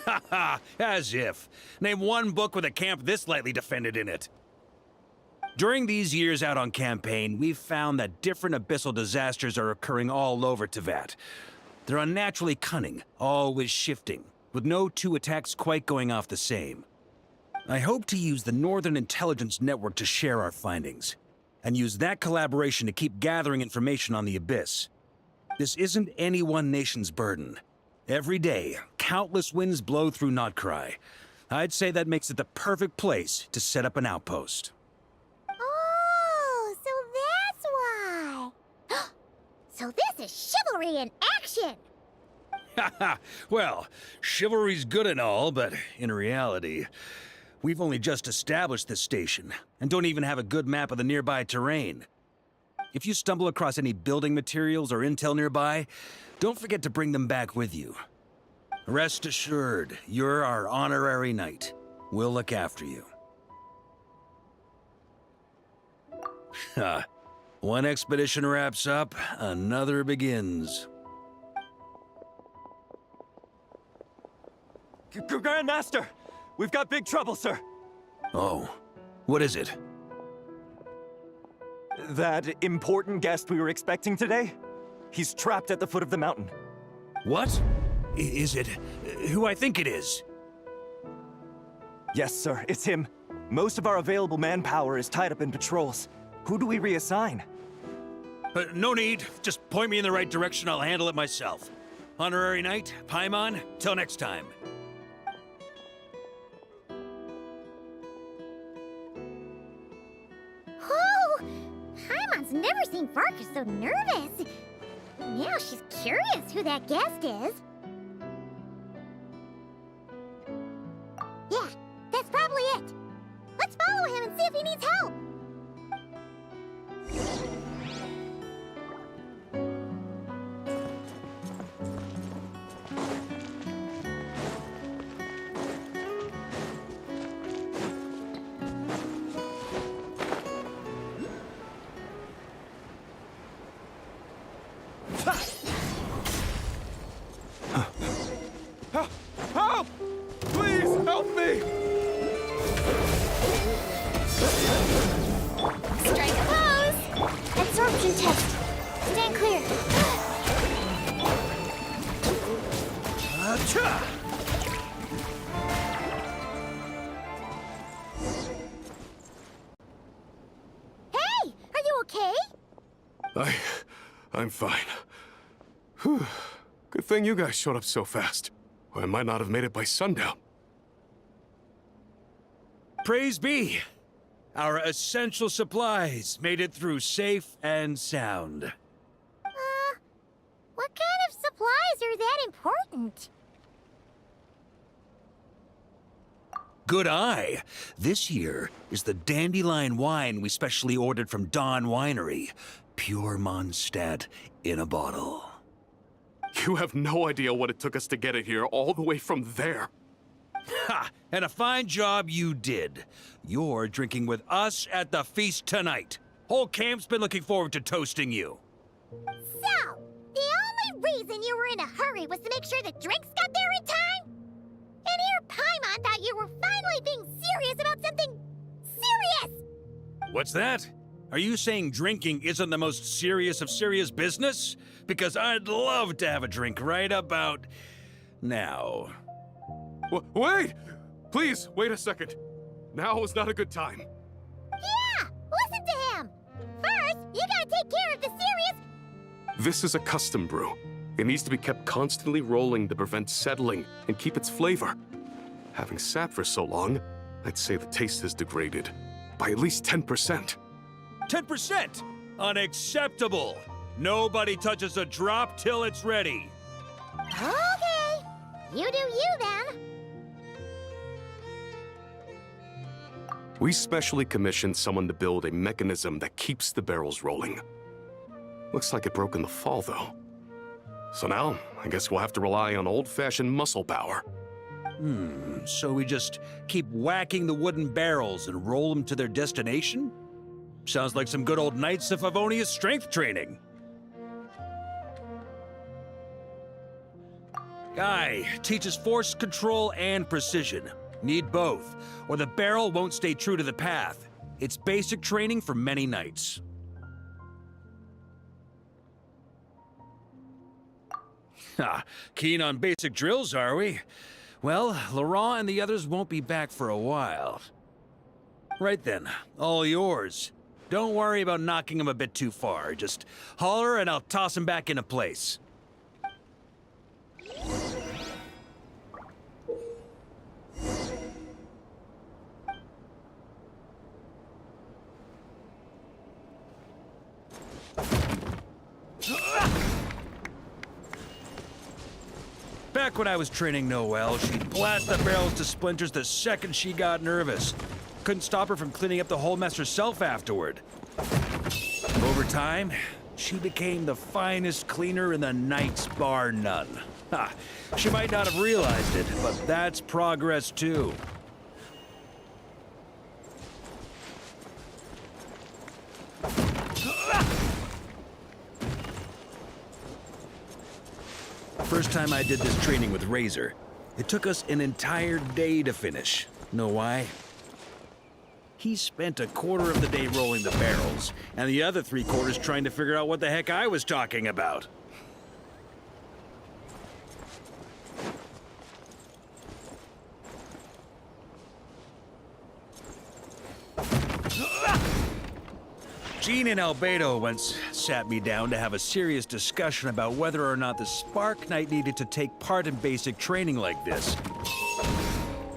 Haha, as if. Name one book with a camp this lightly defended in it. During these years out on campaign, we've found that different abyssal disasters are occurring all over Teyvat. They're unnaturally cunning, always shifting, with no two attacks quite going off the same. I hope to use the Northern Intelligence Network to share our findings, and use that collaboration to keep gathering information on the Abyss. This isn't any one nation's burden. Every day, countless winds blow through nod-krai. I'd say that makes it the perfect place to set up an outpost. Oh, so that's why. So this is chivalry in action! Haha, well, chivalry's good and all, but in reality, we've only just established this station, and don't even have a good map of the nearby terrain. If you stumble across any building materials or intel nearby, don't forget to bring them back with you. Rest assured, you're our honorary knight. We'll look after you. One expedition wraps up, another begins. Grandmaster! We've got big trouble, sir! Oh, what is it? That important guest we were expecting today? He's trapped at the foot of the mountain. What? Is it who I think it is? Yes, sir, it's him. Most of our available manpower is tied up in patrols. Who do we reassign? No need. Just point me in the right direction. I'll handle it myself. Honorary Knight, Paimon, till next time. Oh! Paimon's never seen Varka so nervous. Now she's curious who that guest is. Yeah, that's probably it. Let's follow him and see if he needs help. Help! Please help me! Strike a pose! Absorption test. Stand clear. Hey! Are you okay? I'm fine. Whew. Good thing you guys showed up so fast. Or I might not have made it by sundown. Praise be! Our essential supplies made it through safe and sound. What kind of supplies are that important? Good eye. This here is the dandelion wine we specially ordered from Dawn Winery. Pure mondstadt in a bottle. You have no idea what it took us to get it here, all the way from there. Ha! And a fine job you did. You're drinking with us at the feast tonight. Whole camp's been looking forward to toasting you. So, the only reason you were in a hurry was to make sure the drinks got there in time? And here Paimon thought you were finally being serious about something serious! What's that? Are you saying drinking isn't the most serious of serious business? Because I'd love to have a drink right about now. Wait! Please, wait a second. Now is not a good time. Yeah! Listen to him! First, you gotta take care of the serious... This is a custom brew. It needs to be kept constantly rolling to prevent settling and keep its flavor. Having sat for so long, I'd say the taste has degraded by at least 10%. 10%? Unacceptable! Nobody touches a drop till it's ready. Okay! You do you, then. We specially commissioned someone to build a mechanism that keeps the barrels rolling. Looks like it broke in the fall, though. So now, I guess we'll have to rely on old-fashioned muscle power. So we just keep whacking the wooden barrels and roll them to their destination? Sounds like some good old Knights of Favonius strength training. Guy teaches force control and precision. Need both, or the barrel won't stay true to the path. It's basic training for many knights. Ha, keen on basic drills, are we? Well, Laurent and the others won't be back for a while. Right then, all yours. Don't worry about knocking him a bit too far. Just holler and I'll toss him back into place. Back when I was training Noelle, she'd blast the barrels to splinters the second she got nervous. Couldn't stop her from cleaning up the whole mess herself afterward. Over time, she became the finest cleaner in the Knights, bar none. Ha! She might not have realized it, but that's progress too. First time I did this training with Razor, it took us an entire day to finish. Know why? He spent a quarter of the day rolling the barrels, and the other 3/4 trying to figure out what the heck I was talking about. Jean and Albedo once sat me down to have a serious discussion about whether or not the Spark Knight needed to take part in basic training like this.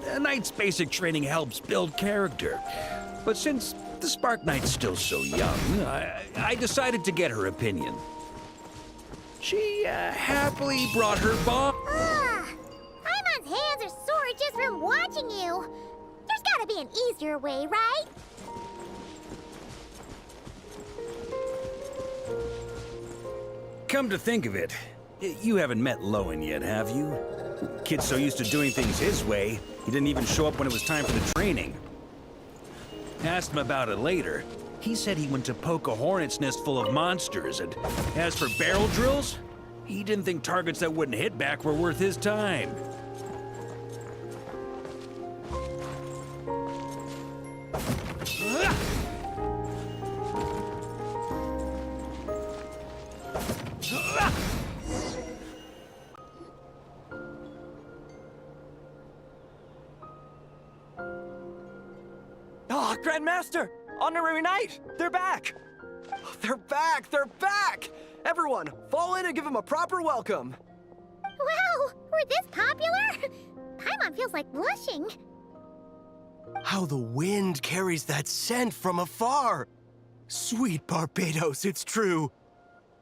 A Knight's basic training helps build character. But since the Spark Knight's still so young, I decided to get her opinion. She happily brought her bomb. Paimon's hands are sore just from watching you. There's gotta be an easier way, right? Come to think of it, you haven't met Lowen yet, have you? Kid's so used to doing things his way, he didn't even show up when it was time for the training. Asked him about it later. He said he went to poke a hornet's nest full of monsters, and as for barrel drills, he didn't think targets that wouldn't hit back were worth his time. Ah, Grandmaster! Honorary Knight! They're back! They're back! They're back! Everyone, fall in and give them a proper welcome! Wow, we're this popular? Paimon feels like blushing. How the wind carries that scent from afar! Sweet Barbados, it's true.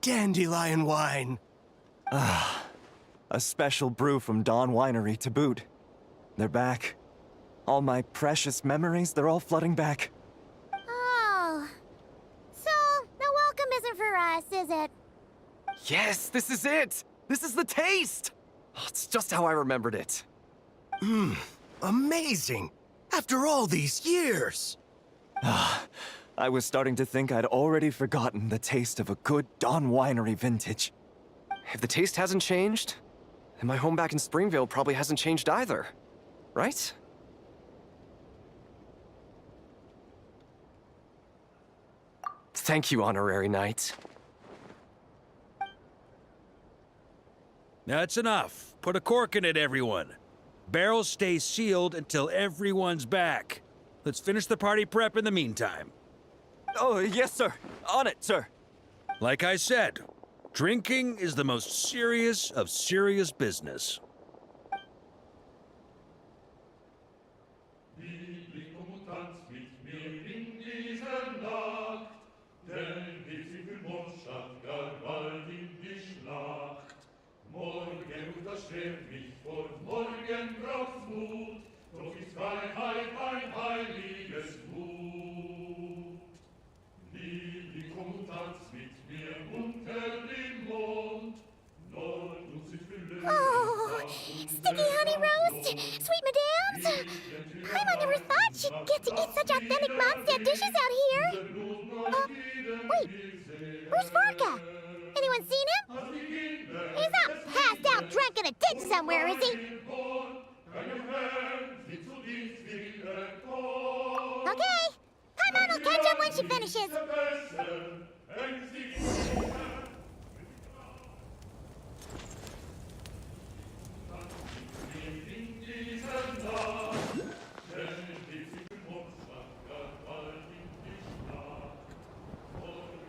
Dandelion wine. Ah, a special brew from Dawn Winery to boot. They're back. All my precious memories, they're all flooding back. Oh. So, the welcome isn't for us, is it? Yes, this is it! This is the taste! Oh, it's just how I remembered it. Amazing! After all these years! Ah, I was starting to think I'd already forgotten the taste of a good Dawn Winery vintage. If the taste hasn't changed, then my home back in Springvale probably hasn't changed either. Right? Thank you, Honorary Knight. That's enough. Put a cork in it, everyone. Barrels stay sealed until everyone's back. Let's finish the party prep in the meantime. Oh, yes, sir. On it, sir. Like I said, drinking is the most serious of serious business. Oh, sticky honey roast, sweet madams. Paimon never thought she'd get to eat such authentic mondstadt dishes out here. Wait, where's Varka? Anyone seen him? He's not passed out drunk in a ditch somewhere, is he? Okay, Paimon will catch up when she finishes.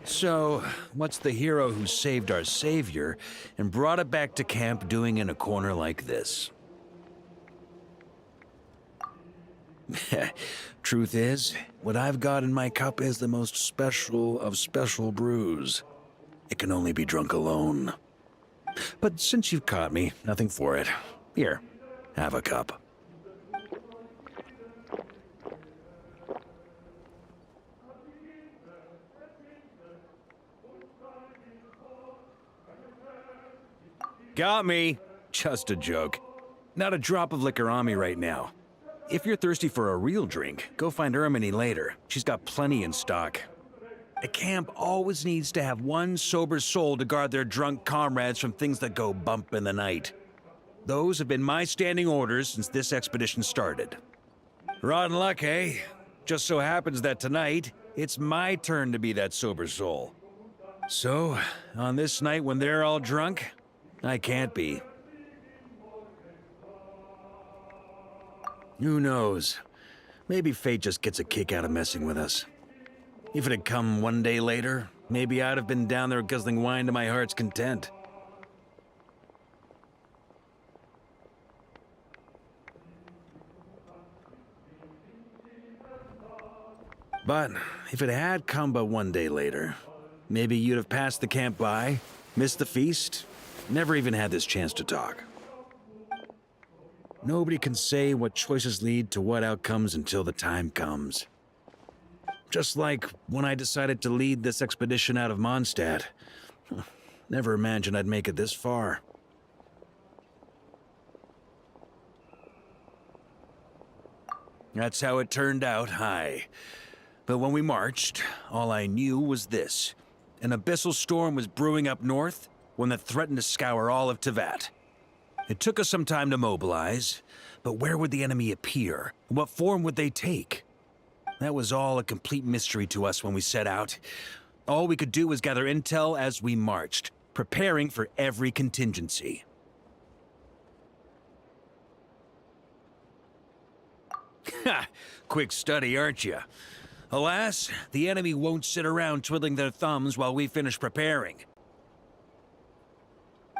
So, what's the hero who saved our savior and brought it back to camp doing in a corner like this? Truth is, what I've got in my cup is the most special of special brews. It can only be drunk alone. But since you've caught me, nothing for it. Here, have a cup. Got me. Just a joke. Not a drop of liquor on me right now. If you're thirsty for a real drink, go find Ermini later. She's got plenty in stock. A camp always needs to have one sober soul to guard their drunk comrades from things that go bump in the night. Those have been my standing orders since this expedition started. Rotten luck, eh? Just so happens that tonight, it's my turn to be that sober soul. So, on this night when they're all drunk, I can't be. Who knows? Maybe fate just gets a kick out of messing with us. If it had come one day later, maybe I'd have been down there guzzling wine to my heart's content. But if it had come but one day later, maybe you'd have passed the camp by, missed the feast, never even had this chance to talk. Nobody can say what choices lead to what outcomes until the time comes. Just like when I decided to lead this expedition out of Mondstadt. Never imagined I'd make it this far. That's how it turned out, aye. But when we marched, all I knew was this. An abyssal storm was brewing up north, one that threatened to scour all of Teyvat. It took us some time to mobilize, but where would the enemy appear? What form would they take? That was all a complete mystery to us when we set out. All we could do was gather intel as we marched, preparing for every contingency. Ha! Quick study, aren't you? Alas, the enemy won't sit around twiddling their thumbs while we finish preparing.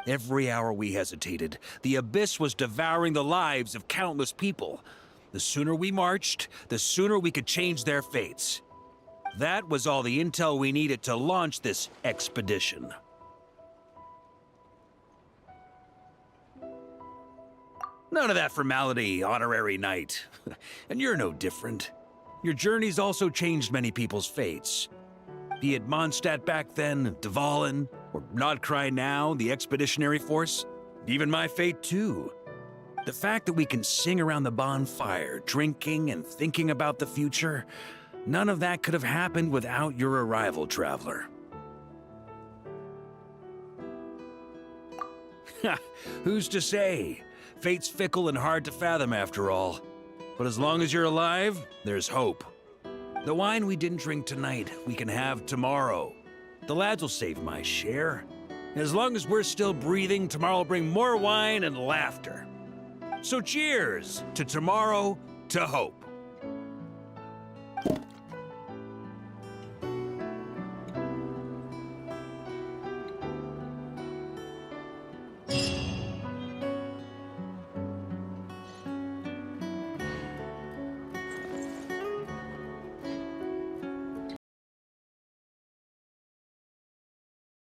Every hour we hesitated, the abyss was devouring the lives of countless people. The sooner we marched, the sooner we could change their fates. That was all the intel we needed to launch this expedition. None of that formality, honorary knight. And you're no different. Your journey's also changed many people's fates. Be it Mondstadt back then, Dvalin, or nod-krai now, the expeditionary force. Even my fate, too. The fact that we can sing around the bonfire, drinking and thinking about the future, none of that could have happened without your arrival, traveler. Ha! Who's to say? Fate's fickle and hard to fathom after all. But as long as you're alive, there's hope. The wine we didn't drink tonight, we can have tomorrow. The lads will save my share. As long as we're still breathing, tomorrow will bring more wine and laughter. So cheers to tomorrow, to hope.